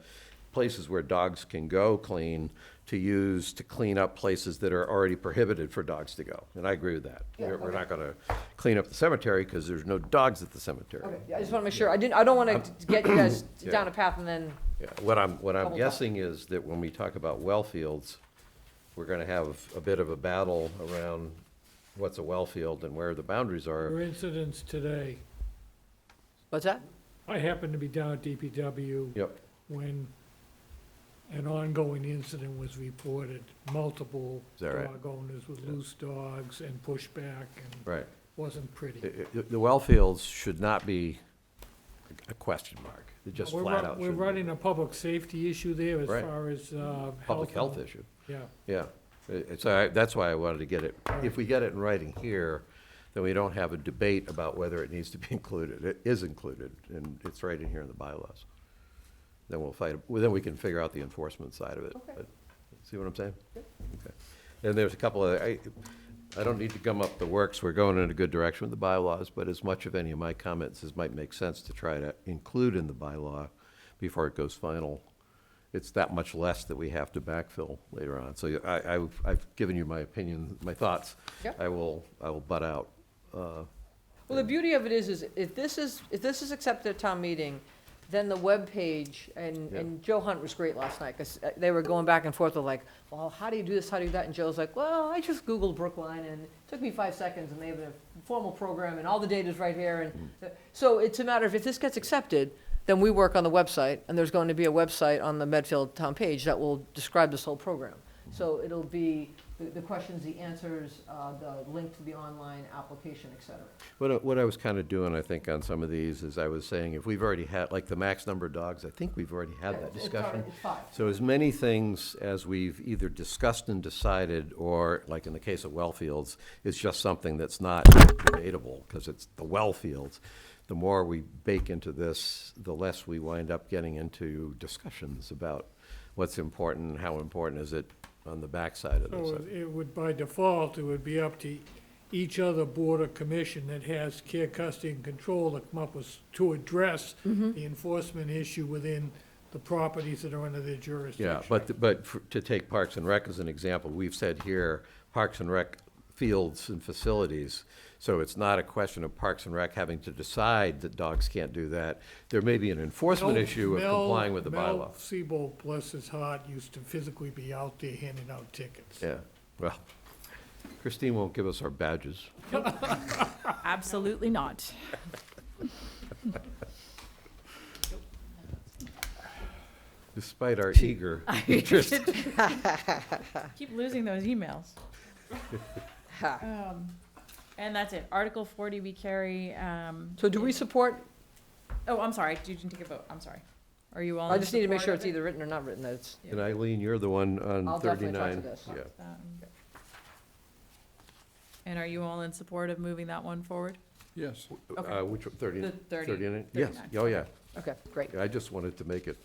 places where dogs can go clean, to clean up places that are already prohibited for dogs to go. And I agree with that. Yeah, We're okay. not gonna clean up the cemetery, because there's no dogs at the cemetery. Okay, yeah, I just wanna make sure, I don't wanna get you guys Yeah. down a path and then, Yeah, what I'm Double guessing is that when we talk about well fields, we're gonna have a bit of a battle around what's a well field and where the boundaries There are. were incidents today. what's that? I happened to be down at DPW Yep, when an ongoing incident was reported. Multiple Is that right? dog owners with loose dogs and pushback, and right. wasn't pretty. The well fields should not be a question mark. They're just We're flat run- out. We're shouldn't be. running a public safety issue there as Right. far as, Public health and- issue. Yeah. Yeah, that's why I wanted to get it. If we get it in writing here, then we don't have a debate about whether it needs to be included. It is included, and it's right in here in the bylaws. Then we'll fight, then we can figure out the enforcement side of it. Okay. But see what I'm saying? Okay. And there's a couple of, I don't need to gum up the works. We're going in a good direction with the bylaws, but as much of any of my comments as might make sense to try to include in the bylaw, before it goes final, it's that much less that we have to backfill later on. So I've given you my opinion, my thoughts. Yep. I will butt out. Well, the beauty of it is if this is accepted at town meeting, then the webpage, and Joe Hunt was great last night, because they were going back and forth with like, well, how do you do this, how do you do that? And Joe's like, well, I just Googled Brookline, and it took me 5 seconds, and they have a formal program, and all the data's right here. And so it's a matter of, if this gets accepted, then we work on the website, and there's going to be a website on the Medfield town page that will describe this whole program. So it'll be the questions, the answers, the link to the online application, et cetera. What I was kind of doing, I think, on some of these is I was saying, if we've already had, like the max number of dogs, I think we've already had that discussion. It's 5. So as many things as we've either discussed and decided, or like in the case of well fields, it's just something that's not debatable because it's the well fields. The more we bake into this, the less we wind up getting into discussions about what's important and how important is it on the backside of this. So it would, by default, it would be up to each other board or commission that has care, custody, and control to come up with, to address the enforcement issue within the properties that are under their jurisdiction. Yeah, but to take Parks and Rec as an example, we've said here, Parks and Rec fields and facilities, so it's not a question of Parks and Rec having to decide that dogs can't do that. There may be an enforcement issue of complying with the bylaw. Mel Seabold, bless his heart, used to physically be out there handing out tickets. Yeah, well, Christine won't give us our badges. Absolutely not. Despite our eager interest. Keep losing those emails. And that's it. Article 40, we carry. So do we support? Oh, I'm sorry. Did you take a vote? I'm sorry. Are you all? I in just need to make support sure of it's it? either written or not written, that it's. And Eileen, you're the one on I'll definitely talk to 39. this. Yeah. And are you all in support of moving that one forward? Yes. Okay. Which, 30? The 30, 39? Yes, 39. oh, yeah. Okay, great. I just wanted to make it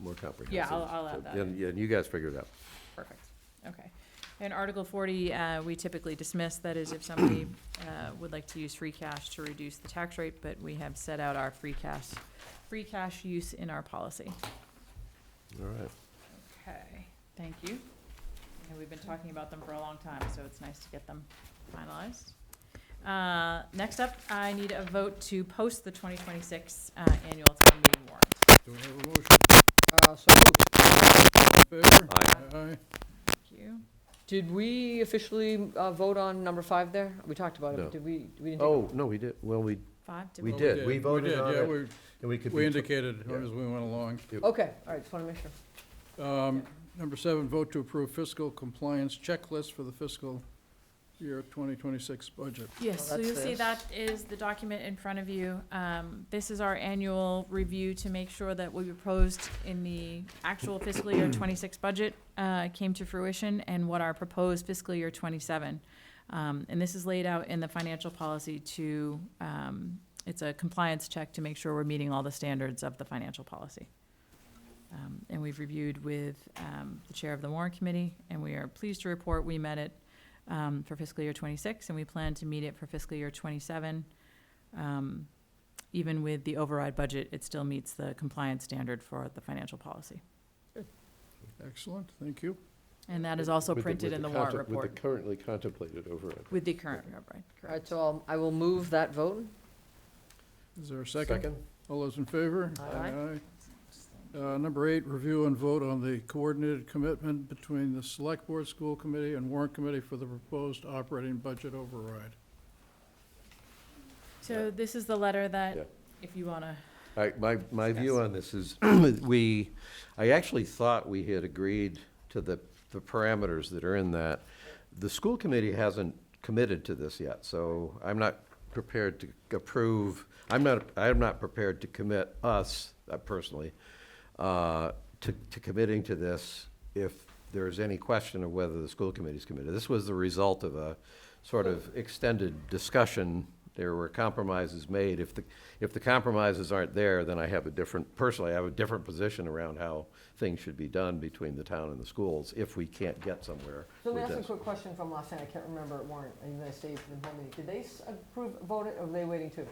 more comprehensive. Yeah, I'll add that And, in. yeah, and you guys figure it out. Perfect. Okay. And Article 40, we typically dismiss. That is if somebody would like to use free cash to reduce the tax rate, but we have set out our free cash use in our policy. All right. Okay, thank you. And we've been talking about them for a long time, so it's nice to get them finalized. Next up, I need a vote to post the 2026 annual town meeting warrant. Do we have a motion? So moved. In favor? Aye. Thank you. Did we officially vote on number 5 there? We talked about it, No. but did we? We didn't. Oh, no, we did, well, we 5? We vote? did. We voted on yeah, it. we- and we could We be- indicated Yeah. as we went along. Okay, all right, just want to make sure. Number 7, vote to approve fiscal compliance checklist for the fiscal year 2026 budget. Yes, Well, so you'll that's see this. that is the document in front of you. This is our annual review to make sure that what we proposed in the actual fiscal year 26 budget came to fruition, and what our proposed fiscal year 27. And this is laid out in the financial policy to, it's a compliance check to make sure we're meeting all the standards of the financial policy. And we've reviewed with the chair of the warrant committee, and we are pleased to report we met it for fiscal year 26, and we plan to meet it for fiscal year 27. Even with the override budget, it still meets the compliance standard for the financial policy. Excellent, thank you. And that is also With printed in the warrant report With the currently contemplated override. with the current override, All correct? right, so I will move that vote. Is there a second? All those in favor? Aye. Number 8, review and vote on the coordinated commitment between the Select Board, School Committee, and Warrant Committee for the proposed operating budget override. So this is the letter Yeah. that, if you wanna, My view on this is, I actually thought we had agreed to the parameters that are in that. The school committee hasn't committed to this yet, so I'm not prepared to approve, I'm not prepared to commit us, personally, to committing to this if there's any question of whether the school committee's committed. This was the result of a sort of extended discussion. There were compromises made. If the compromises aren't there, then personally, I have a different position around how things should be done between the town and the schools if we can't get somewhere So let me with ask you a this. quick question from last night. I can't remember, Warren, and you guys stayed for the whole meeting. Did they approve, vote it, or were they waiting too?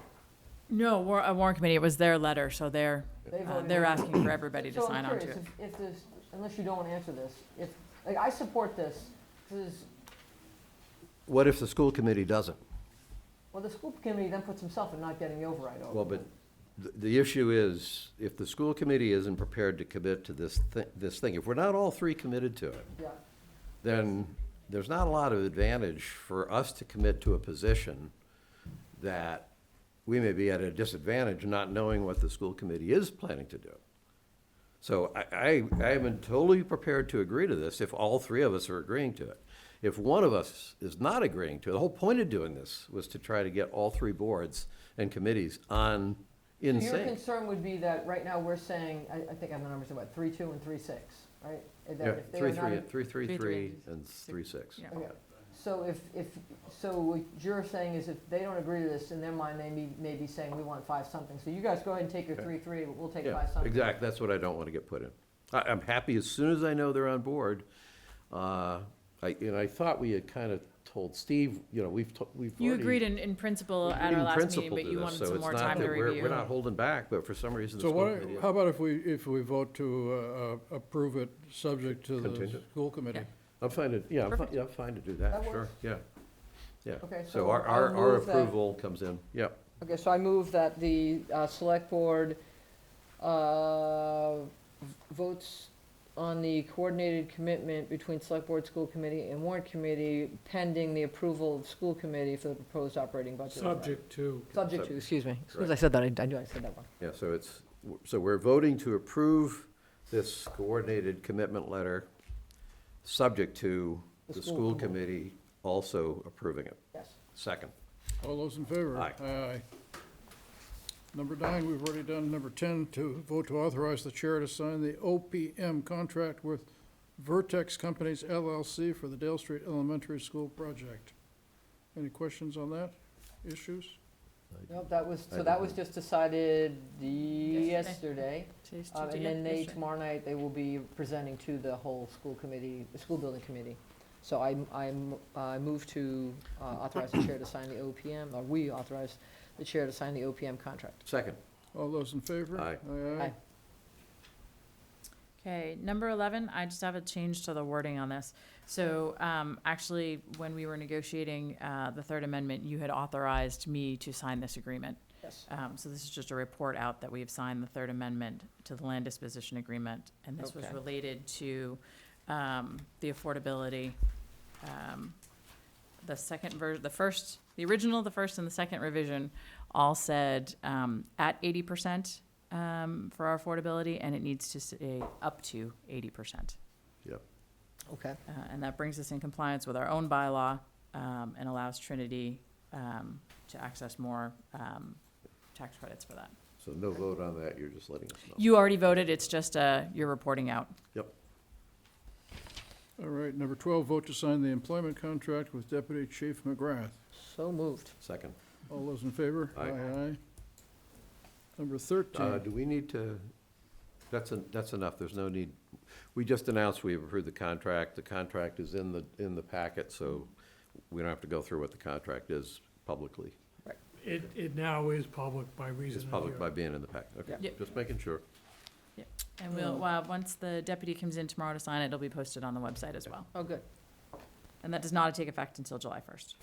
No, a warrant committee, it was their letter, so they're voted they're on it. asking for everybody to So I'm sign on to curious, it. if this, unless you don't want to answer this, if, like, I support this, because, What if the school committee doesn't? well, the school committee then puts himself in not getting the override over. Well, but the issue is, if the school committee isn't prepared to commit to this thing, if we're not all three committed to it, Yeah. then there's not a lot of advantage for us to commit to a position that we may be at a disadvantage not knowing what the school committee is planning to do. So I am totally prepared to agree to this if all three of us are agreeing to it. If one of us is not agreeing to it, the whole point of doing this was to try to get all three boards and committees in So your sync. concern would be that right now we're saying, I think I have the numbers, what, 3-2 and 3-6, right? And that Yeah, if they are not- 3-3 and 3-6. Yeah. Okay, so so what you're saying is if they don't agree to this, in their mind, they may be saying, we want 5-something. So you guys go ahead and take your Okay. 3-3, we'll take Yeah, 5-something. exactly, that's what I don't want to get put in. I'm happy as soon as I know they're on board. I thought we had kind of told Steve, we've You already- agreed in principle we at agreed our in last principle meeting, but to you this, wanted so some it's more not time to that review. We're not holding back, but for some reason the So school what, committee. how about if we vote to approve it subject to the Contingent. school committee? I'm fine to, yeah, Perfect. I'm fine to do that, That sure, works. yeah. Yeah. Okay, So so our I'll move that- approval comes in, yep. Okay, so I move that the select board votes on the coordinated commitment between select board, school committee, and warrant committee pending the approval of school committee for the proposed operating budget. Subject to. Subject to, excuse me. As soon as I said that, I knew I said that wrong. Yeah, so we're voting to approve this coordinated commitment letter, subject to The the school school committee. committee also approving it. Yes. Second. All those in favor? Aye. Aye. Number 9, we've already done. Number 10, to vote to authorize the chair to sign the OPM contract with Vertex Companies LLC for the Dale Street Elementary School project. Any questions on that? Issues? Nope, that was, I so that didn't was know. just decided Yesterday. yesterday. Today's And Tuesday, then yeah, yesterday. tomorrow night, they will be presenting to the whole school committee, the school building committee. So I move to authorize the chair to sign the OPM, or we authorize the chair to sign the OPM contract. Second. All those in favor? Aye. Aye. Okay, number 11, I just have a change to the wording on this. So, actually, when we were negotiating, the third amendment, you had authorized me to sign this agreement. Yes. So this is just a report out that we have signed the third amendment to the land disposition agreement. And this was Okay. related to, the affordability. The second the original, the first, and the second revision all said, at 80%, for our affordability, and it needs to say up to 80%. Yep. Okay. And that brings us in compliance with our own bylaw, and allows Trinity, to access more, tax credits for that. So no vote on that, you're just letting us know. You already voted, it's just, you're reporting out. Yep. All right, number 12, vote to sign the employment contract with Deputy Chief McGrath. So moved. Second. All those in favor? Aye. Aye. Number 13, Do we need to, that's enough, there's no need. We just announced we've approved the contract is in the packet, so we don't have to go through what the contract is publicly. It now is public by reason It's of public your. by being in the packet, okay, Yep. just making sure. And we'll, once the deputy comes in tomorrow to sign it, it'll be posted on the website as well. Oh, good. And that does not take effect until July 1st.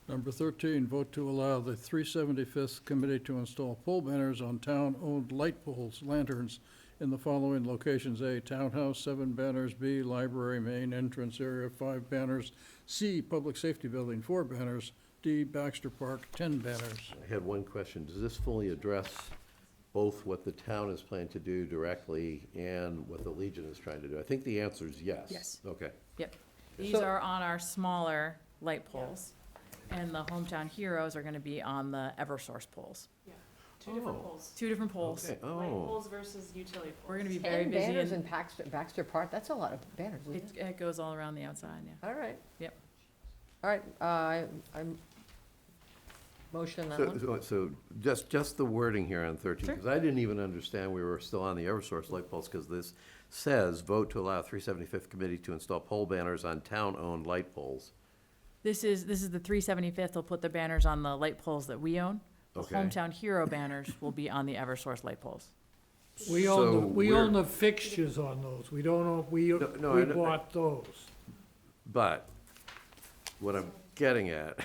number 13, vote to allow the 375th Committee to install pole banners on town-owned light poles, lanterns, in the following locations: A, Townhouse, 7 banners; B, Library, main entrance area, 5 banners; C, Public Safety Building, 4 banners; D, Baxter Park, 10 banners. I had one question, does this fully address both what the town is planning to do directly and what the Legion is trying to do? I think the answer is yes. Yes. Okay. Yep. These So- are on our smaller light poles, and the Hometown Heroes are gonna be on the Eversource poles. Two different Oh. poles. 2 different poles. Okay, Light oh, poles versus utility poles. We're gonna be very 10 busy, banners in and Baxter Park, that's a lot of banners, isn't it? it goes all around the outside, yeah. All right. Yep. All right, I'm, motion on that one? so just the wording here on 13, because I didn't even understand we were still on the Eversource light poles, because this says, vote to allow 375th Committee to install pole banners on town-owned light poles. This is the 375th, they'll put the banners on the light poles that we own, The Okay. Hometown Hero banners will be on the Eversource light poles. We So own we we're- own the fixtures on those. We don't own, we no, I know- bought those. But what I'm getting at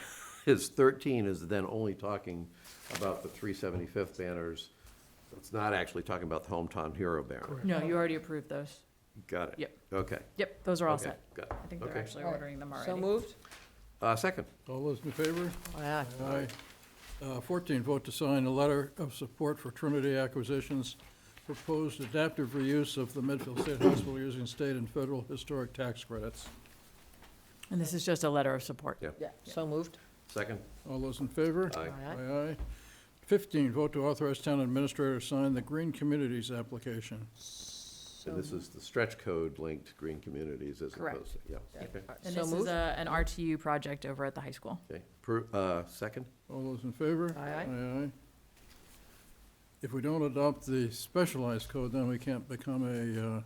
is 13 is then only talking about the 375th banners. It's not actually talking about the Hometown Hero banner. Correct. No, you already approved those. Got it. Yep. Okay. Yep, those are all Okay, set. got it. I think they're Okay. actually All right. ordering them already. So moved? Second. All those in favor? Aye. Aye. 14, vote to sign a letter of support for Trinity Acquisitions, proposed adaptive reuse of the Medfield State Hospital using state and federal historic tax credits. And this is just a letter of support. Yeah. Yeah, so moved. Second. All those in favor? Aye. Aye. Aye. 15, vote to authorize town administrator to sign the Green Communities application. So this is the stretch code linked green communities as Correct. opposed to, yeah, Yeah. okay. And So this is moved. an RTU project over at the high school. Okay. Second. All those in favor? Aye, aye. Aye, aye. If we don't adopt the specialized code, then we can't become a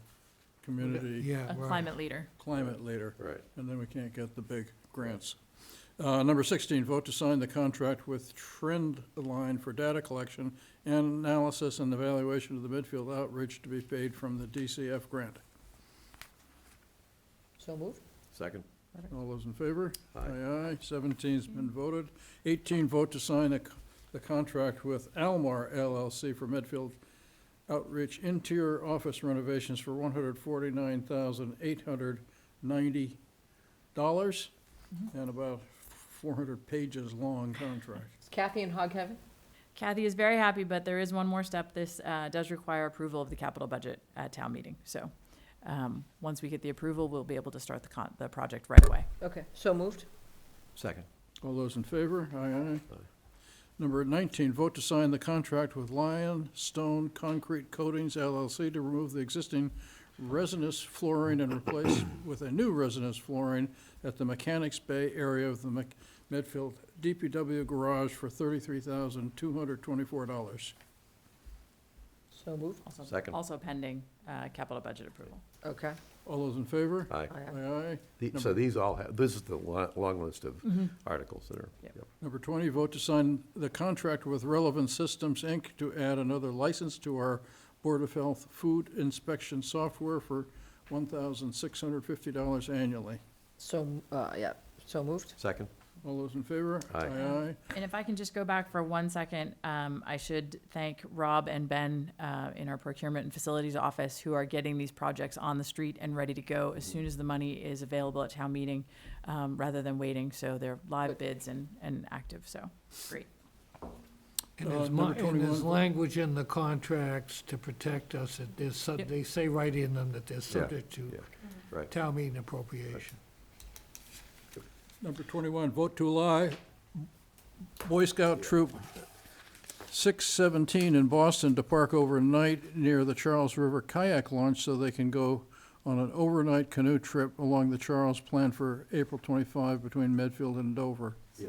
community Yeah, A right. climate leader. climate leader, Right. and then we can't get the big grants. Number 16, vote to sign the contract with Trendline for data collection and analysis and evaluation of the Medfield outreach to be paid from the DCF grant. So moved? Second. All those in favor? Aye. Aye. 17's been voted. 18, vote to sign the contract with Almar LLC for Medfield outreach interior office renovations for $149,890 and about 400 pages long contract. Is Kathy in hog heaven? Kathy is very happy, but there is one more step. This does require approval of the capital budget at town meeting. So once we get the approval, we'll be able to start the project right away. Okay, so moved. Second. All those in favor? Aye, aye. Aye. Number 19, vote to sign the contract with Lion Stone Concrete Coatings LLC to remove the existing resinous flooring and replace with a new resinous flooring at the Mechanics Bay area of the Medfield DPW garage for $33,224. So moved. Second. Also pending capital budget approval. Okay. All those in favor? Aye. Aye, aye. So these all have, this is the long list of articles that are, Yep. yep. Number 20, vote to sign the contract with Relevant Systems, Inc. to add another license to our Board of Health food inspection software for $1,650 annually. So, yeah, so moved. Second. All those in favor? Aye. Aye. And if I can just go back for 1 second, I should thank Rob and Ben in our procurement and facilities office who are getting these projects on the street and ready to go as soon as the money is available at town meeting, rather than waiting. So they're live bids and active, so great. And number there's 21. language in the contracts to protect us, that Yep. they say right in them that they're subject to Yeah. Right. town meeting appropriation. Number 21, vote to allow Boy Scout Troop 617 in Boston to park overnight near the Charles River kayak launch so they can go on an overnight canoe trip along the Charles planned for April 25 between Medfield and Dover. Yeah,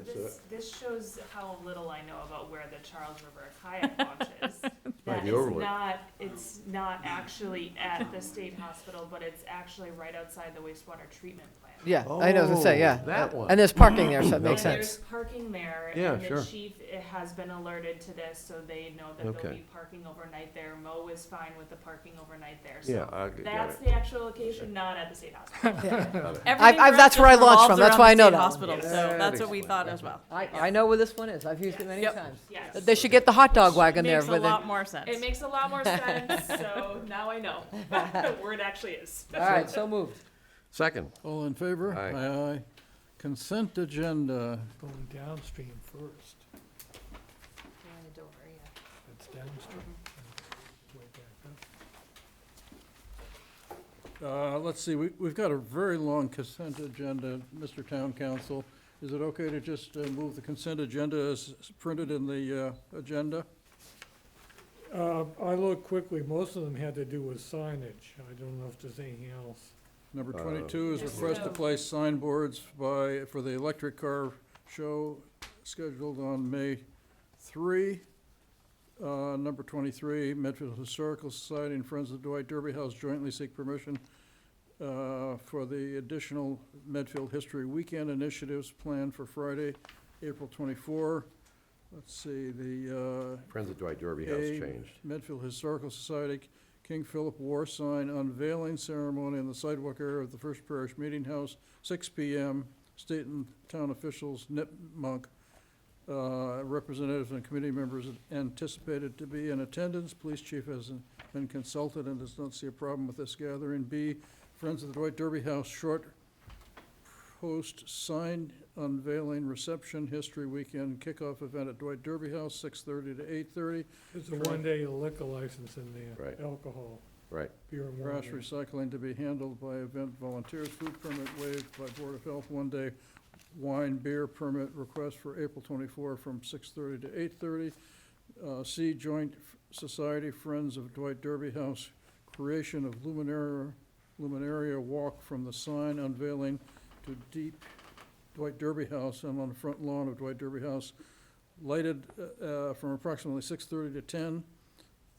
This shows how little I know about where the Charles River kayak launch is. Right, That the is overlook. it's not actually at the state hospital, but it's actually right outside the wastewater treatment plant. Yeah, I know, I was gonna say, yeah. that one. And there's parking there, so it makes And sense. there's parking there, Yeah, and sure. the chief has been alerted to this, so they know that they'll Okay. be parking overnight there. Mo is fine with the parking overnight there, Yeah, so I get that's it. the actual location, not at the state hospital. Got it. Everything that's where I else launched revolves from. That's around why the I know state that one. hospital, Yes. so That that's what we explains thought it. as well. I know where this one is. I've used it many Yep. times. Yes. They should get the hot dog wagon there. Makes a with it. lot more sense. It makes a lot more sense, so now I know where it actually is. All right, so moved. Second. All in favor? Aye. Aye, aye. Consent agenda. Going downstream first. That's downstream. Way back up. Let's see, we've got a very long consent agenda, Mr. Town Council. Is it okay to just move the consent agenda as printed in the agenda? I looked quickly, most of them had to do with signage. I don't know if there's anything else. Number 22 is Yes, request to so- place signboards for the electric car show scheduled on May 3. Number 23, Medfield Historical Society and Friends of Dwight Derby House jointly seek permission for the additional Medfield History Weekend initiatives planned for Friday, April 24. let's see, the, Friends of Dwight Derby House a changed. Medfield Historical Society King Philip War Sign unveiling ceremony in the sidewalk area of the First Parish Meeting House, 6 p.m. State and town officials, Nipmunk, representatives and committee members anticipated to be in attendance. Police chief has been consulted and does not see a problem with this gathering. B, Friends of the Dwight Derby House short post sign unveiling reception history weekend kickoff event at Dwight Derby House, 6:30 to 8:30. There's a one-day liquor license in there. Right. Alcohol, Right. beer and Trash wine. recycling to be handled by event volunteers. Food permit waived by Board of Health. One-day wine beer permit request for April 24 from 6:30 to 8:30. C, Joint Society Friends of Dwight Derby House, creation of luminaria walk from the sign unveiling to deep Dwight Derby House and on the front lawn of Dwight Derby House, lighted from approximately 6:30 to 10.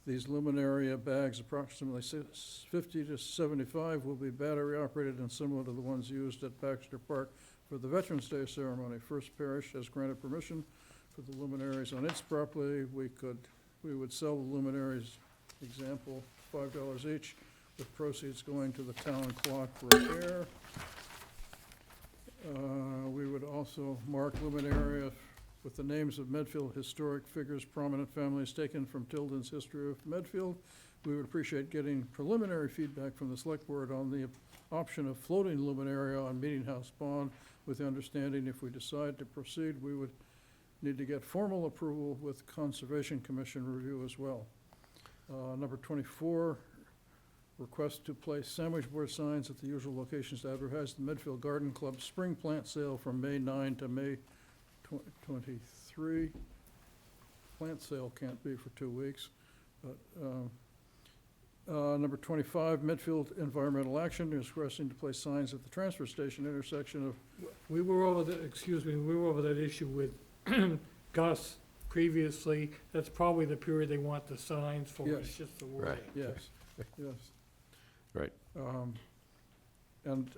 These luminaria bags, approximately 50 to 75, will be battery operated and similar to the ones used at Baxter Park for the Veterans Day ceremony. First Parish has granted permission for the luminaries on its property. We would sell the luminaries, example, $5 each, with proceeds going to the town clock repair. We would also mark luminaria with the names of Medfield historic figures, prominent families taken from Tilden's History of Medfield. We would appreciate getting preliminary feedback from the select board on the option of floating luminaria on Meeting House Pond, with the understanding if we decide to proceed, we would need to get formal approval with Conservation Commission review as well. Number 24, request to place sandwich board signs at the usual locations to advertise the Medfield Garden Club Spring Plant Sale from May 9 to May 23. Plant sale can't be for 2 weeks, but, number 25, Medfield Environmental Action is requesting to place signs at the transfer station intersection of, We were over that issue with Gus previously. That's probably the period they want the signs for, Yes. it's just the Right. wording. yes, yes. Right. And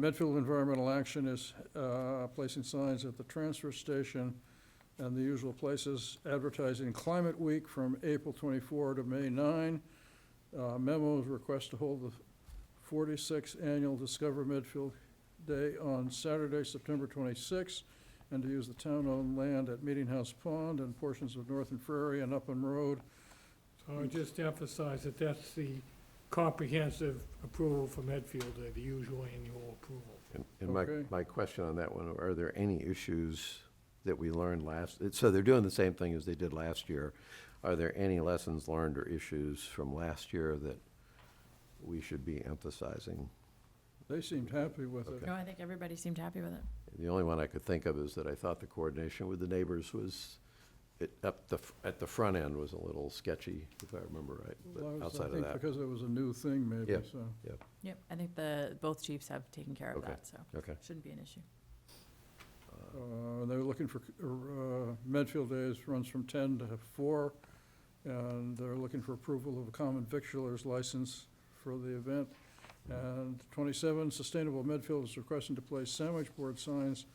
Medfield Environmental Action is placing signs at the transfer station and the usual places, advertising Climate Week from April 24 to May 9. Memos request to hold the 46th Annual Discover Medfield Day on Saturday, September 26, and to use the town-owned land at Meeting House Pond and portions of North and Prairie and Upham Road. So I just emphasize that that's the comprehensive approval for Medfield, the usual annual approval. And Okay. my question on that one, are there any issues that we learned so they're doing the same thing as they did last year. Are there any lessons learned or issues from last year that we should be emphasizing? They seemed happy with it. Okay. No, I think everybody seemed happy with it. The only one I could think of is that I thought the coordination with the neighbors was, at the front end was a little sketchy, if I remember right, Well, but I outside of think that. because it was a new thing, maybe, Yeah. so. Yep, I think both chiefs have taken care of Okay. that, so Okay. shouldn't be an issue. They're looking for, Medfield Days runs from 10 to 4, and they're looking for approval of a common victualer's license for the event. And 27, Sustainable Medfield is requesting to place sandwich board signs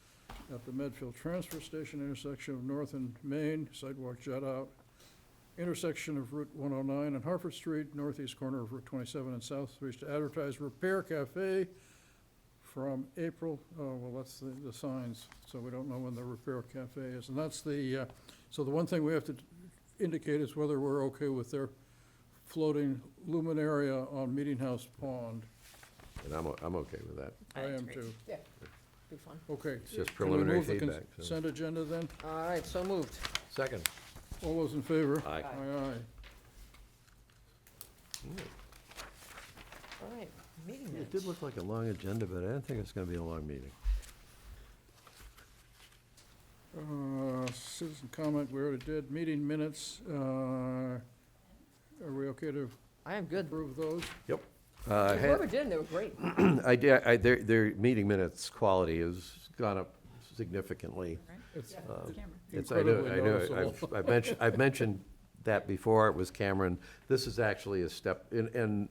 at the Medfield Transfer Station intersection of North and Main, sidewalk jut out, intersection of Route 109 and Harford Street, northeast corner of Route 27 and South Street, to advertise Repair Cafe from April, well, that's the signs, so we don't know when the Repair Cafe is. And that's so the one thing we have to indicate is whether we're okay with their floating luminaria on Meeting House Pond. And I'm okay with that. I am too. Yeah, be fun. Okay. It's just Can we preliminary move the feedback, so. Consent agenda then? All right, so moved. Second. All those in favor? Aye. Aye, aye. All right, meeting It minutes. did look like a long agenda, but I didn't think it was gonna be a long meeting. Citizen comment, we already did. Meeting minutes, are we okay to I am good. approve those? Yep. Whoever did them, they were great. Their meeting minutes quality has gone up significantly. It's It's, I know, incredibly noticeable. I've mentioned that before, it was Cameron. This is actually a step, and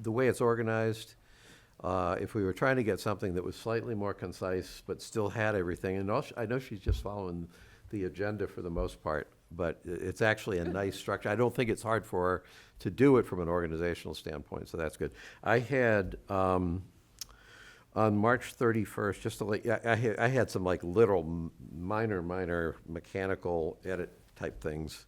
the way it's organized, if we were trying to get something that was slightly more concise, but still had everything, and I know she's just following the agenda for the most part, but it's actually a nice structure. I don't think it's hard for her to do it from an organizational standpoint, so that's good. I had, on March 31st, just to let, I had some like little minor mechanical edit type things.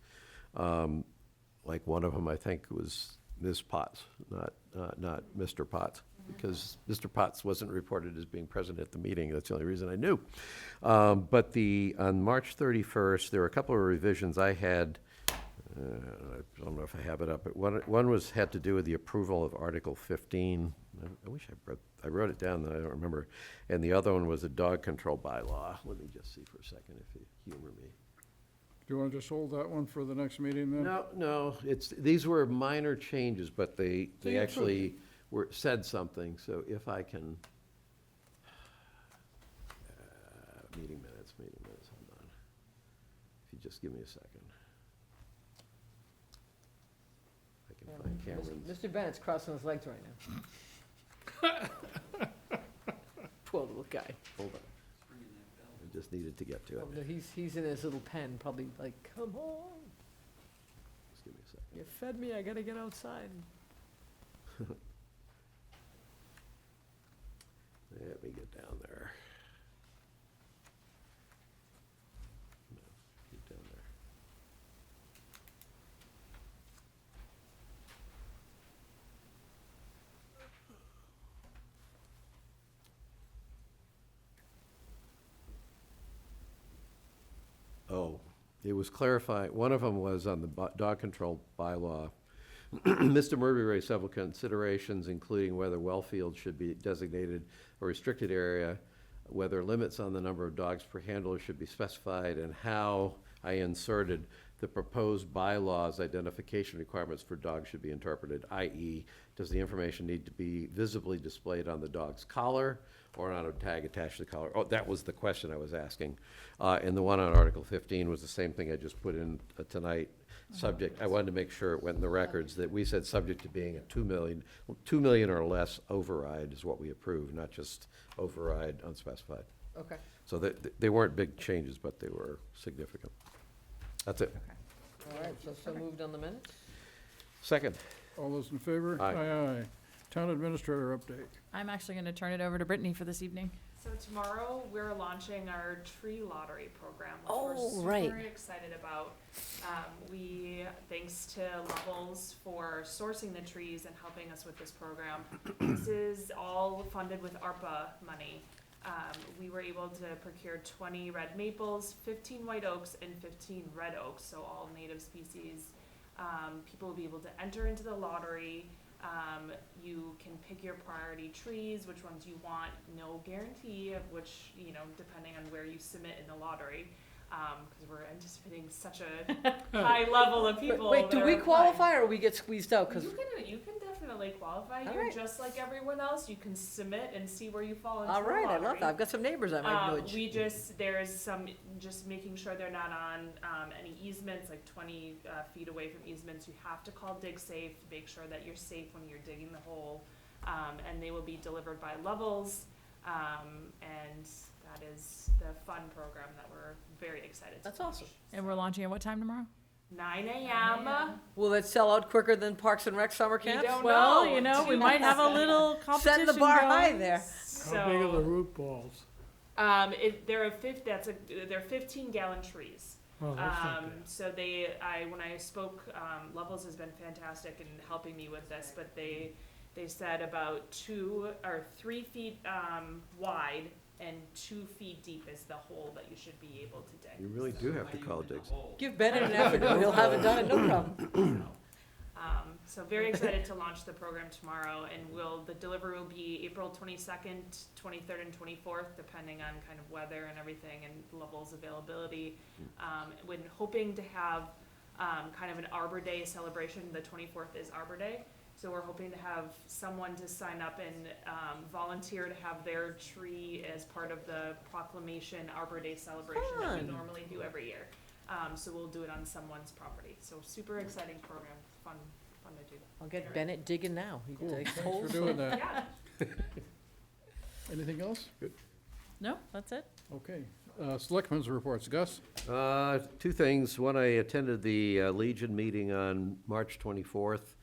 Like one of them, I think, was Ms. Potts, not Mr. Potts, because Mr. Potts wasn't reported as being present at the meeting. That's the only reason I knew. But on March 31st, there were a couple of revisions I had. I don't know if I have it up, but one had to do with the approval of Article 15. I wish I wrote it down, and I don't remember. And the other one was a dog control bylaw. Let me just see for a second if you humor me. Do you want to just hold that one for the next meeting then? No, these were minor changes, but they you actually said something, so if I can, meeting minutes, hold on. If you just give me a second. I can find Cameron's. Mr. Bennett's crossing his legs right now. Poor little guy. Hold on. I just needed to get to it. Oh, no, he's in his little pen, probably like, come on, Just give me a second. you fed me, I gotta get outside. Let me get down there. No, get down there. Oh, it was clarified, one of them was on the dog control bylaw. Mr. Murphy raised several considerations, including whether Wellfield should be designated a restricted area, whether limits on the number of dogs per handler should be specified, and how I inserted the proposed bylaws identification requirements for dogs should be interpreted, i.e., does the information need to be visibly displayed on the dog's collar or on a tag attached to the collar? Oh, that was the question I was asking. And the one on Article 15 was the same thing I just put in tonight. Subject, I wanted to make sure it went in the records that we said subject to being a 2 million or less override is what we approved, not just override unspecified. Okay. So they weren't big changes, but they were significant. That's it. All right, so moved on the minutes? Second. All those in favor? Aye. Aye. Town administrator update. I'm actually going to turn it over to Brittany for this evening. So tomorrow, we're launching our tree lottery program, which Oh, we're right. super excited about. Thanks to Levels for sourcing the trees and helping us with this program. This is all funded with ARPA money. We were able to procure 20 red maples, 15 white oaks, and 15 red oaks, so all native species. People will be able to enter into the lottery. You can pick your priority trees, which ones you want, no guarantee of which, depending on where you submit in the lottery, because we're anticipating such a high level of people. Wait, do that we are qualify or we get squeezed out? 'Cause You can definitely qualify. All You're right. just like everyone else. You can submit and see where you fall into all the right, I lottery. love that. I've got some neighbors I might nudge. There's some, just making sure they're not on any easements, like 20 feet away from easements. You have to call DigSafe, make sure that you're safe when you're digging the hole. And they will be delivered by Levels. And that is the fun program that we're very excited to That's launch. awesome. And we're launching at what time tomorrow? 9 a.m. Will it sell out quicker than Parks and Rec summer We camps? don't Well, know. we might have a little competition Set the bar going. high there. How big are the root balls? They're 15-gallon trees. Oh, that's not bad. So when I spoke, Levels has been fantastic in helping me with this, but they said about 2 or 3 feet – wide and 2 feet deep is the hole that you should be able to dig. You really do have to call Dixie. Give Bennett an afternoon, he'll have it done, no problem. So very excited to launch the program tomorrow, and the delivery will be April 22nd, 23rd, and 24th, depending on kind of weather and everything and Levels availability. When hoping to have kind of an Arbor Day celebration, the 24th is Arbor Day. So we're hoping to have someone to sign up and volunteer to have their tree as part of the proclamation Arbor Day celebration that we Fun. normally do every year. So we'll do it on someone's property. So super exciting program, fun to do. I'll get Bennett digging now. He Cool. digs Thanks holes. for doing that. Yeah. Anything else? No, that's it. Okay. Selectmen's reports. Gus? Two things. One, I attended the Legion meeting on March 24th.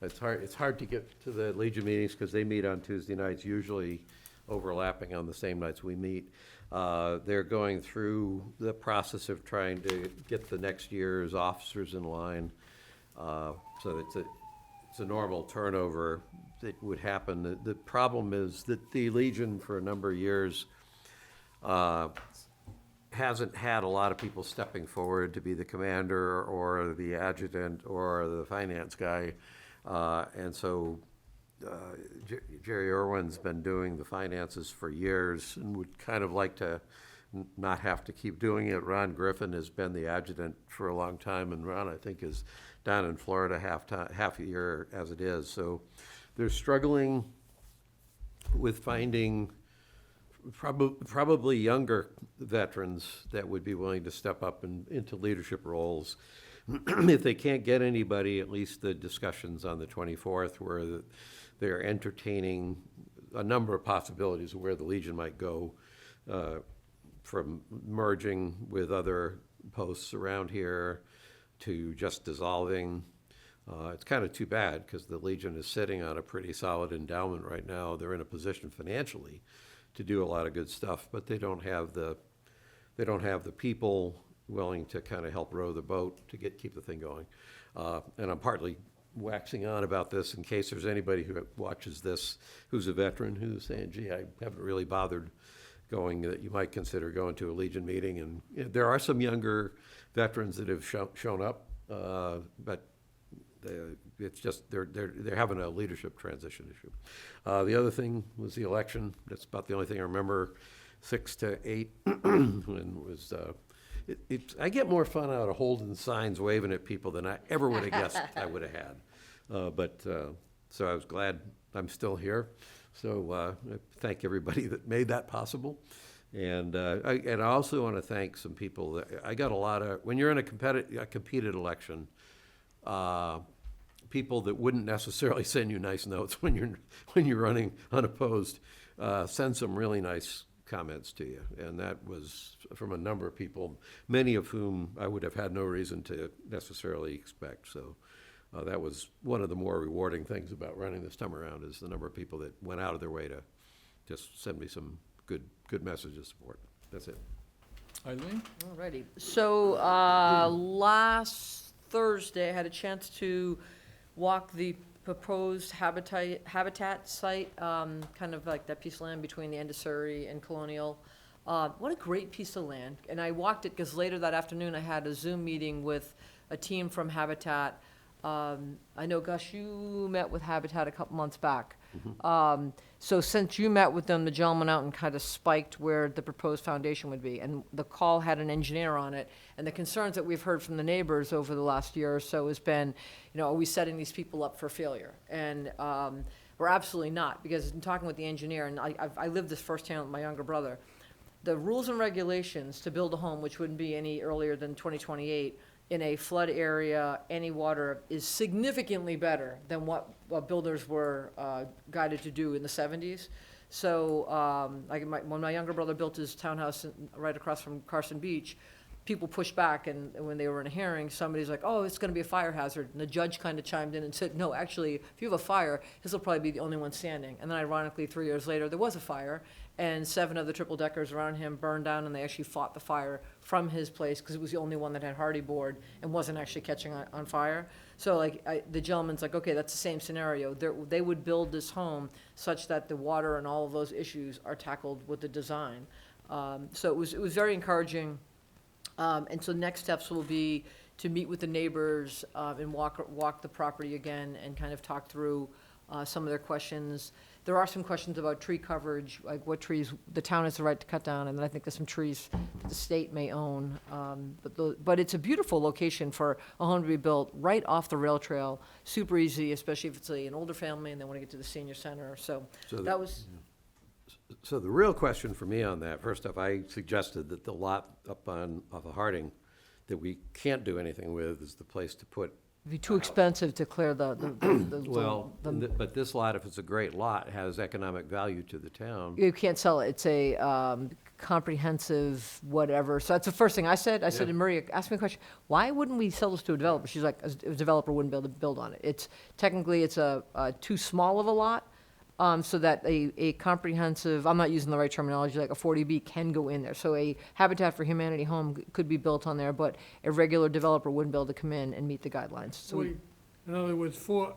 It's hard to get to the Legion meetings because they meet on Tuesday nights, usually overlapping on the same nights we meet. They're going through the process of trying to get the next year's officers in line. So it's a normal turnover that would happen. The problem is that the Legion, for a number of years, hasn't had a lot of people stepping forward to be the commander or the adjutant or the finance guy. And so Jerry Irwin's been doing the finances for years and would kind of like to not have to keep doing it. Ron Griffin has been the adjutant for a long time, and Ron, I think, is down in Florida half a year as it is. So they're struggling with finding probably younger veterans that would be willing to step up into leadership roles. If they can't get anybody, at least the discussions on the 24th where they're entertaining a number of possibilities of where the Legion might go, from merging with other posts around here to just dissolving. It's kind of too bad because the Legion is sitting on a pretty solid endowment right now. They're in a position financially to do a lot of good stuff, but they don't have the people willing to kind of help row the boat to keep the thing going. And I'm partly waxing on about this in case there's anybody who watches this who's a veteran who's saying, gee, I haven't really bothered going, that you might consider going to a Legion meeting. And there are some younger veterans that have shown up, but it's just they're having a leadership transition issue. The other thing was the election. That's about the only thing I remember. 6 to 8, and was I get more fun out of holding signs, waving at people than I ever would have guessed I would have had. So I was glad I'm still here. So I thank everybody that made that possible. And I also want to thank some people. I got a lot of, when you're in a competed election, people that wouldn't necessarily send you nice notes when you're running unopposed, send some really nice comments to you. And that was from a number of people, many of whom I would have had no reason to necessarily expect. So that was one of the more rewarding things about running this time around, is the number of people that went out of their way to just send me some good messages of support. That's it. Eileen? Alrighty. So last Thursday, I had a chance to walk the proposed habitat site, kind of like that piece of land between the end of Surrey and Colonial. What a great piece of land. And I walked it because later that afternoon I had a Zoom meeting with a team from Habitat. I know, Gus, you met with Habitat a couple months back. Mm-hmm. So since you met with them, the gentleman out and kind of spiked where the proposed foundation would be. And the call had an engineer on it. And the concerns that we've heard from the neighbors over the last year or so has been, are we setting these people up for failure? And we're absolutely not, because in talking with the engineer, and I lived this firsthand with my younger brother, the rules and regulations to build a home, which wouldn't be any earlier than 2028, in a flood area, any water, is significantly better than what builders were guided to do in the 70s. So when my younger brother built his townhouse right across from Carson Beach, people pushed back, and when they were in a hearing, somebody's like, oh, it's going to be a fire hazard. And the judge kind of chimed in and said, no, actually, if you have a fire, this will probably be the only one standing. And then ironically, 3 years later, there was a fire, and 7 of the triple deckers around him burned down, and they actually fought the fire from his place because it was the only one that had hardy board and wasn't actually catching on fire. So the gentleman's like, okay, that's the same scenario. They would build this home such that the water and all of those issues are tackled with the design. So it was very encouraging. And so next steps will be to meet with the neighbors and walk the property again and kind of talk through some of their questions. There are some questions about tree coverage, like what trees the town has the right to cut down, and then I think there's some trees that the state may own. But it's a beautiful location for a home to be built right off the rail trail, super easy, especially if it's an older family and they want to get to the senior center. So that was... So the real question for me on that, first off, I suggested that the lot up off of Harding that we can't do anything with is the place to put It'd be too expensive to clear the Well, the- but this lot, if it's a great lot, has economic value to the town. You can't sell it. It's a comprehensive whatever. So that's the first thing I said. I said to Maria, ask me a question. Why wouldn't we sell this to a developer? She's like, a developer wouldn't be able to build on it. It's technically it's a too small of a lot, so that a comprehensive, I'm not using the right terminology, like a 40B can go in there. So a Habitat for Humanity home could be built on there, but a regular developer wouldn't be able to come in and meet the guidelines. So we, In other words, for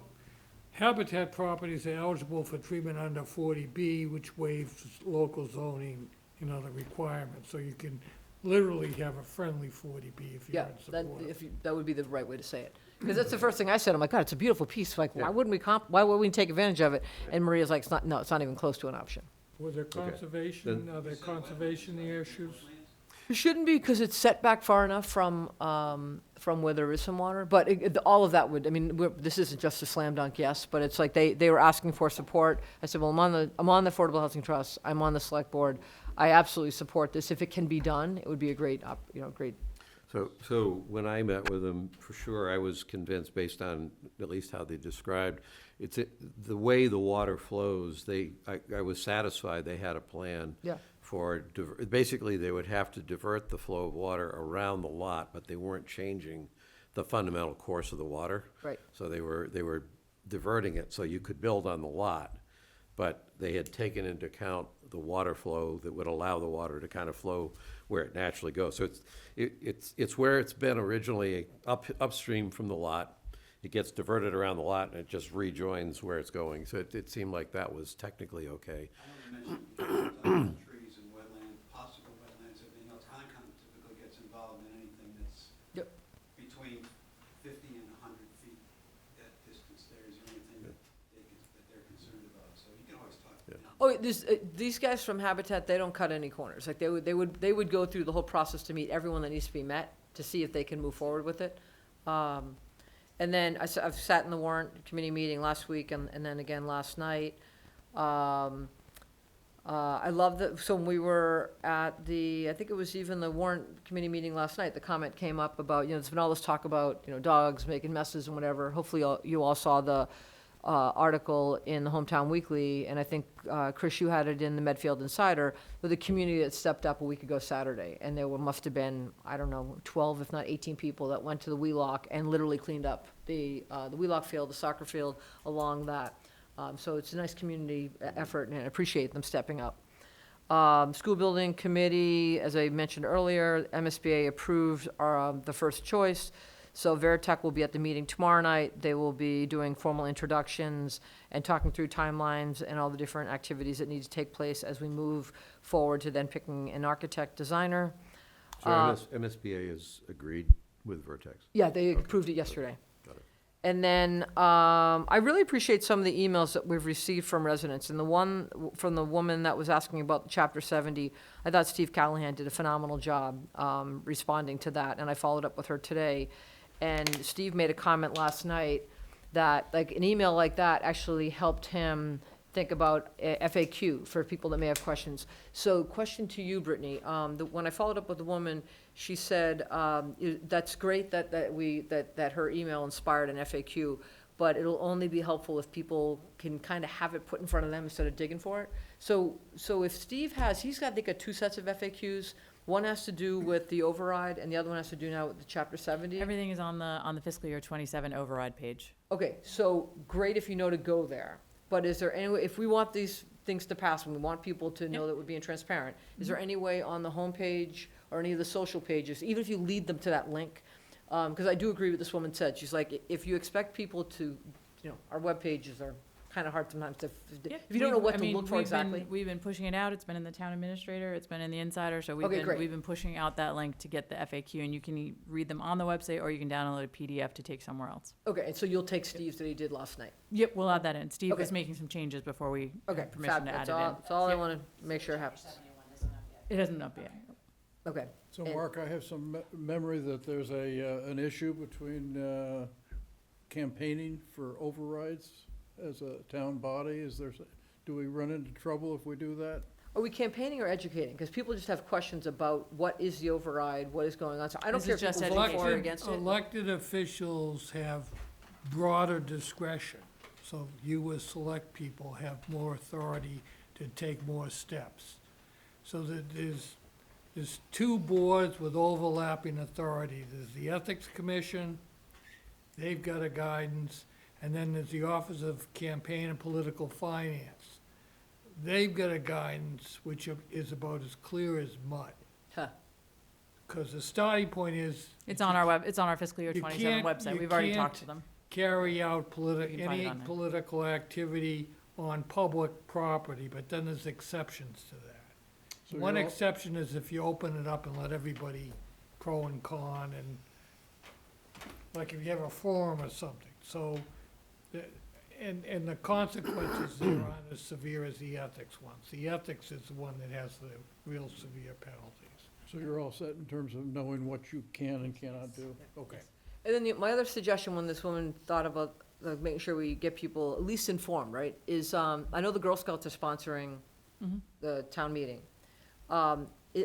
Habitat properties are eligible for treatment under 40B, which waives local zoning and other requirements. So you can literally have a friendly 40B if you're yeah, in that, support. that would be the right way to say it. Because that's the first thing I said. I'm like, God, it's a beautiful piece. Like, why wouldn't we take advantage of it? And Maria's like, it's not even close to an option. Was there conservation, are there conservation issues? It shouldn't be because it's set back far enough from where there is some water. But all of that would, I mean, this isn't just a slam dunk yes, but it's like they were asking for support. I said, well, I'm on the Affordable Housing Trust. I'm on the select board. I absolutely support this. If it can be done, it would be a great, great. So when I met with them, for sure, I was convinced, based on at least how they described, the way the water flows, I was satisfied they had a plan. Yeah. Basically, they would have to divert the flow of water around the lot, but they weren't changing the fundamental course of the water. Right. So they were diverting it so you could build on the lot, but they had taken into account the water flow that would allow the water to kind of flow where it naturally goes. So it's where it's been originally, upstream from the lot. It gets diverted around the lot and it just rejoins where it's going. So it seemed like that was technically okay. I know you mentioned trees and wetlands, possible wetlands, everything else. Concom typically gets involved in anything that's between 50 and 100 feet at distance. Is there anything that they're concerned about? So you can always talk to them. Oh, these guys from Habitat, they don't cut any corners. Like they would go through the whole process to meet everyone that needs to be met to see if they can move forward with it. And then I've sat in the warrant committee meeting last week and then again last night. I love that, so when we were at I think it was even the warrant committee meeting last night, the comment came up about, there's been all this talk about, dogs making messes and whatever. Hopefully you all saw the article in the Hometown Weekly, and I think, Chris, you had it in the Medfield Insider, with a community that stepped up a week ago Saturday, and there must have been, I don't know, 12, if not 18 people that went to the Wheelock and literally cleaned up the Wheelock field, the soccer field along that. So it's a nice community effort, and I appreciate them stepping up. School building committee, as I mentioned earlier, MSBA approved the first choice. So Veritech will be at the meeting tomorrow night. They will be doing formal introductions and talking through timelines and all the different activities that need to take place as we move forward to then picking an architect designer. So MSBA has agreed with Vertex? Yeah, they approved it yesterday. Got it. And then I really appreciate some of the emails that we've received from residents. And the one from the woman that was asking about Chapter 70, I thought Steve Callahan did a phenomenal job responding to that, and I followed up with her today. And Steve made a comment last night that, like, an email like that actually helped him think about FAQ for people that may have questions. So question to you, Brittany. When I followed up with the woman, she said, that's great that her email inspired an FAQ, but it'll only be helpful if people can kind of have it put in front of them instead of digging for it. So if Steve he's got, I think, 2 sets of FAQs. One has to do with the override, and the other one has to do now with the Chapter 70. Everything is on the fiscal year 27 override page. Okay, so great if you know to go there. But is there any way, if we want these things to pass, and we want people to know that we're being transparent, is there any way on the homepage or any of the social pages, even if you lead them to that link? Because I do agree with this woman said. She's like, if you expect people to, our web pages are kind of hard sometimes to, if you don't know what to look for exactly. We've been pushing it out. It's been in the Town Administrator. It's been in the Insider. So we've been pushing out that link to get the FAQ, and you can read them on the website, or you can download a PDF to take somewhere else. Okay, and so you'll take Steve's that he did last night. Yep, we'll add that in. Steve Okay. was making some changes before we Okay, had permission to add it in. That's all I want to make sure happens. It hasn't up yet. Okay. So Mark, I have some memory that there's an issue between campaigning for overrides as a town body. Do we run into trouble if we do that? Are we campaigning or educating? Because people just have questions about what is the override, what is going on. So I don't This care is if just people vote for or Elected- against it. Elected officials have broader discretion, so you as select people have more authority to take more steps. So that there's two boards with overlapping authority. There's the Ethics Commission, they've got a guidance, and then there's the Office of Campaign and Political Finance. They've got a guidance which is about as clear as mud. Huh. Because the starting point is. It's on our fiscal year You 27 can't- website. you We've already can't talked to them. Carry out You can find it any on there. political activity on public property, but then there's exceptions to that. So One you're all- exception is if you open it up and let everybody pro and con, and like if you have a forum or something, so, and the consequences there aren't as severe as the ethics ones. The ethics is the one that has the real severe penalties. So you're all set in terms of knowing what you can and cannot do? Okay. And then my other suggestion, when this woman thought about making sure we get people at least informed, right, is, I know the Girl Scouts are sponsoring the town meeting.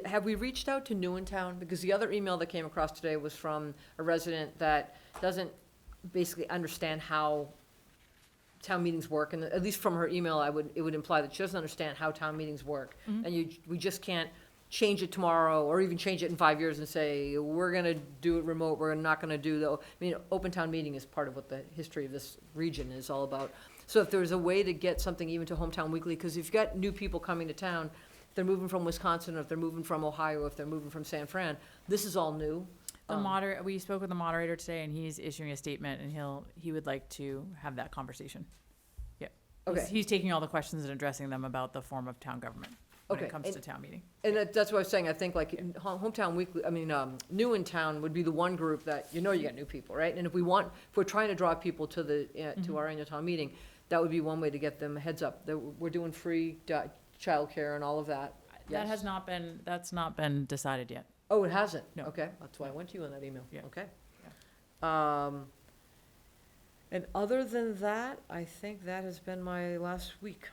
Have we reached out to Newentown? Because the other email that came across today was from a resident that doesn't basically understand how town meetings work, and at least from her email, it would imply that she doesn't understand how town meetings work. And we just can't change it tomorrow, or even change it in 5 years and say, we're gonna do it remote, we're not gonna do the, I mean, open town meeting is part of what the history of this region is all about. So if there's a way to get something even to Hometown Weekly, because if you've got new people coming to town, if they're moving from Wisconsin, or if they're moving from Ohio, if they're moving from San Fran, this is all new. We spoke with the moderator today, and he's issuing a statement, and he would like to have that conversation. Yeah. Okay. He's taking all the questions and addressing them about the form of town government when Okay, it comes and- to town meeting. And that's what I was saying, I think like in Hometown Weekly, I mean, New in Town would be the one group that, you get new people, right? And if we're trying to draw people to to our annual town meeting, that would be one way to get them a heads up, that we're doing free childcare and all of that. That's Yes. not been decided yet. Oh, it hasn't? No. Okay, that's why I went to you on that email. Yeah. Okay. And other than that, I think that has been my last week.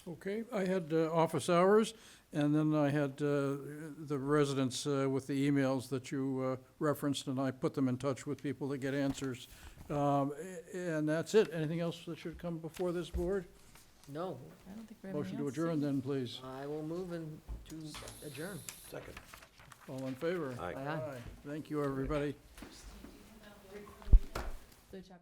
Okay, I had office hours, and then I had the residents with the emails that you referenced, and I put them in touch with people to get answers. And that's it. Anything else that should come before this board? No, I don't think we have Motion to anything else. adjourn then, please. I will move and to adjourn. Second. All in favor? Aye. Aye. Thank you, everybody. The chapter